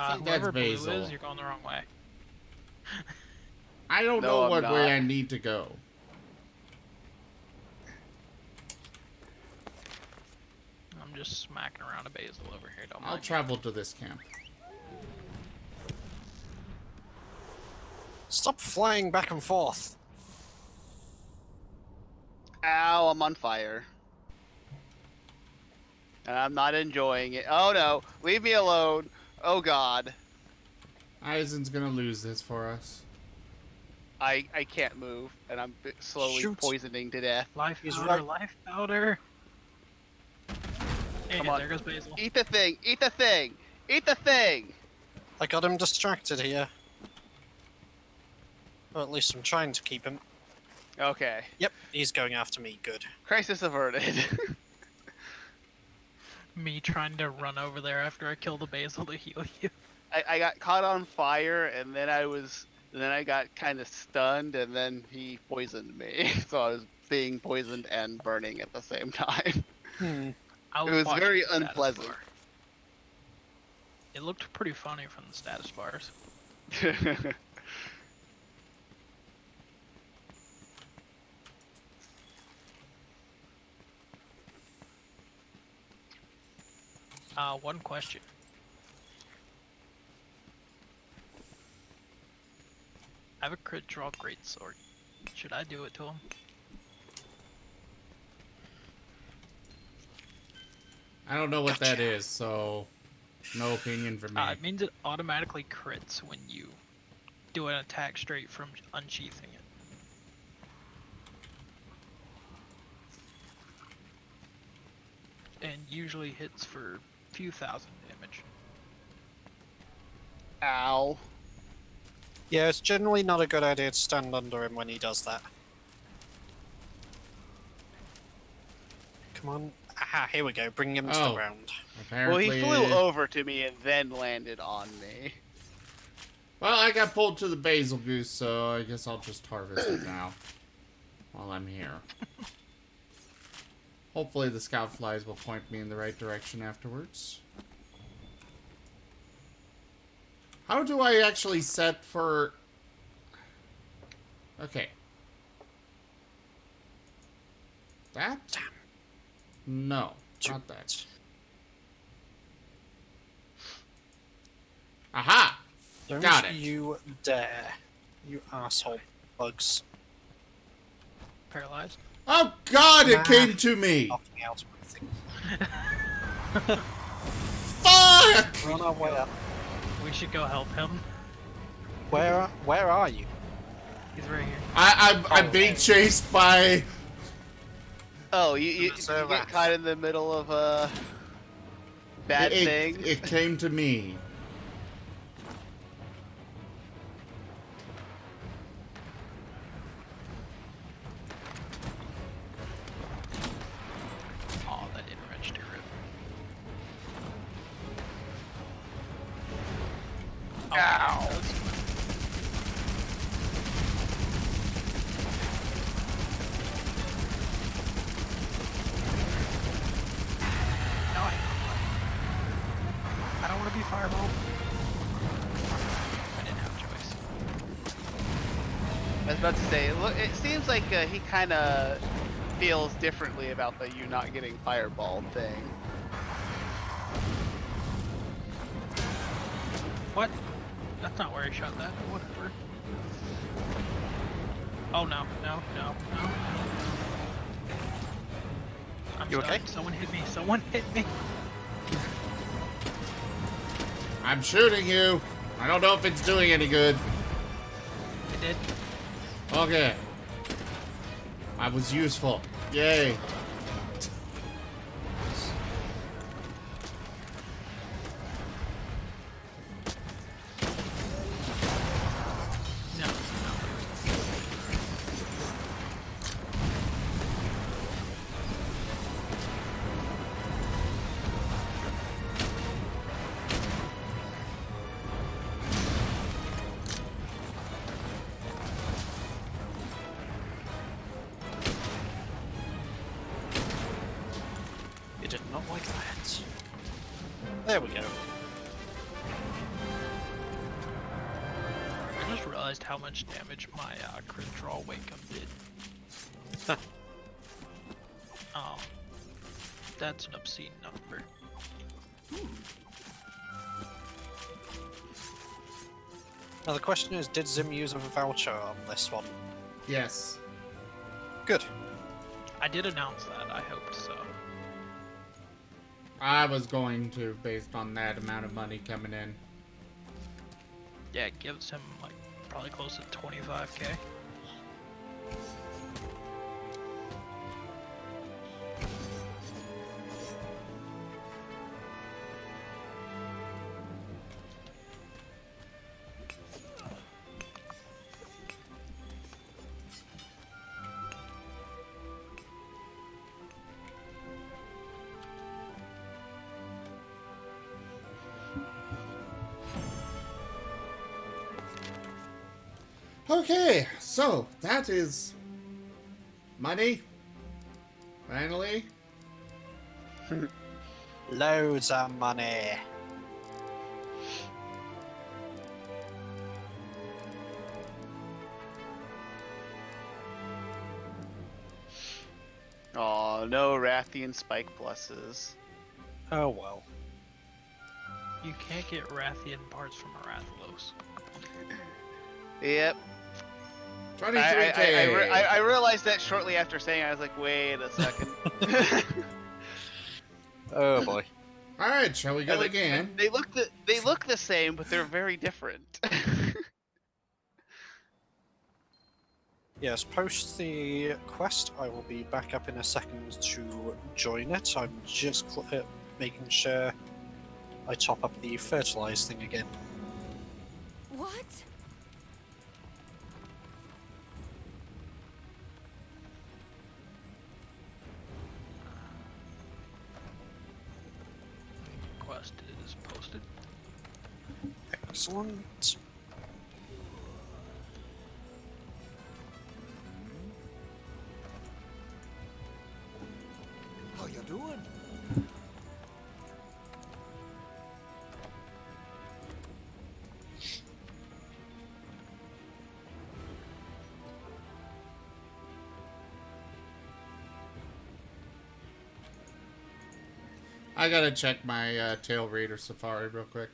think that's Whoever blue basil. is, you're going the wrong way. I don't No, know I'm what not. way I need to go. I'm just smacking around a basil over here. Don't I'll mind. travel to this camp. Stop flying back and forth. Ow, I'm on fire. And I'm not enjoying it. Oh no, leave me alone. Oh god. Eisen's gonna lose this for us. I can't move, and I'm slowly Shoot. poisoning to death. Life He's powder, right. life powder. Dang Come it, on. there goes basil. Eat the thing! Eat the thing! Eat the thing! I got him distracted here. Or at least I'm trying to keep him. Okay. Yep, he's going after me. Good. Crisis averted. Me trying to run over there after I kill the basil to heal you. I got caught on fire, and then I got kind of stunned, and then he poisoned me. So I was being poisoned and burning at the same time. I It was watching very the status unpleasant. bar. It looked pretty funny from the status bars. One question. I have a crit draw great sword. Should I do it to him? I don't know what that Gotcha. is, so no opinion from me. It means it automatically crits when you do an attack straight from unsheathing it. And usually hits for a few thousand damage. Ow. Yeah, it's generally not a good idea to stand under him when he does that. Come on. Aha, here we go. Bring him to the Oh. ground. Well, Apparently, he flew over to me and then landed on me. Well, I got pulled to the basil goose, so I guess I'll just harvest it now while I'm here. Hopefully the scout flies will point me in the right direction afterwards. How do I actually set for... Okay. That? No, not that. Aha! Don't Got it. you dare. You asshole bugs. Paralyzed? Oh god, it Nah. came to me! Knock me out of my thing. Fuck! We're on our way up. We should go help him. Where are you? He's right here. I'm being chased by... Oh, you So get caught in the middle of a bad thing. It came to me. Oh, that didn't register it. Oh, Ow. it does. No, I don't want to be fireball. I didn't have a choice. I was about to say, look, it seems like he kind of feels differently about the you not getting fireball thing. What? That's not where he shot that, but whatever. Oh no, no, no, no. I'm You stunned. okay? Someone hit me, someone hit me. I'm shooting you. I don't know if it's doing any good. It did. Okay. I was useful. Yay. No, no. You did not like that. There we go. just realized how much damage my crit draw wake up did. That's an obscene number. Now the question is, did Zim use a voucher on this one? Yes. Good. I did announce that. I hoped so. I was going to, based on that amount of money coming in. Yeah, it gives him like probably close to 25k. Okay, so that is money. Finally. Loads of money. Oh no, Rathian spike pluses. Oh well. You can't get Rathian parts from a Rathlos. Yep. 23k. I realized that shortly after saying it, I was like, wait a second. Oh boy. Alright, shall we go Like, again? They look the same, but they're very different. Yes, post the quest. I will be back up in a second to join it. I'm just making sure I top up the fertilize thing again. What? Quest is posted. Excellent. How you doing? I gotta check my tail raider safari real quick.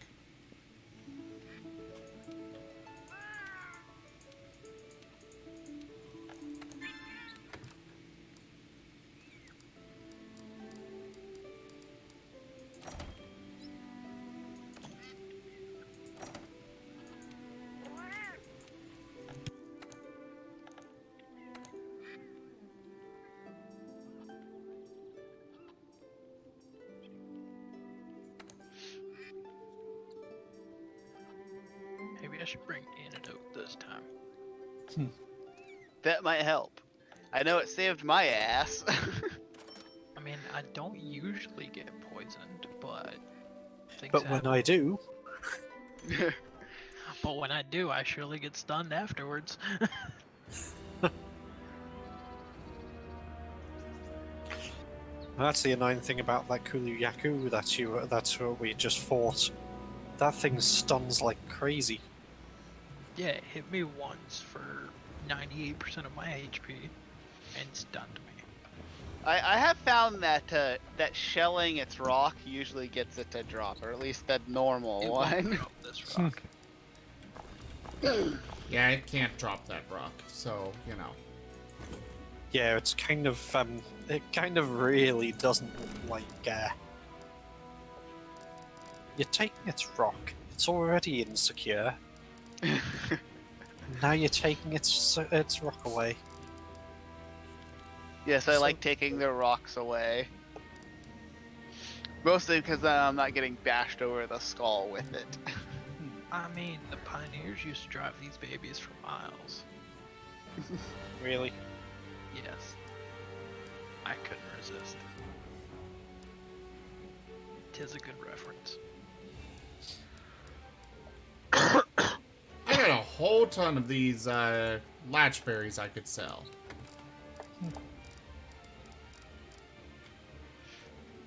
Maybe I should bring antidote this time. That might help. I know it saved my ass. I mean, I don't usually get poisoned, but things But when happen. I do, But when I do, I surely get stunned afterwards. that's the annoying thing about that Kulu Yaku that's what we just fought. That thing stuns like crazy. Yeah, it hit me once for 98% of my HP and stunned me. I have found that that shelling its rock usually gets it to drop, or at least the normal It won't one. drop this rock. Yeah, it can't drop that rock, so, you know. Yeah, it's kind of it kind of really doesn't like you're taking its rock. It's already insecure. Now you're taking its rock away. Yes, I So- like taking their rocks away. Mostly because I'm not getting bashed over the skull with it. I mean, the pioneers used to drive these babies for miles. Really? Yes. I couldn't resist. 'Tis a good reference. I got a whole ton of these latchberries I could sell.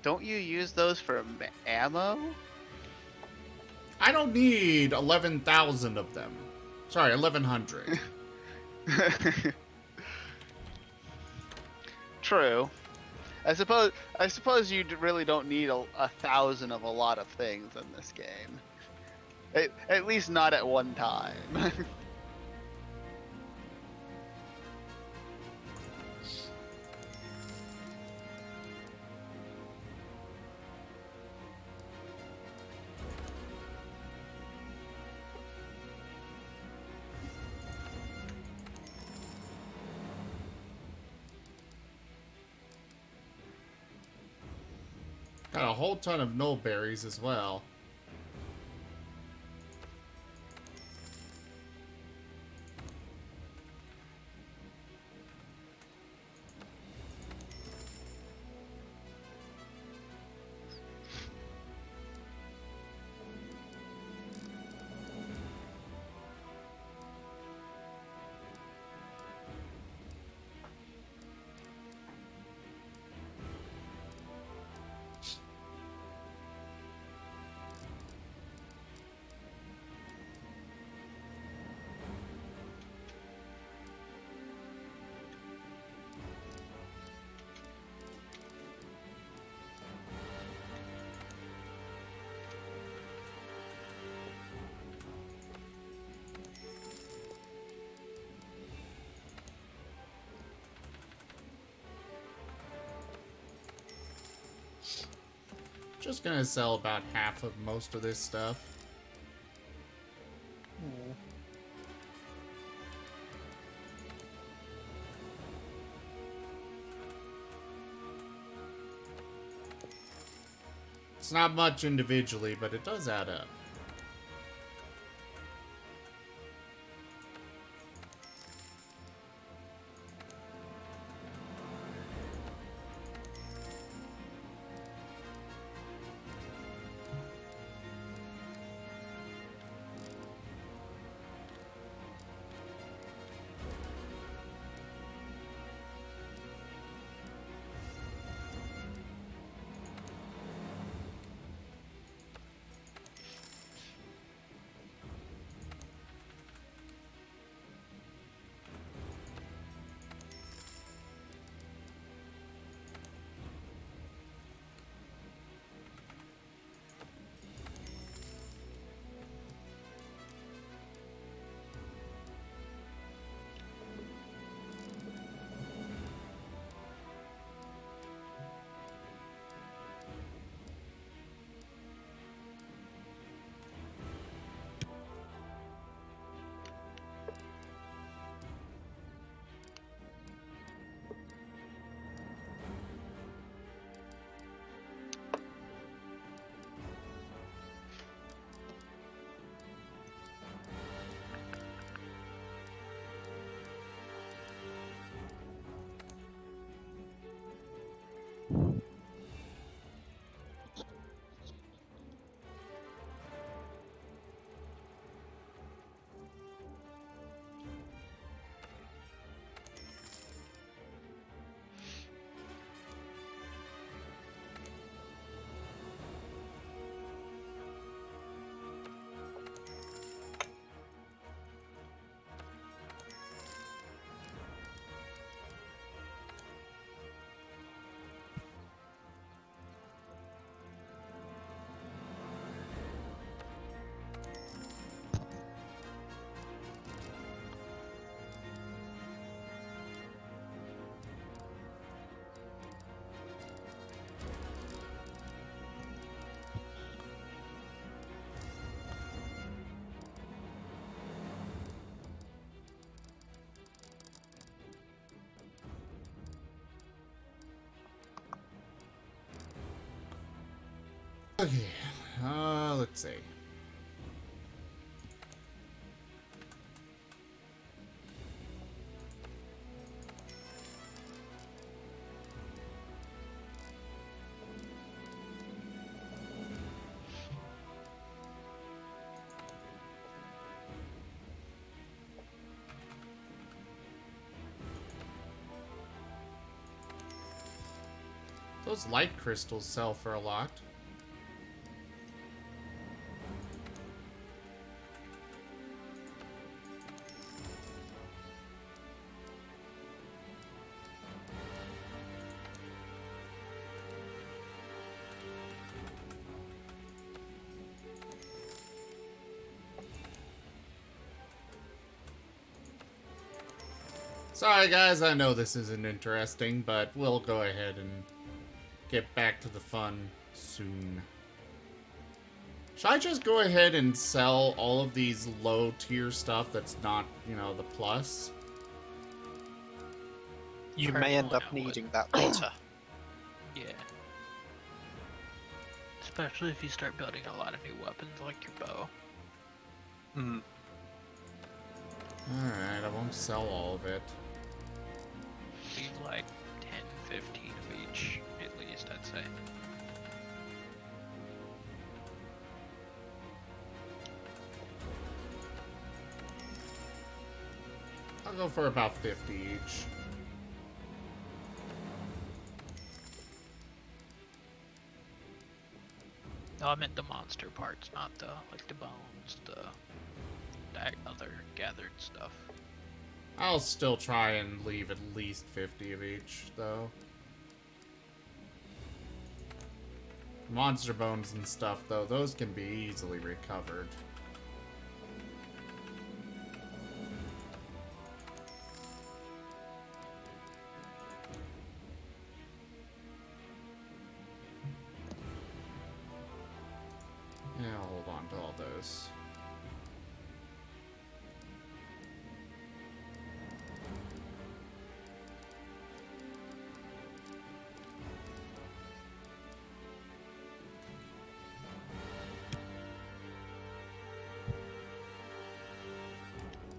Don't you use those for ammo? I don't need 11,000 of them. Sorry, 1100. True. I suppose you really don't need a 1,000 of a lot of things in this game. At least not at one time. Got a whole ton of null berries as well. Just gonna sell about half of most of this stuff. It's not much individually, but it does add up. Okay, let's see. Those light crystals sell for a lot. Sorry, guys, I know this isn't interesting, but we'll go ahead and get back to the fun soon. Should I just go ahead and sell all of these low-tier stuff that's not, you know, the plus? You may end up Personally, I would. needing that later. Yeah. Especially if you start building a lot of new weapons like your bow. Hmm. Alright, I won't sell all of it. Leave like 10, 15 of each, at least, I'd say. I'll go for about 50 each. No, I meant the monster parts, not the, like, the bones, that other gathered stuff. I'll still try and leave at least 50 of each, though. Monster bones and stuff, though, those can be easily recovered. Yeah, I'll hold on to all those.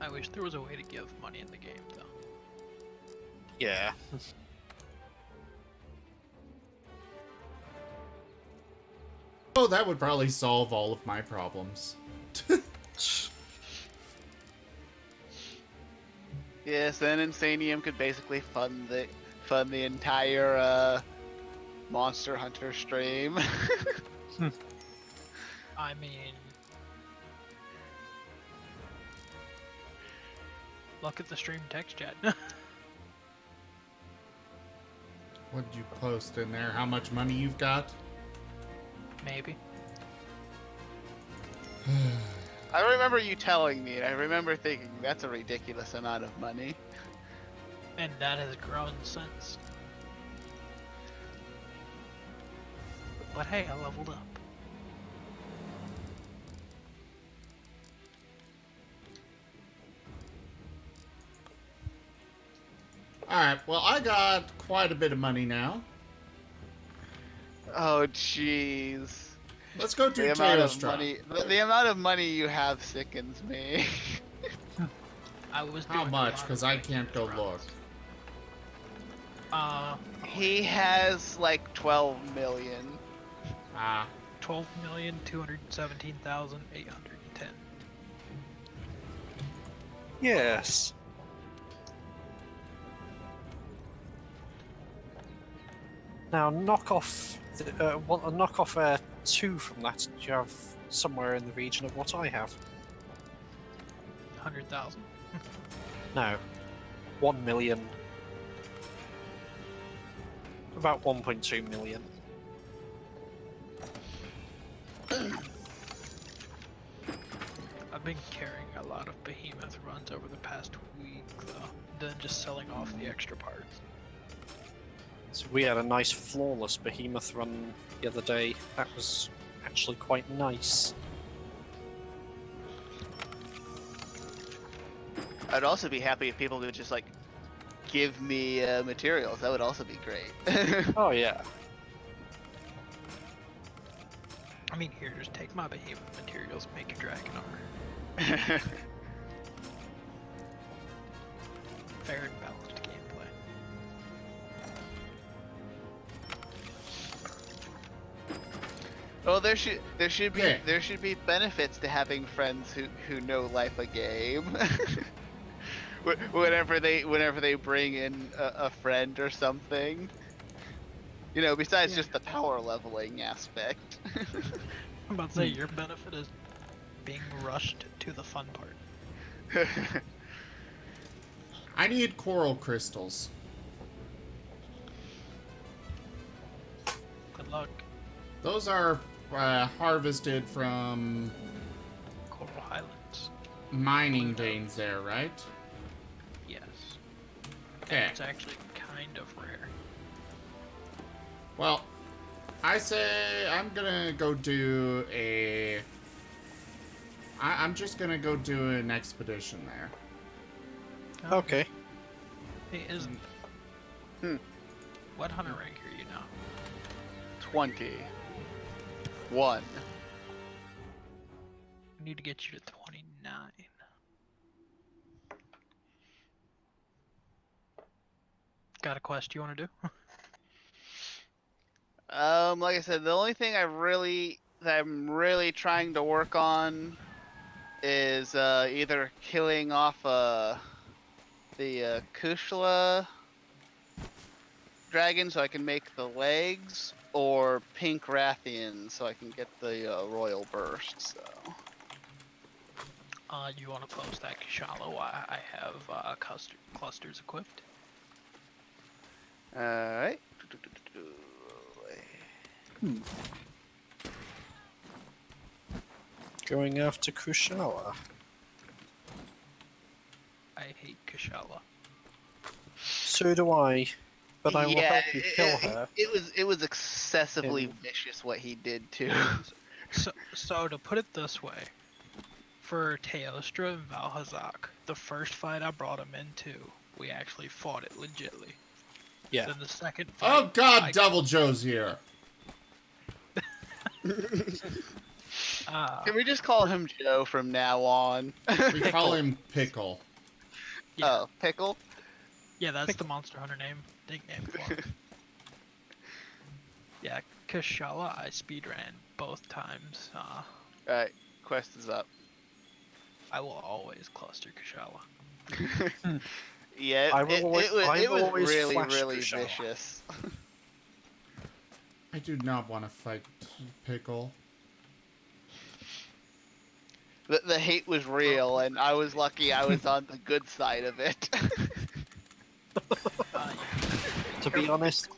I wish there was a way to give money in the game, though. Yeah. Oh, that would probably solve all of my problems. Yes, then Insanium could basically fund the entire Monster Hunter stream. I mean... Look at the stream text chat. What did you post in there? How much money you've got? Maybe. I remember you telling me, and I remember thinking that's a ridiculous amount of money. And that has grown since. But hey, I leveled up. Alright, well, I got quite a bit of money now. Oh, jeez. Let's go to The amount of Teostra. money, the amount of money you have sickens me. I was How doing a much? lot Because of I can't go runs. look. He has like 12 million. Ah, 12,217,810. Yes. Now knock off, knock off 2 from that. Do you have somewhere in the region of what I have? 100,000. No. 1 million. About 1.2 million. I've been carrying a lot of Behemoth runs over the past week, though, then just selling off the extra parts. So we had a nice flawless Behemoth run the other day. That was actually quite nice. I'd also be happy if people could just like give me materials. That would also be great. Oh yeah. I mean, here, just take my Behemoth materials and make your dragon armor. Fair and balanced gameplay. Well, there should be Yeah. there should be benefits to having friends who know life a game. whenever they bring in a friend or something, you know, besides just the power leveling aspect. I'm about to say, your benefit is being rushed to the fun part. I need coral crystals. Good luck. Those are harvested from Coral Highlands. mining veins there, right? Yes. Okay. It's actually kind of rare. Well, I say I'm gonna go do a... I'm just gonna go do an expedition there. Okay. Hey, isn't. Hmm. What hunter rank are you now? 21. We need to get you to 29. Got a quest you want to do? Like I said, the only thing that I'm really trying to work on is either killing off the Kushla dragon so I can make the legs, or Pink Rathian so I can get the Royal Burst. So. You want to post that Kushala while I have clusters equipped? Alright. Going after Kushala. I hate Kushala. So do I. But I will Yeah, help you kill her. It was excessively vicious what he did too. So to put it this way, for Teostra and Valhazak, the first fight I brought him into, we actually fought it legitly. Yeah. Then the second fight. Oh God, Devil Joe's here. Can we just call him Joe from now on? We call him Pickle. Yeah, Oh, Pickle? yeah, that's the Monster Hunter nickname for him. Yeah, Kushala I speedran both times. Alright, quest is up. I will always cluster Kushala. Yeah, I will it was really, flash really Kushala. vicious. I do not want to fight Pickle. The hate was real, and I was lucky I was on the good side of it. To be honest,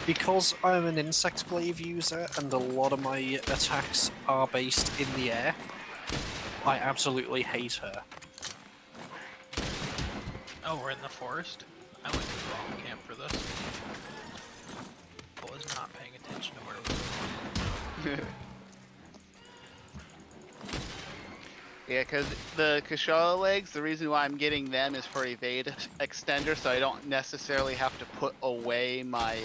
because I'm an insect glaive user and a lot of my attacks are based in the air, I absolutely hate her. Oh, we're in the forest? I went to the wrong camp for this. I was not paying attention to where we were going. Yeah, because the Kushala legs, the reason why I'm getting them is for evade extender, so I don't necessarily have to put away my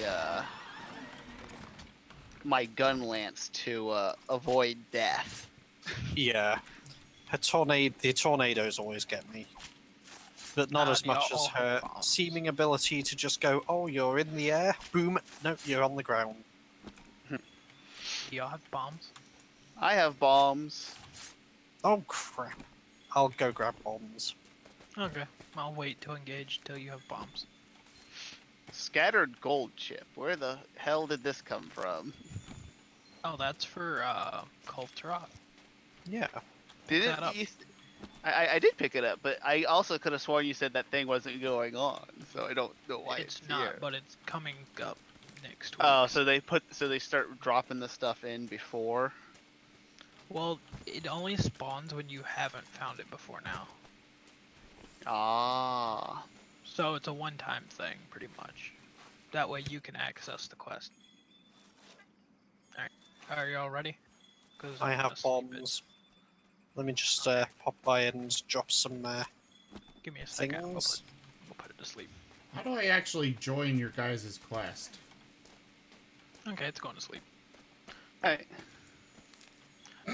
my gun lance to avoid death. Yeah. The tornadoes always get me. But not as much as her seeming ability to just go, oh, you're in the air, boom, no, you're on the ground. Do y'all have bombs? I have bombs. Oh crap. I'll go grab bombs. Okay, I'll wait to engage till you have bombs. Scattered gold chip. Where the hell did this come from? Oh, that's for Kulturot. Yeah. Did that up. it? I did pick it up, but I also could have sworn you said that thing wasn't going on, so I don't know why It's it's not, here. but it's coming up next week. Oh, so they start dropping the stuff in before. Well, it only spawns when you haven't found it before now. Ah. So it's a one-time thing, pretty much. That way you can access the quest. Alright, are y'all ready? 'Cause I I'm have gonna sleep it. bombs. Let me just pop by and drop some Give me a second, we'll things. put it to sleep. How do I actually join your guys' quest? Okay, it's going to sleep. Alright.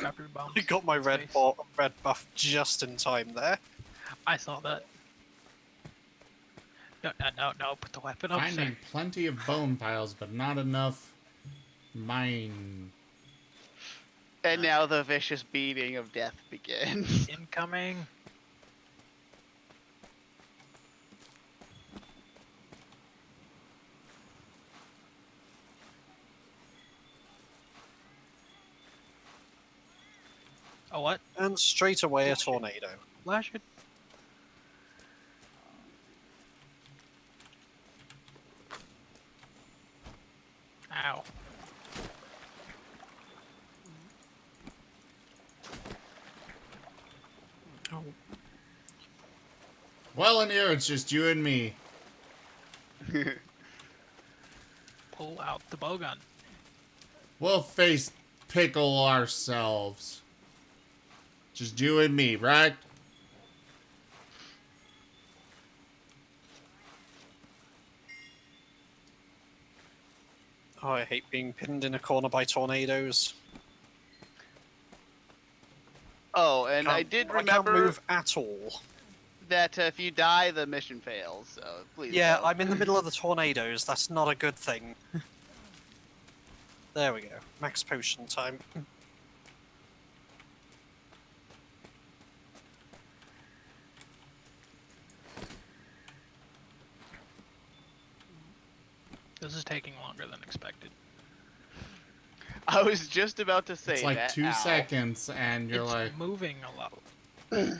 Drop your bombs. I got my red buff just in time there. I saw that. No, put the weapon up, Finding sir. plenty of bone piles, but not enough mine. And now the vicious beating of death begins. Incoming. Oh, what? And straight away a tornado. Flash it. Ow. Oh. Well, in here, it's just you and me. Pull out the bowgun. We'll face pickle ourselves. Just you and me, right? Oh, I hate being pinned in a corner by tornadoes. Oh, and I Can't- did I can't remember move at all. that if you die, the mission fails. So please. Yeah, don't. I'm in the middle of the tornadoes. That's not a good thing. There we go. Max potion time. This is taking longer than expected. I was just about to say It's like that. 2 Ow. seconds, and you're It's like, moving a lot. It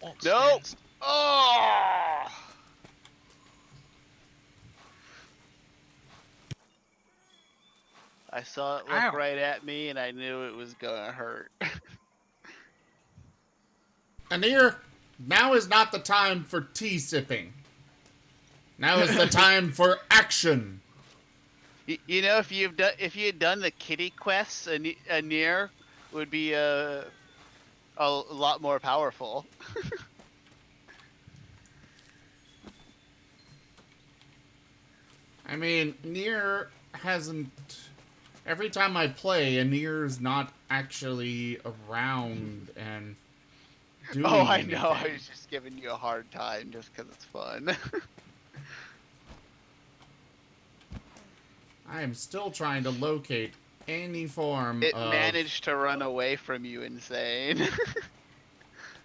won't Nope. stand still. Oh! I saw it look Ow. right at me, and I knew it was gonna hurt. Anir, now is not the time for tea sipping. Now is the time for action. You know, if you had done the kitty quests, Anir would be a lot more powerful. I mean, Nier hasn't... Every time I play, Nier's not actually around and doing Oh, I anything. know. I was just giving you a hard time just because it's fun. I am still trying to locate any form It of... managed to run away from you, insane.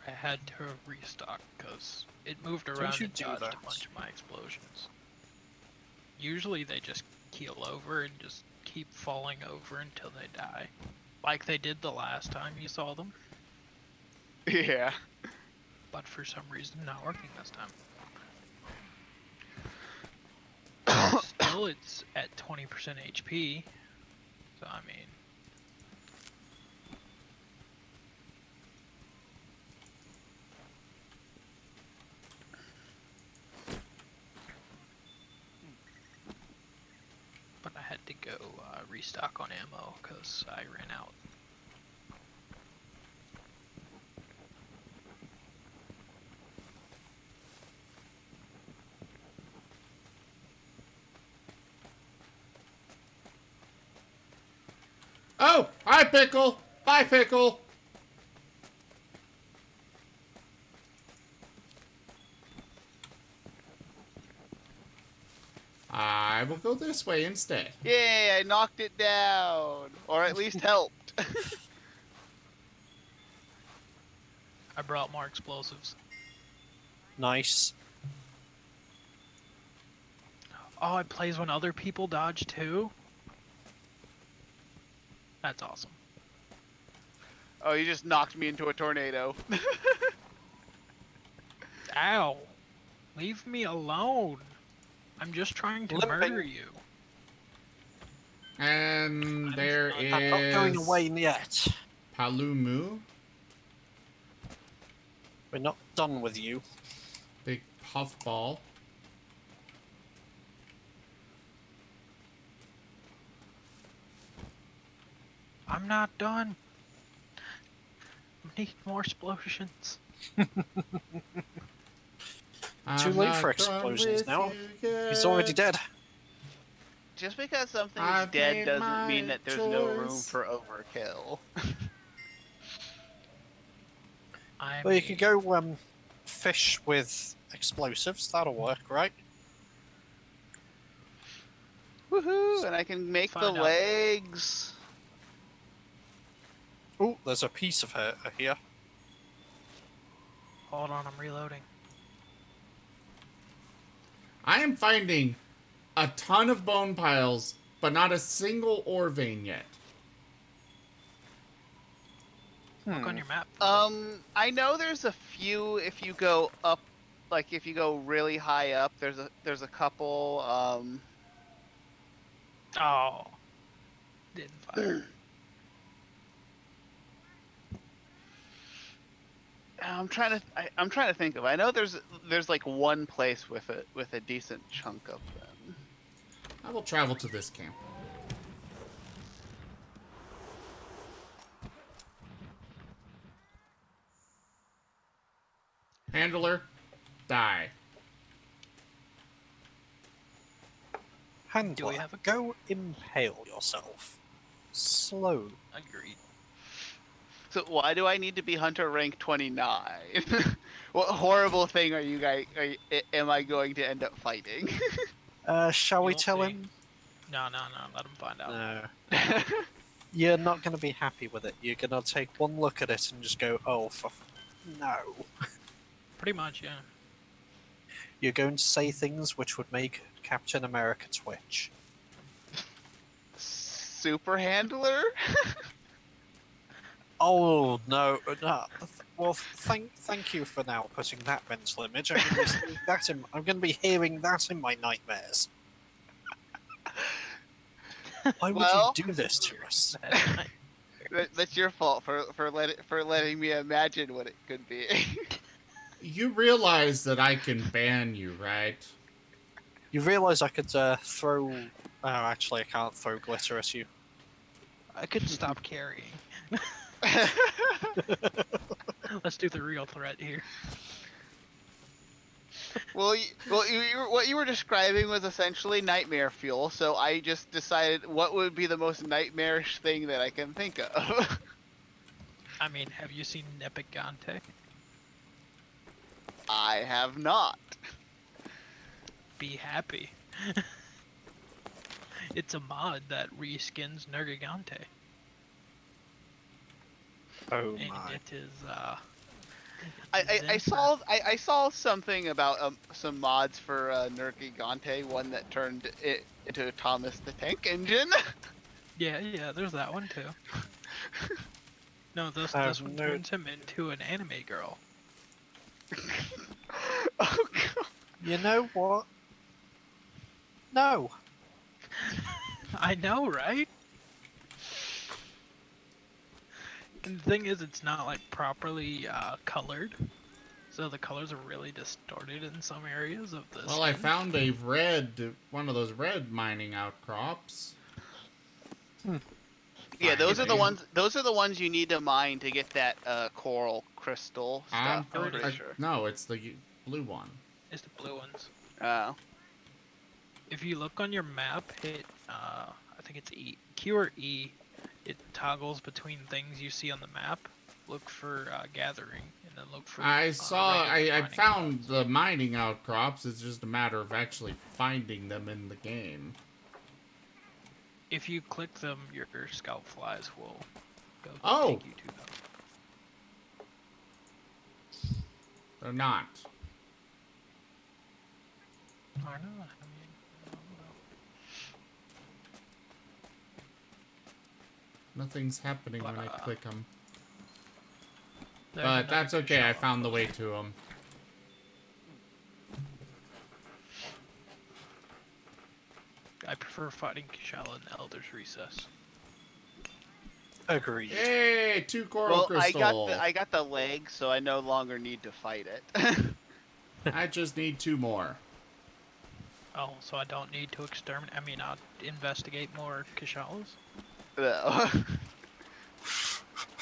I had to restock because it moved around you and do dodged that? a bunch of my explosions. Usually they just keel over and just keep falling over until they die. Like they did the last time you saw them, Yeah. but for some reason not working this time. Still, it's at 20% HP, so I mean... But I had to go restock on ammo because I ran out. Oh! Hi, Pickle! Bye, Pickle! I will go this way instead. Yay, I knocked it down. Or at least helped. I brought more explosives. Nice. Oh, it plays when other people dodge too? That's awesome. Oh, you just knocked me into a tornado. Ow! Leave me alone! I'm just trying to Limping. murder you. And there I'm I'm not going is... away yet. Palumu. We're not done with you. Big puffball. I'm not done. Need more explosions. Too late for explosions now. He's already dead. Just because something's I've dead made doesn't my mean that there's no room choice. for overkill. Well, you could go fish with explosives. That'll work, right? Woohoo! And I can make the Find out. legs. Oh, there's a piece of her here. Hold on, I'm reloading. I am finding a ton of bone piles, but not a single ore vein yet. Look on your map. I know there's a few if you go up, like if you go really high up. There's a couple. Oh. Didn't fire. I'm trying to think of. I know there's like one place with a decent chunk of them. I will travel to this camp. Handler, die. Handler, Do we have a- go impale yourself. Slowly. Agreed. So why do I need to be hunter rank 29? What horrible thing are you guys? Am I going to end up fighting? Shall we You'll tell see. him? No, let him find out. No. You're not going to be happy with it. You're going to take one look at it and just go, oh, no. Pretty much, yeah. You're going to say things which would make Captain America twitch. Super handler? Oh, no. Well, thank you for now putting that mental image. I'm going to be hearing that in my nightmares. Why would Well- you do this to us? That's your fault for letting me imagine what it could be. You realize that I can ban you, right? You realise I could throw... Oh, actually, I can't throw glitter at you. I could stop carrying. Let's do the real threat here. Well, what you were describing was essentially nightmare fuel. So I just decided what would be the most nightmarish thing that I can think of. I mean, have you seen Epic Gante? I have not. Be happy. It's a mod that reskins Nergigante. Oh And my. it is, I saw something about some mods for Nergigante, one that turned it into a Thomas the Tank Engine. Yeah, there's that one too. No, this one no. turns him into an anime girl. Oh god. You know what? No. I know, right? And the thing is, it's not like properly colored, so the colors are really distorted in some areas of the Well, I skin. found one of those red mining outcrops. Yeah, those are the Maybe. ones. Those are the ones you need to mine to get that coral crystal I'm stuff. I'm pretty sure. No, it's the blue one. It's the blue ones. Oh. If you look on your map, hit I think it's Q or E. It toggles between things you see on the map. Look for gathering, and then look for. I saw. regular I mining found spots. the mining outcrops. It's just a matter of actually finding them in the game. If you click them, your scout flies will go Oh. take you to them. They're not. Or not, I mean, I don't know. Nothing's happening when I click them. There's But another that's okay. I Kushala. found the way to them. I prefer fighting Kushala in Elder's Recess. Agreed. Yay! 2 coral Well, crystal. I got the leg, so I no longer need to fight it. I just need 2 more. Oh, so I don't need to exterminate. I mean, I'll investigate more Kushalas. No.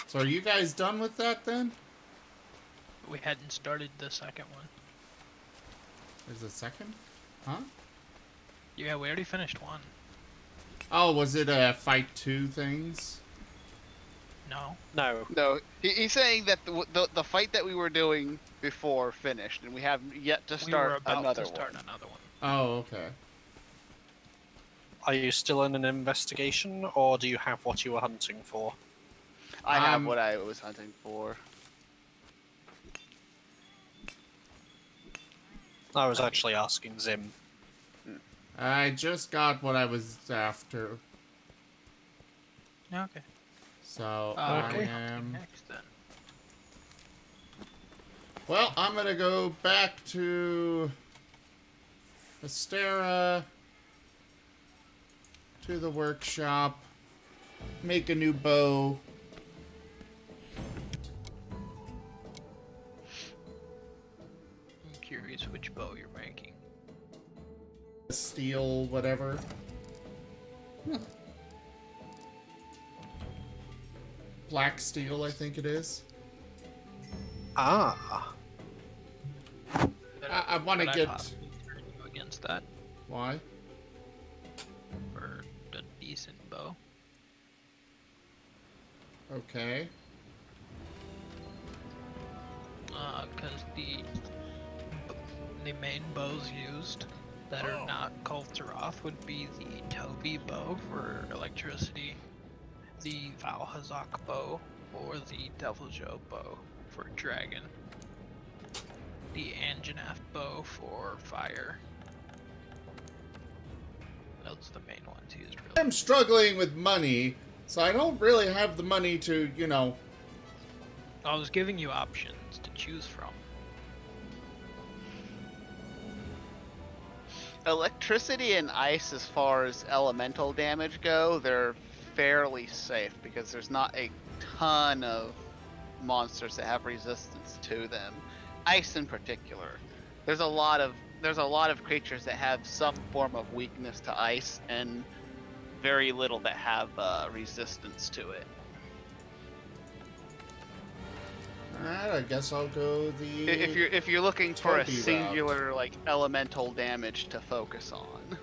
So are you guys done with that then? We hadn't started the second one. There's a second? Huh? Yeah, we already finished one. Oh, was it a fight 2 things? No. No. No, he's saying that the fight that we were doing before finished, and we have yet to We were start about another to start one. another one. Oh, okay. Are you still in an investigation, or do you have what you were hunting for? I have what I was hunting for. I was actually asking Zim. I just got what I was after. Okay. So Okay. I am... Next then. Well, I'm gonna go back to Astera, to the workshop, make a new bow, bow you're making. Steel, whatever. Black steel, I think it is. Ah. I want to Could get. possibly turn you against that Why? for a decent bow. Okay. Because the main bows used that are not Kulturoth would be the Toby bow for electricity, the Valhazak bow, or the Deviljo bow for dragon, the Anjanath bow for fire. Those are the main ones used, really. I'm struggling with money, so I don't really have the money to, you know. I was giving you options to choose from. Electricity and ice, as far as elemental damage go, they're fairly safe because there's not a ton of monsters that have resistance to them. Ice in particular. There's a lot of creatures that have some form of weakness to ice and very little that have resistance to it. Alright, I guess I'll go the. If you're looking for a Toby route. singular like elemental damage to focus on.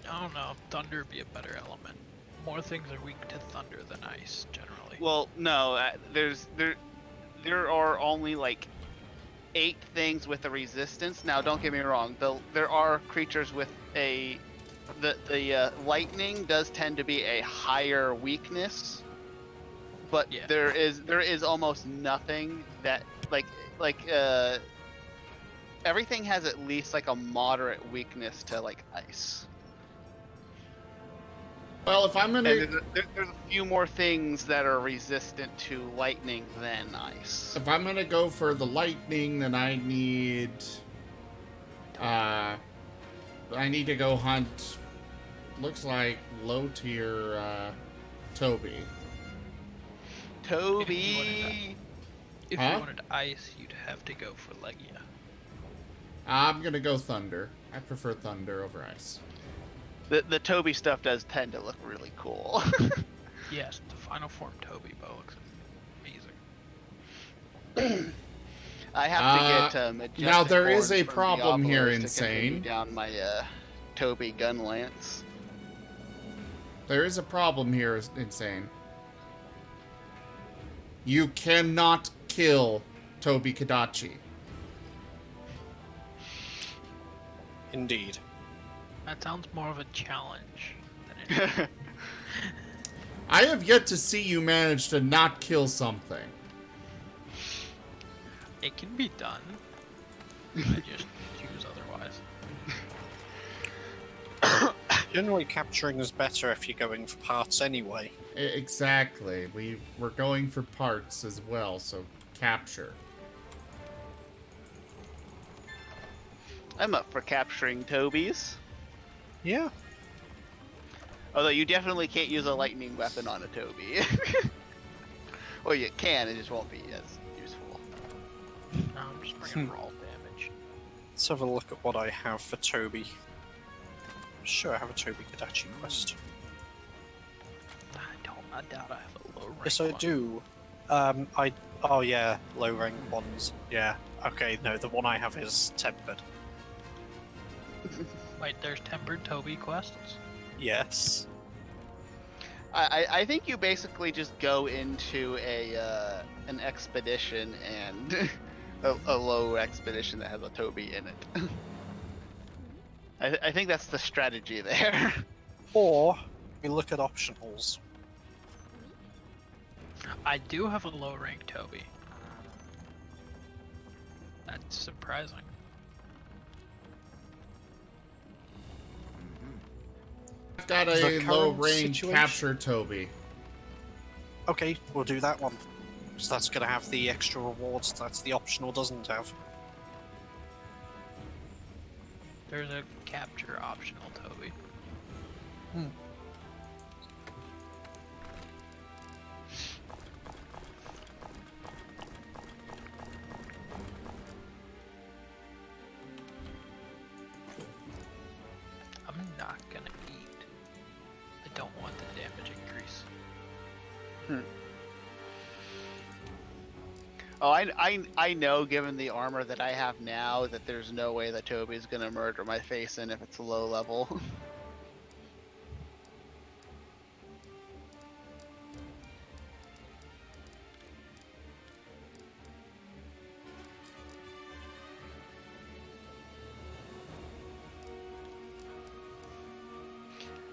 I don't know. Thunder would be a better element. More things are weak to thunder than ice, generally. Well, no, there are only like 8 things with a resistance. Now, don't get me wrong. There are creatures with the lightning does tend to be a higher weakness, but Yeah. there is almost nothing that everything has at least like a moderate weakness to like ice. Well, if I'm gonna. And there's a few more things that are resistant to lightning than ice. If I'm gonna go for the lightning, then I need. I need to go hunt. Looks like low tier Toby. Toby. If Huh? you wanted ice, you'd have to go for Legia. I'm gonna go Thunder. I prefer Thunder over Ice. The Toby stuff does tend to look really cool. Yes, the final form Toby bow looks amazing. I have to get Majestic now there is Horns a from problem here, Diablos to continue Insane. down my Toby gun lance. There is a problem here, Insane. You cannot kill Toby Kadachi. Indeed. That sounds more of a challenge than anything. I have yet to see you manage to not kill something. It can be done. I just choose otherwise. Generally, capturing is better if you're going for parts anyway. Exactly. We're going for parts as well, so capture. I'm up for capturing Tobies. Yeah. Although you definitely can't use a lightning weapon on a Toby. Well, you can, it just won't be as useful. No, I'm just bringing raw damage. Let's have a look at what I have for Toby. Sure, I have a Toby Kadachi quest. I doubt I have a low rank Yes, I one. do. Oh yeah, low rank ones. Yeah. Okay, no, the one I have is tempered. Wait, there's tempered Toby quests? Yes. I think you basically just go into an expedition and a low expedition that has a Toby in it. I think that's the strategy there. Or we look at optionals. I do have a low rank Toby. That's surprising. I've got The a current low range situation- capture Toby. Okay, we'll do that one. So that's gonna have the extra rewards that the optional doesn't have. There's a capture optional Toby. Oh, I know, given the armor that I have now, that there's no way that Toby's gonna murder my face in if it's low level.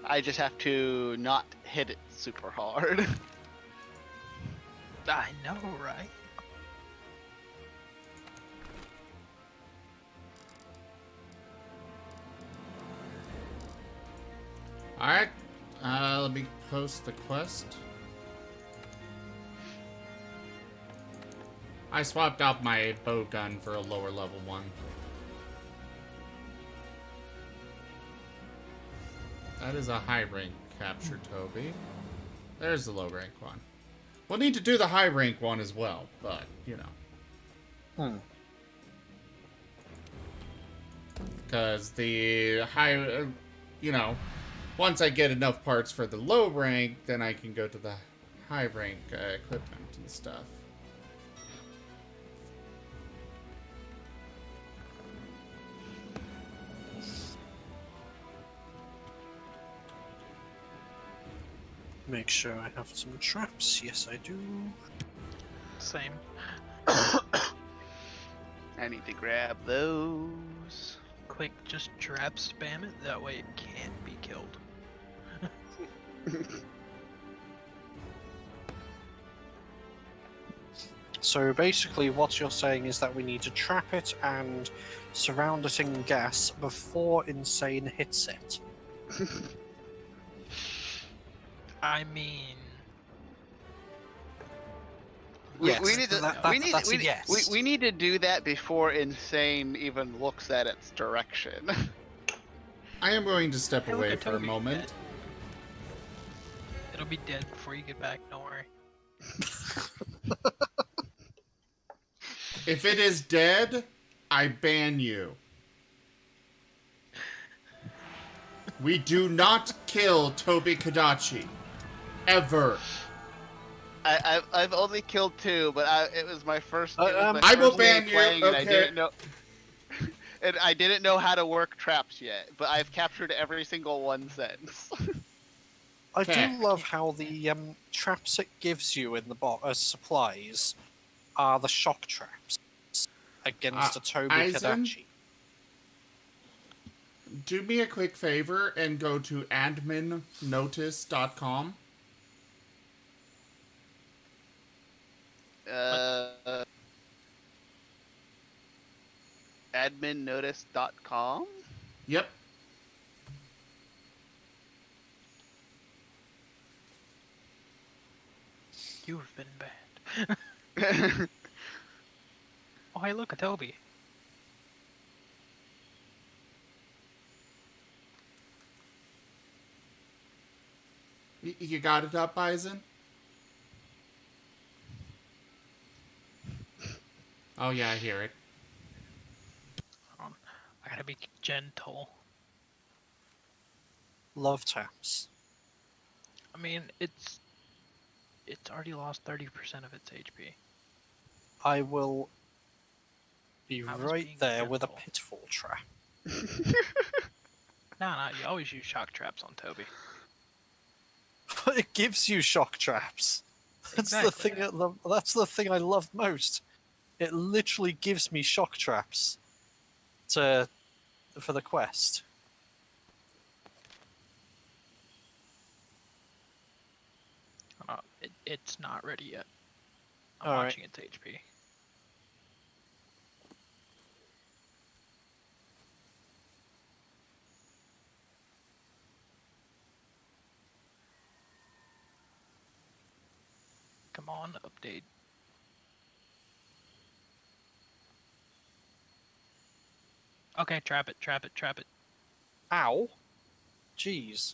I just have to not hit it super hard. I know, right? Alright, let me post the quest. I swapped out my bow gun for a lower level one. That is a high rank capture, Toby. There's the low rank one. We'll need to do the high rank one as well, but, you know. Because the high, you know, once I get enough parts for the low rank, then I can go to the high rank equipment and stuff. Make sure I have some traps. Yes, I do. Same. I need to grab those. Quick, just trap spam it. That way it can't be killed. So basically what you're saying is that we need to trap it and surround it in gas before Insane hits it. I mean, Yes, we need to. that's a yes. We need to do that before Insane even looks at its direction. I am going to step Hey, look away at for a Toby, moment. dead. It'll be dead before you get back. Don't worry. If it is dead, I ban you. We do not kill Toby Kadachi. Ever. I've only killed 2, but it was my first. I will ban you. And I Okay. didn't know. And I didn't know how to work traps yet, but I've captured every single one since. I Okay. do love how the traps it gives you in the box as supplies are the shock traps against a Toby Eisen? Kadachi. Do me a quick favor and go to adminnotice.com. Adminnotice.com? Yep. You have been banned. Oh, hey, look, a Toby. You got it up, Eisen? Oh yeah, I hear it. I gotta be gentle. Love taps. I mean, it's already lost 30% of its HP. I will be I was right being there with a gentle. pitfall trap. Nah, you always use shock traps on Toby. It gives you shock traps. That's Exactly. the thing. That's the thing I love most. It literally gives me shock traps for the quest. It's not ready yet. I'm All right. watching its HP. Come on, update. Okay, trap it. Ow! Jeez.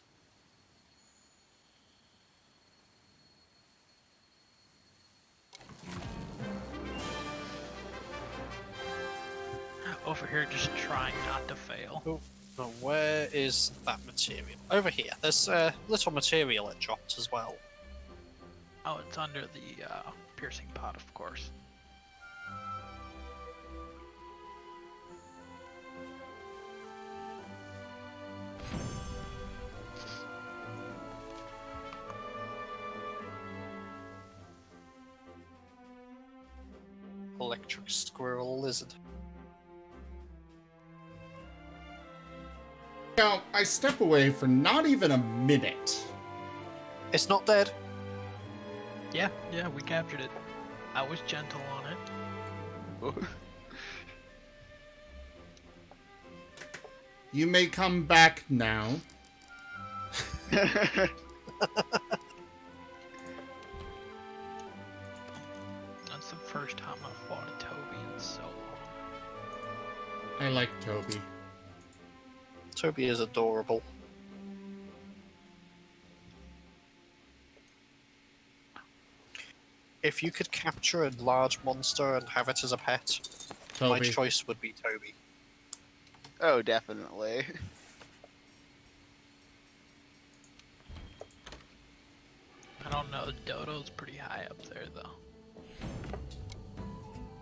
Over here, just trying not to fail. Oh, now where is that material? Over here. There's a little material it dropped as well. Oh, it's under the piercing pot, of course. Electric squirrel lizard. Now, I step away for not even a minute. It's not dead. Yeah, we captured it. I was gentle on it. You may come back now. That's the first time I've fought a Toby in so long. I like Toby. Toby is adorable. If you could capture a large monster and have it as a pet, my Toby. choice would be Toby. Oh, definitely. I don't know, Dodo's pretty high up there, though.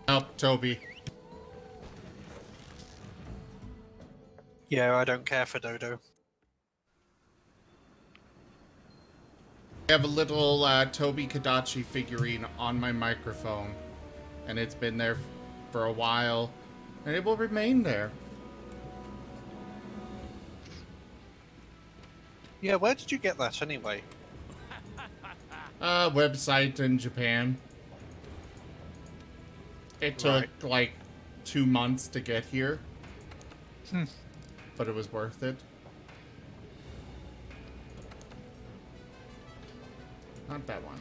Help, Toby. Yeah, I don't care for Dodo. I have a little Toby Kadachi figurine on my microphone, and it's been there for a while, and it will remain there. Yeah, where did you get that anyway? Website in Japan. It took like 2 months to get here. But it was worth it. Not that one.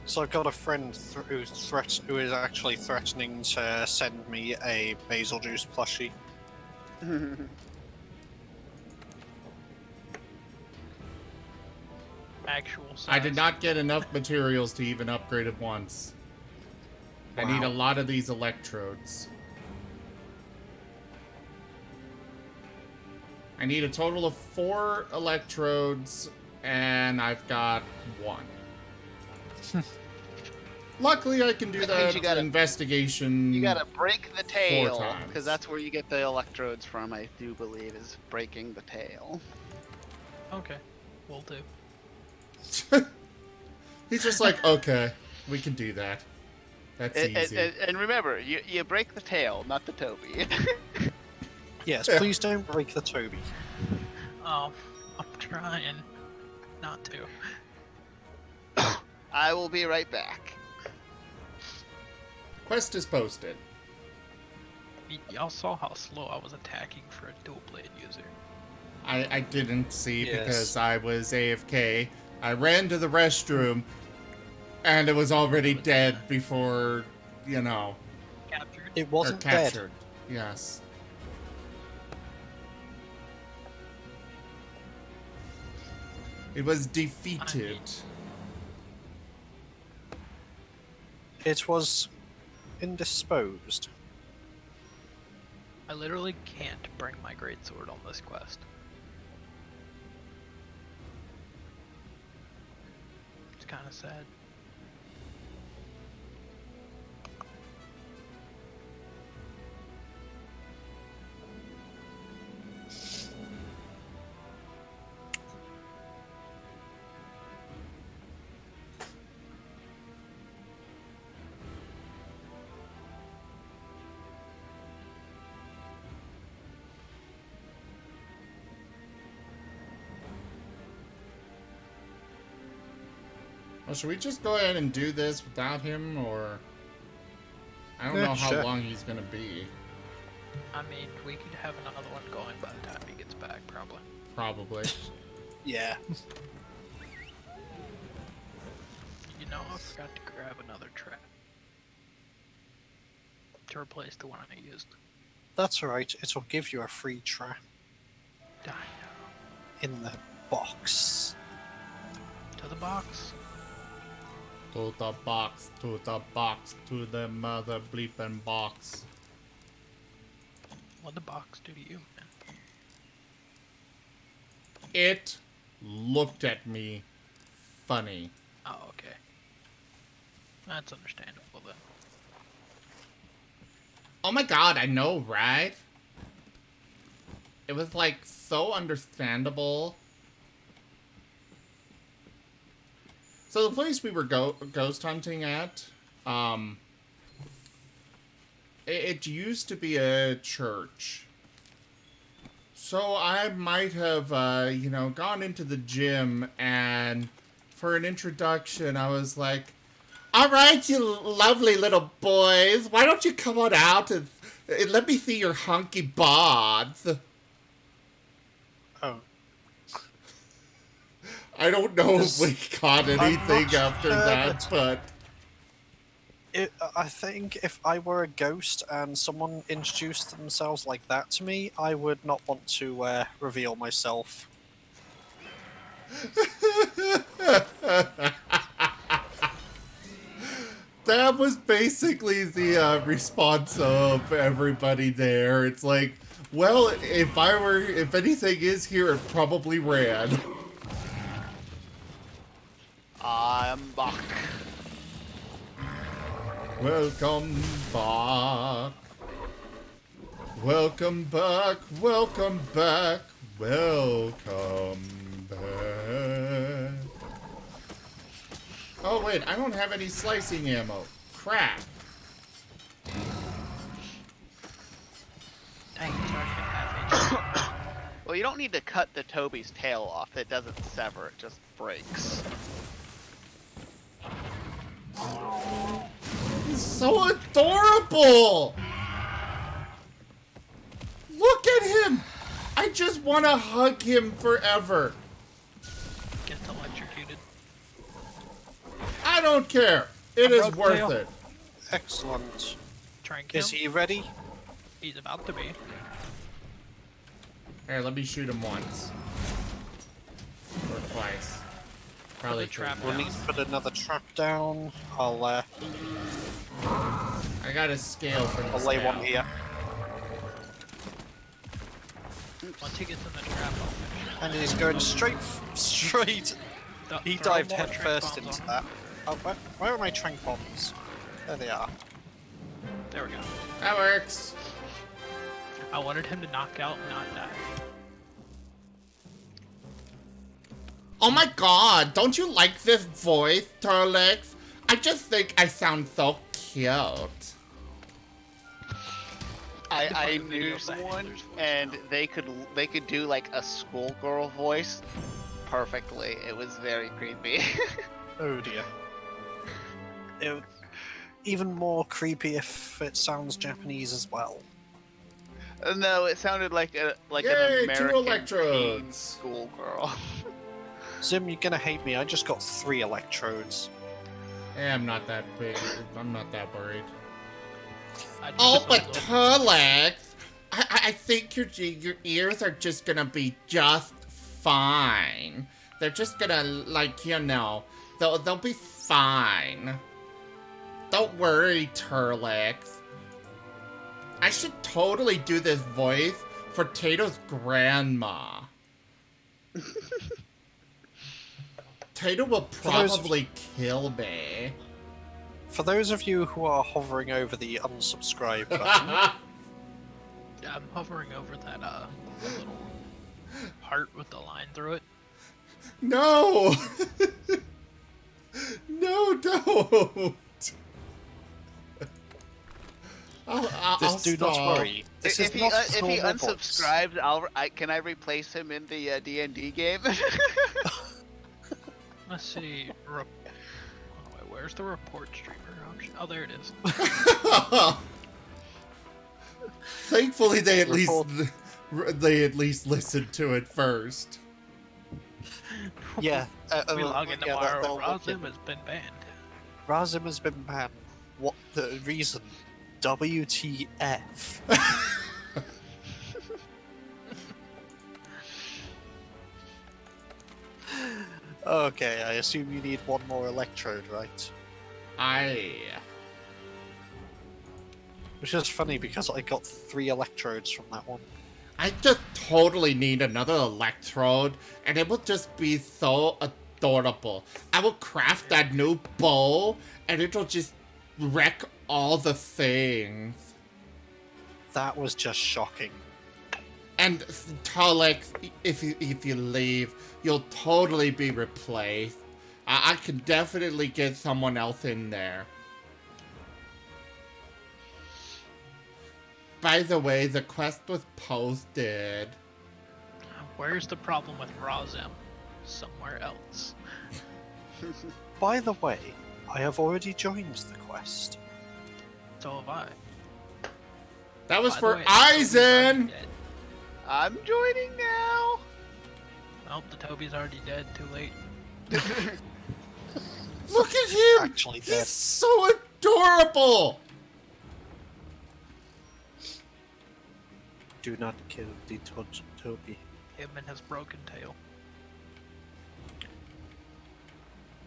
So I've got a friend who is actually threatening to send me a basil juice plushie. Actual size. I did not get enough materials to even upgrade it once. I need a lot of these electrodes. I need a total of 4 electrodes, and I've got 1. Luckily, I can do That means that you gotta- investigation. You gotta break the tail, times. because that's where you get the electrodes from, I do believe, is breaking the tail. Okay, will do. He's just like, okay, we can do that. That's easy. And remember, you break the tail, not the Toby. Yes, please don't break the Toby. Oh, I'm trying not to. I will be right back. Quest is posted. Y'all saw how slow I was attacking for a dual blade user. I didn't see Yes. because I was AFK. I ran to the restroom, and it was already dead before, you know, Captured. It or wasn't dead. captured. Yes. It was defeated. It was indisposed. I literally can't bring my greatsword on this quest. It's kind of sad. Well, should we just go ahead and do this without him, or... I don't Yeah, know how sure. long he's gonna be. I mean, we could have another one going by the time he gets back, probably. Probably. Yeah. You know, I forgot to grab another trap to replace the one I used. That's alright, it'll give you a free trap I know. in the box. To the box. To the box, to the box, to the mother bleeping box. What'd the box do to you, man? It looked at me funny. Oh, okay. That's understandable then. Oh my god, I know, right? It was like so understandable. So the place we were ghost hunting at, it used to be a church. So I might have, you know, gone into the gym and for an introduction, I was like, all right, you lovely little boys, why don't you come on out and let me see your hunky bods? Oh. I don't know if we caught anything not after sure, that, but... I think if I were a ghost and someone introduced themselves like that to me, I would not want to reveal myself. That was basically the response of everybody there. It's like, well, if anything is here, it probably ran. I'm back. Welcome back. Welcome back. Welcome back. Welcome back. Oh wait, I don't have any slicing ammo. Crap. Dang, it's already at half HP. Well, you don't need to cut the Toby's tail off. It doesn't sever, it just breaks. He's so adorable! Look at him! I just want to hug him forever. Gets electrocuted. I don't care. It is broke worth tail. it. Excellent. Try and kill Is him. he ready? He's about to be. Here, let me shoot him once. Or twice. Probably Put the trap We'll down. need to put another trap down. I'll I got a scale for this lay now. one here. Once he gets in the trap, I'll finish it. And he's going straight. He Throw dived more head trank first bombs into on that. Oh, where are my trank bombs? There they are. him. There we go. That works. I wanted him to knock out and not die. Oh my god, don't you like this voice, Turlex? I just think I sound so cute. I find a knew video of the someone, handler's voice and now. they could do like a schoolgirl voice perfectly. It was very creepy. Oh dear. It would, even more creepy if it sounds Japanese as well. No, it sounded like Yay, an 2 American teen electrodes. schoolgirl. Zim, you're gonna hate me. I just got 3 electrodes. Yeah, I'm not that big. I'm not that worried. I just Oh, put but a little- Turlex, I think your ears are just gonna be just fine. They're just gonna, like, you know, they'll be fine. Don't worry, Turlex. I should totally do this voice for Tato's grandma. Tato will probably kill me. For those of you who are hovering over the unsubscribe button, Yeah, I'm hovering over that little heart with the line through it. No! No, don't! I'll do not stop. worry. This if is not he normal voice. unsubscribed, can I replace him in the D&D game? Let's see. Oh, wait, where's the report streamer option? Oh, there it is. Thankfully, they at Report. least listened to it first. Yeah. We log into Wire they'll look Razim in. has been banned. Razim has been banned. What the reason? WTF? Okay, I assume you need one more electrode, right? Which is funny because I got 3 electrodes from that one. I just totally need another electrode, and it will just be so adorable. I will craft that new bow, and it'll just wreck all the things. That was just shocking. And Tolek, if you leave, you'll totally be replaced. I can definitely get someone else in there. By the way, the quest was posted. Where's the problem with Razem? Somewhere else. By the way, I have already joined the quest. So have I. That was By the for way, Toby's already Aizen! dead. I'm joining now. Nope, the Toby's already dead. Too late. Look at him! Actually dead. He's so adorable! Do not kill the Toby. Him and his broken tail.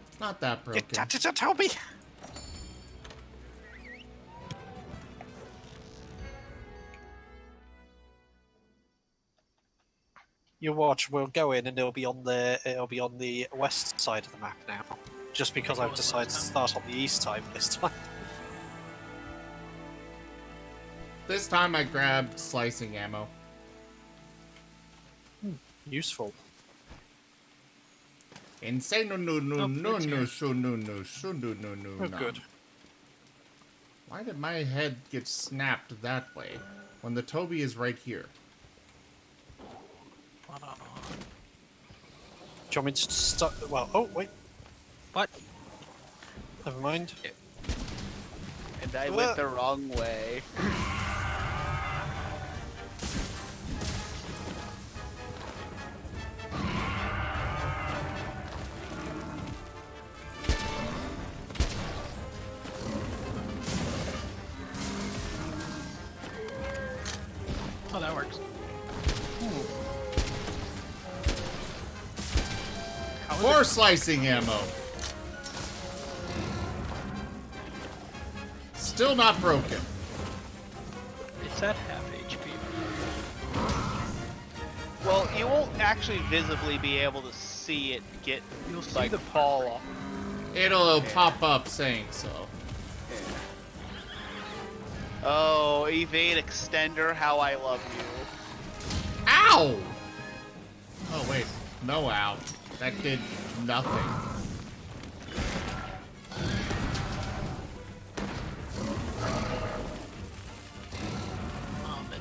It's not that broken. Get to Toby! You watch, we'll go in and it'll be on the west side of the map now. Just because I've decided to start on the east time this time. This time I grabbed slicing ammo. Useful. Insane no no no Oh, no it's no here. so no no so no no no Oh, no. good. Why did my head get snapped that way when the Toby is right here? Do you want me to start? Well, oh wait, What? never mind. And I went the wrong way. Oh, that works. How is More it? slicing ammo. Still not broken. It's at half HP. Well, you won't actually visibly be able to see it get You'll see like the fall off. It'll pop up saying so. Oh, evade extender, how I love you. Ow! Oh wait, no ow. That did nothing.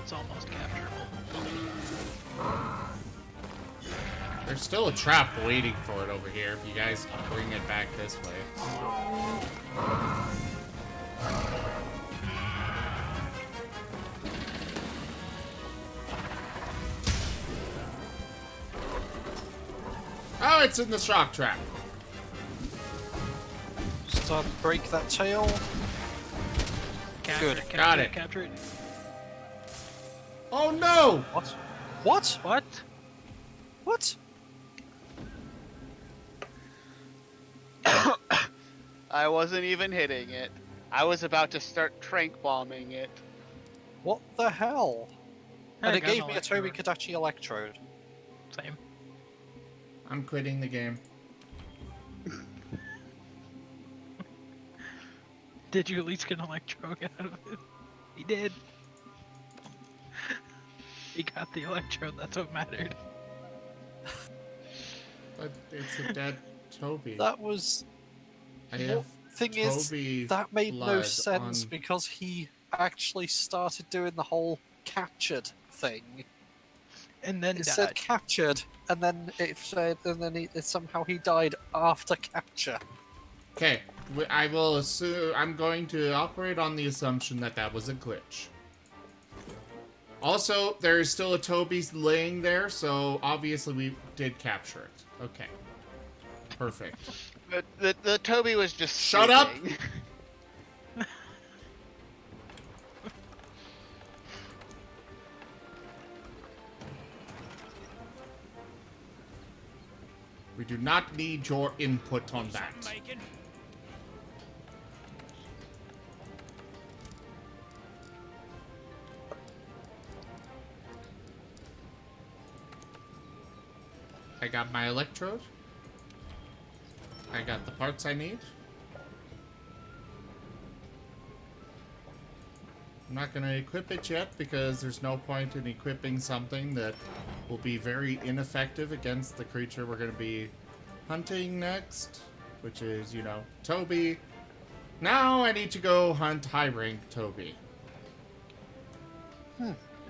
It's almost capturable. There's still a trap waiting for it over here if you guys bring it back this way. Oh, it's in the shock trap. Start to break that tail. Capture Good. it, capture Got it. it. Capture it. Oh no! What? What? What? What? I wasn't even hitting it. I was about to start trank bombing it. What the hell? And I it got gave an me a Toby electrode. Kadachi electrode. Same. I'm quitting the game. Did you at least get an electrode out of it? He did. He got the electrode, that's what mattered. But it's a dead Toby. That was. I have Thing is, Toby that made no blood sense on- because he actually started doing the whole captured thing. And then It died. said captured, and then it said, and then somehow he died after capture. Okay, I will assume. I'm going to operate on the assumption that that was a glitch. Also, there is still a Toby laying there, so obviously we did capture it. Okay. Perfect. The Toby was just Shut up! sleeping. We do not need your input on that. I got my electrode. I got the parts I need. I'm not going to equip it yet because there's no point in equipping something that will be very ineffective against the creature we're going to be hunting next, which is, you know, Toby. Now I need to go hunt high rank Toby.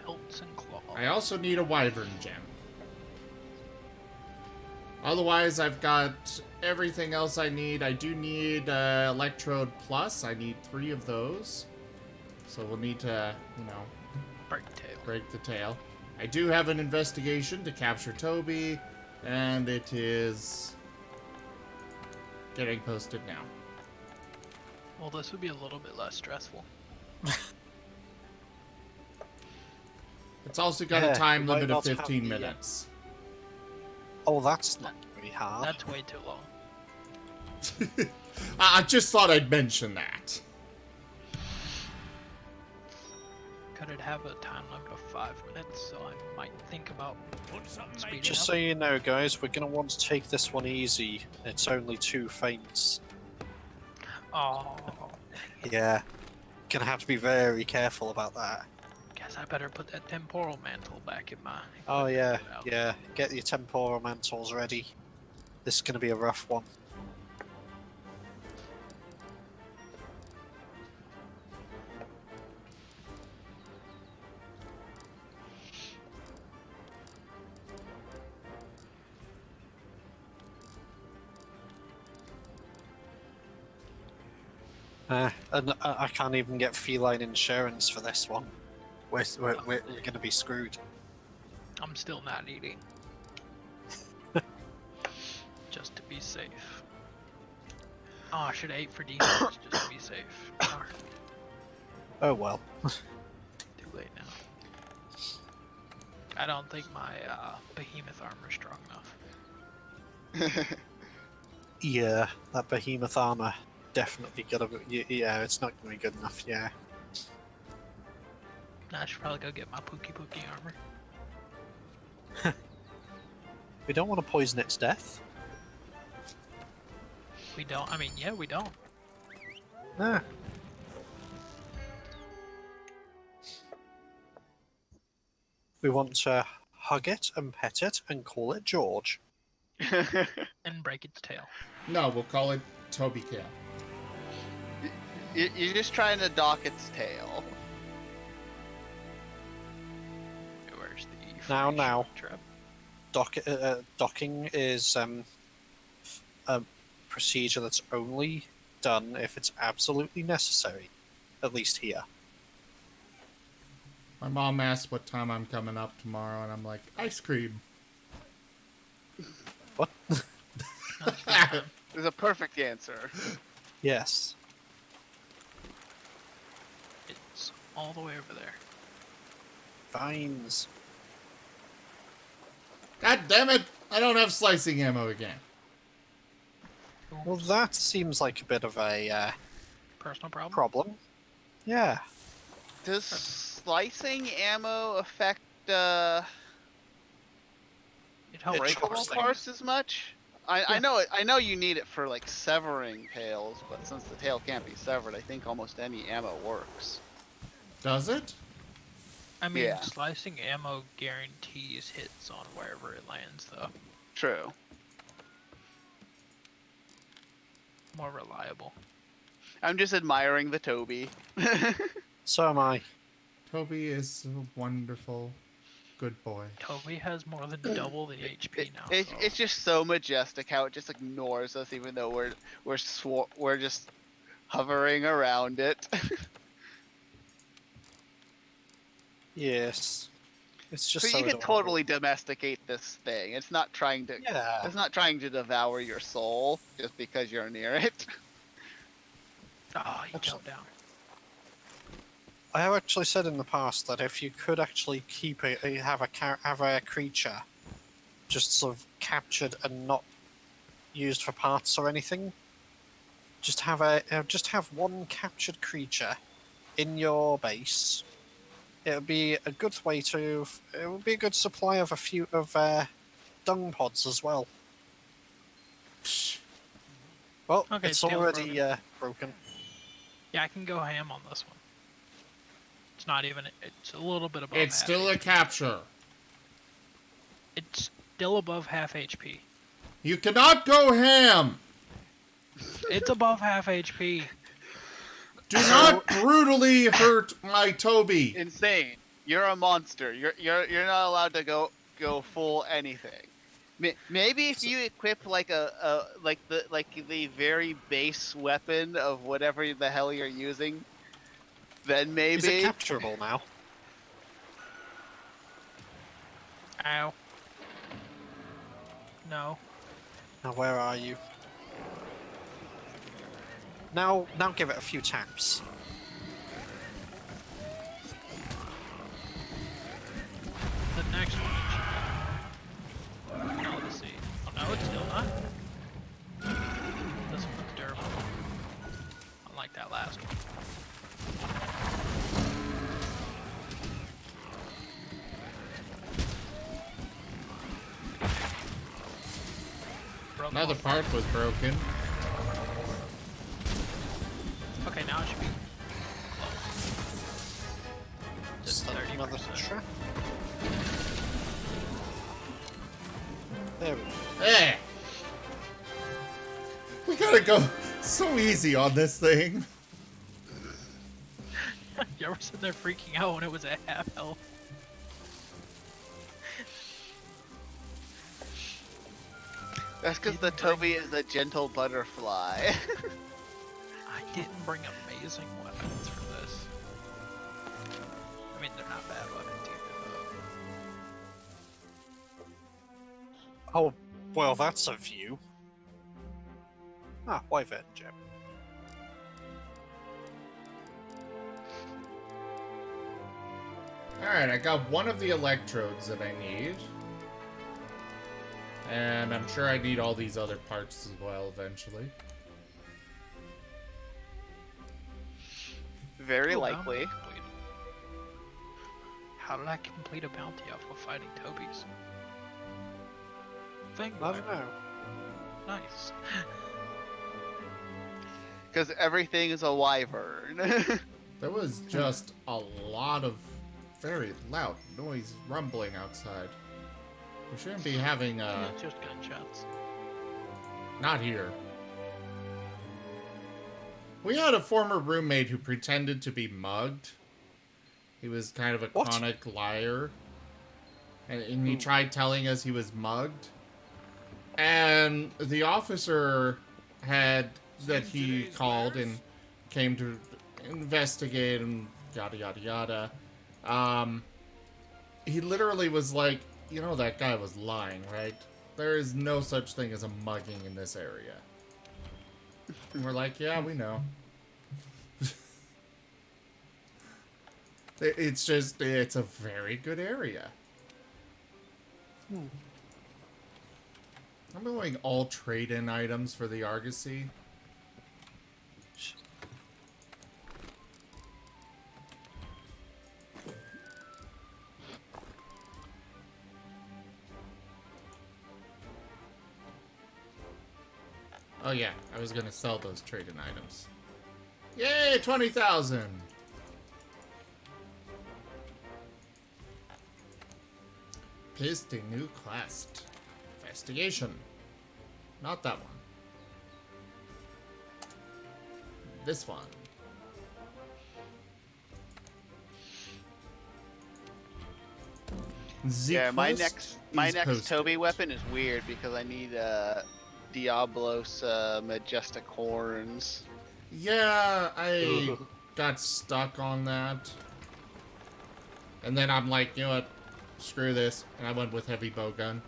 Pelts and claws. I also need a wyvern gem. Otherwise, I've got everything else I need. I do need Electrode Plus. I need 3 of those. So we'll need to, you know, break the tail. I do have an investigation to capture Toby, and it is getting posted now. Well, this would be a little bit less stressful. It's also got Yeah, a time you might limit of not have 15 the, minutes. Oh, that's not very hard. That's way too long. I just thought I'd mention that. Could it have a time limit of 5 minutes? So I might think about speeding Just up. so you know, guys, we're going to want to take this one easy. It's only 2 feints. Oh, Yeah. Gonna have to be very careful about that. guess I better put that temporal mantle back in my. Oh, yeah, equipment out. yeah. Get your temporal mantles ready. This is going to be a rough one. And I can't even get feline insurance for this one. We're going to be screwed. I'm still not eating. Just to be safe. Oh, I should have ate for defense just to be safe. Darn, Oh well. too late now. I don't think my behemoth armor is strong enough. Yeah, that behemoth armor definitely gotta be. Yeah, it's not gonna be good enough. Yeah. I should probably go get my Pookie armor. We don't want to poison its death. We don't. I mean, yeah, we don't. Nah. We want to hug it and pet it and call it George. And break its tail. No, we'll call it Toby Kale. You're just trying to dock its tail. Where's the Now, free now. trap? Docking is a procedure that's only done if it's absolutely necessary, at least here. My mom asked what time I'm coming up tomorrow, and I'm like, ice cream. What? There's a perfect answer. Yes. It's all the way over there. Vines. God damn it! I don't have slicing ammo again. Well, that seems like a bit of a Personal problem? problem. Yeah. Does slicing ammo affect It helps. breakable chops things. parts as much? I know you need it for like severing tails, but since the tail can't be severed, I think almost any ammo works. Does it? I mean, Yeah. slicing ammo guarantees hits on wherever it lands, though. True. More reliable. I'm just admiring the Toby. So am I. Toby is a wonderful, good boy. Toby has more than double the HP now. so- It's just so majestic how it just ignores us, even though we're just hovering around it. Yes. It's just So so you can adorable. totally domesticate this thing. It's not trying to. Yeah. It's not trying to devour your soul just because you're near it. Oh, you Absolutely. jumped down. I have actually said in the past that if you could actually have a creature just sort of captured and not used for parts or anything, just have one captured creature in your base. It would be a good way to. It would be a good supply of a few of dung pods as well. Well, Okay, it's tail's already broken. Yeah, I can go ham on this one. It's not even. It's a little bit above. It's half still a HP. capture. It's still above half HP. You cannot go ham. It's above half HP. Do not brutally hurt my Toby. Insane. You're a monster. You're not allowed to go full anything. Maybe if you equip like the very base weapon of whatever the hell you're using, then maybe. Is it capturable now? Ow. No. Now where are you? Now give it a few taps. The next one. Now let's see. Oh no, it's still not. This one looks durable. Unlike that last one. Broke Another one. part was broken. Okay, now it should be close. Just Start another 30%. trap. There we go. Hey! We gotta go so easy on this thing. You ever sitting there freaking out when it was at half health? That's because the Toby is a gentle butterfly. I didn't bring amazing weapons for this. I mean, they're not bad weapons either, though. Oh, well, that's a view. Ah, wyvern gem. Alright, I got one of the electrodes that I need. And I'm sure I need all these other parts as well eventually. Very Ooh, likely. bounty complete. How did I complete a bounty off of fighting Tobies? Thing I don't know. Nice. Because everything is a wyvern. There was just a lot of very loud noise rumbling outside. We shouldn't be having It's just gunshots. not here. We had a former roommate who pretended to be mugged. He was kind of a What? chronic liar. And he tried telling us he was mugged. And the officer that he called and came to investigate and yada yada yada. He literally was like, you know, that guy was lying, right? There is no such thing as a mugging in this area. And we're like, yeah, we know. It's a very good area. I'm going all trade-in items for the Argosy. Oh yeah, I was gonna sell those trade-in items. Yay, 20,000! Pissed a new quest. Investigation. Not that one. This one. The Yeah, my quest next is posted. Toby weapon is weird because I need Diablos majestic horns. Yeah, I got stuck on that. And then I'm like, you know what? Screw this. And I went with heavy bowgun.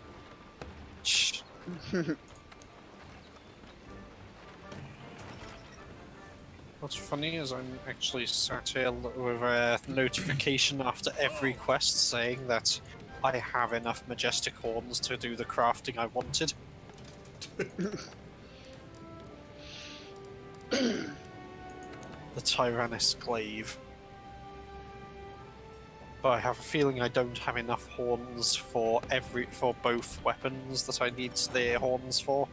Shh. What's funny is I'm actually sat here with a notification after every quest saying that I have enough majestic horns to do the crafting I wanted. The Tyrannus Glaive. But I have a feeling I don't have enough horns for both weapons that I need the horns for.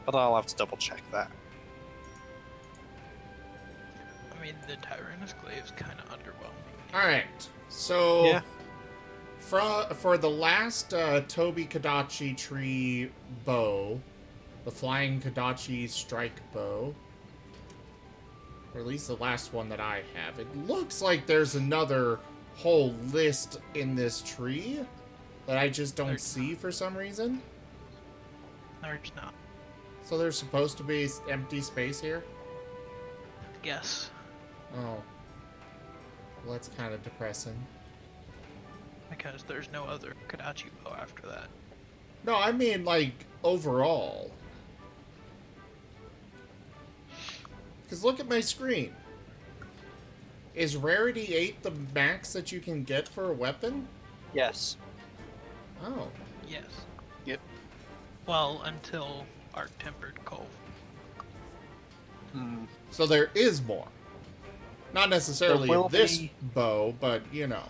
But I'll have to double check that. mean, the Tyrannus Glaive is kind of underwhelming. Alright, so Yeah. for the last Toby Kadachi tree bow, the Flying Kadachi strike bow, or at least the last one that I have, it looks like there's another whole list in this tree that I just don't see for some reason. There's not. So there's supposed to be empty space here? Yes. Oh. Well, that's kind of depressing. Because there's no other Kadachi bow after that. No, I mean, like, overall. Because look at my screen. Is Rarity 8 the max that you can get for a weapon? Yes. Oh. Yes. Yep. Well, until Arc Tempered Cove. So there is more. Not necessarily There will this be- bow, but, you know.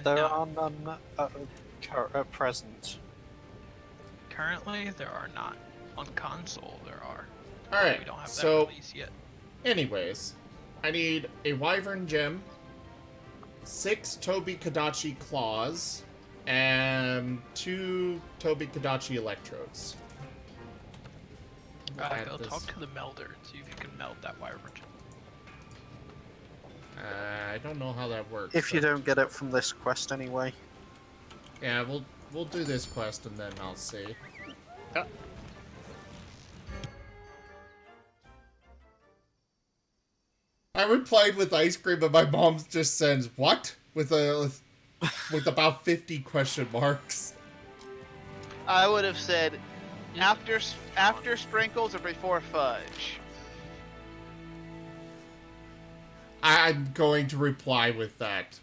There No. are none at present. Currently, there are not. On console, there are. Alright, We don't have that so, release yet. anyways. I need a Wyvern Gem, 6 Toby Kadachi Claws, and 2 Toby Kadachi Electrodes. Add Go this- talk to the melder and see if you can meld that Wyvern. I don't know how that works. If you but- don't get it from this quest anyway. Yeah, we'll do this quest and then I'll see. Yeah. I replied with ice cream and my mom just sends what? With about 50 question marks. I would have said after sprinkles or before fudge. I'm going to reply with that.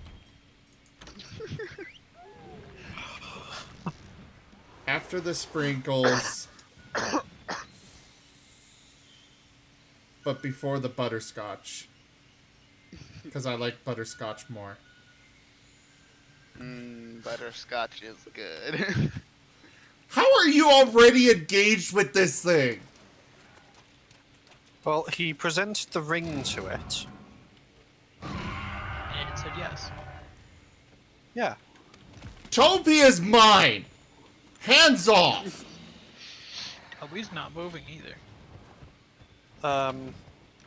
After the sprinkles, but before the butterscotch. Because I like butterscotch more. Butterscotch is good. How are you already engaged with this thing? Well, he presented the ring to it. And it said yes. Yeah. Toby is mine! Hands off! Toby's not moving either. Um,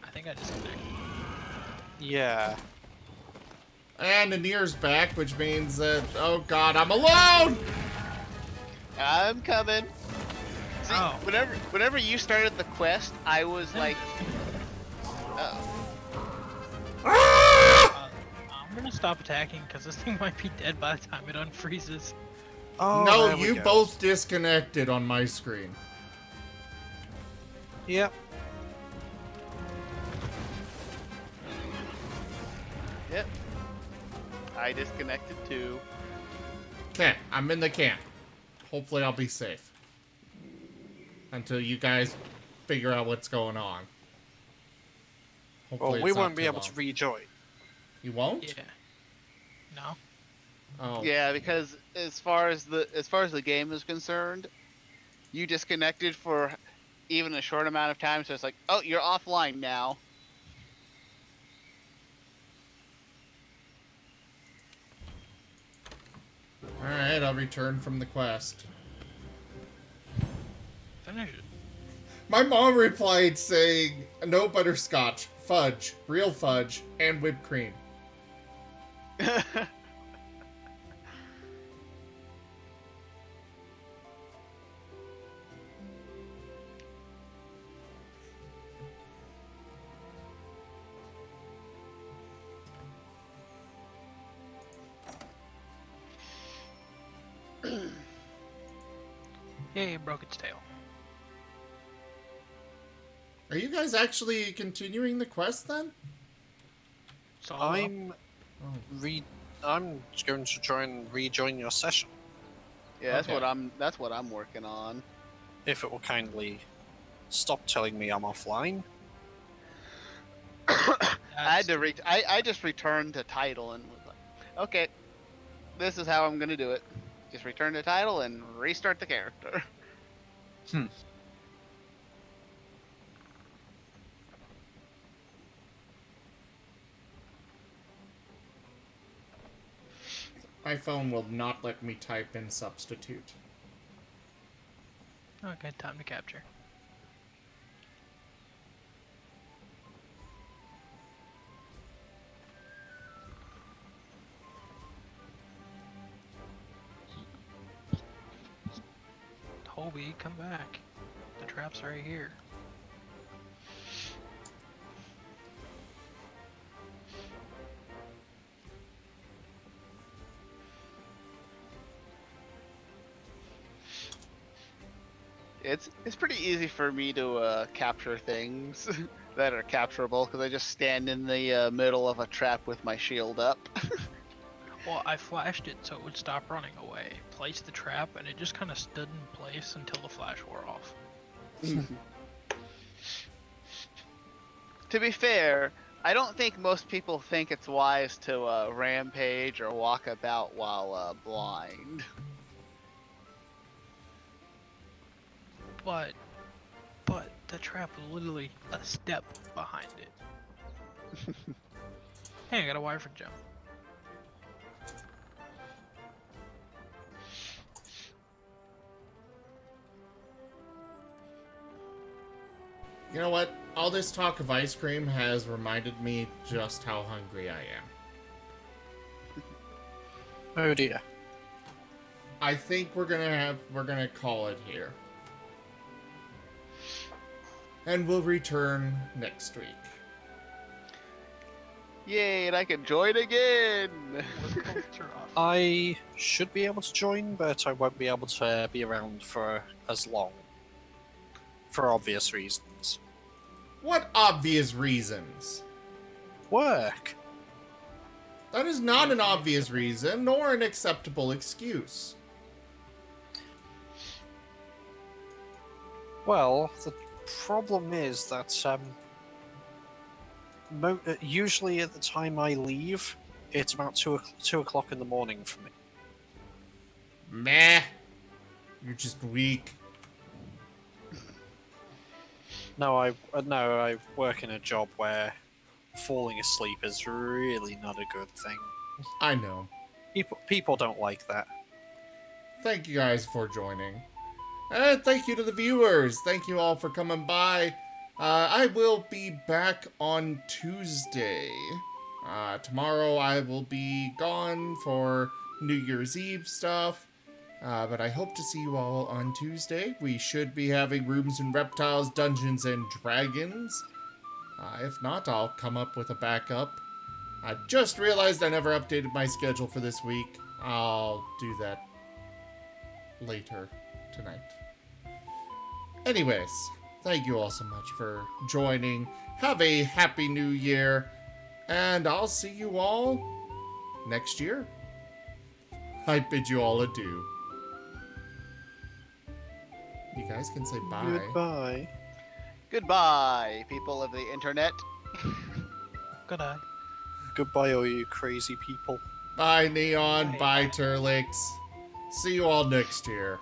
I think I disconnected. yeah. And Anir's back, which means that, oh god, I'm alone! I'm coming. See, Oh. whenever you started the quest, I was like, Ah! I'm gonna stop attacking because this thing might be dead by the time it unfreezes. Oh, No, there we you go. both disconnected on my screen. Yep. yep. I disconnected too. Okay, I'm in the camp. Hopefully I'll be safe. Until you guys figure out what's going on. Hopefully Well, we it's not won't be too able to long. rejoin. You won't? Yeah. No. Oh. Yeah, because as far as the game is concerned, you disconnected for even a short amount of time, so it's like, oh, you're offline now. Alright, I'll return from the quest. Finish it. My mom replied saying, no butterscotch, fudge, real fudge, and whipped cream. Yay, it broke its tail. Are you guys actually continuing the quest then? Solo. I'm just going to try and rejoin your session Yeah, that's Okay. what I'm working on. if it will kindly stop telling me I'm offline. I just returned to title and was like, okay, this is how I'm gonna do it. Just return to title and restart the character. My phone will not let me type in substitute. Okay, time to capture. Toby, come back. The trap's right here. It's pretty easy for me to capture things that are capturable because I just stand in the middle of a trap with my shield up. Well, I flashed it so it would stop running away. Placed the trap, and it just kind of stood in place until the flash wore off. To be fair, I don't think most people think it's wise to rampage or walk about while blind. But the trap was literally a step behind it. Hey, I got a wire for Gem. You know what? All this talk of ice cream has reminded me just how hungry I am. Oh dear. I think we're gonna call it here. And we'll return next week. Yay, and I can join again! I should be able to join, but I won't be able to be around for as long. For obvious reasons. What obvious reasons? Work. That is not an obvious reason, nor an acceptable excuse. Well, the problem is that usually at the time I leave, it's about 2 o'clock in the morning for me. Meh. You're just weak. No, I work in a job where falling asleep is really not a good thing. I know. People don't like that. Thank you guys for joining. And thank you to the viewers. Thank you all for coming by. I will be back on Tuesday. Tomorrow I will be gone for New Year's Eve stuff. But I hope to see you all on Tuesday. We should be having Rooms and Reptiles, Dungeons and Dragons. If not, I'll come up with a backup. I just realized I never updated my schedule for this week. I'll do that later tonight. Anyways, thank you all so much for joining. Have a happy new year. And I'll see you all next year. I bid you all adieu. You guys can say bye. Goodbye. Goodbye, people of the internet. Good eye. Goodbye, all you crazy people. Bye, Neon. Bye, Turlix. See you all next year.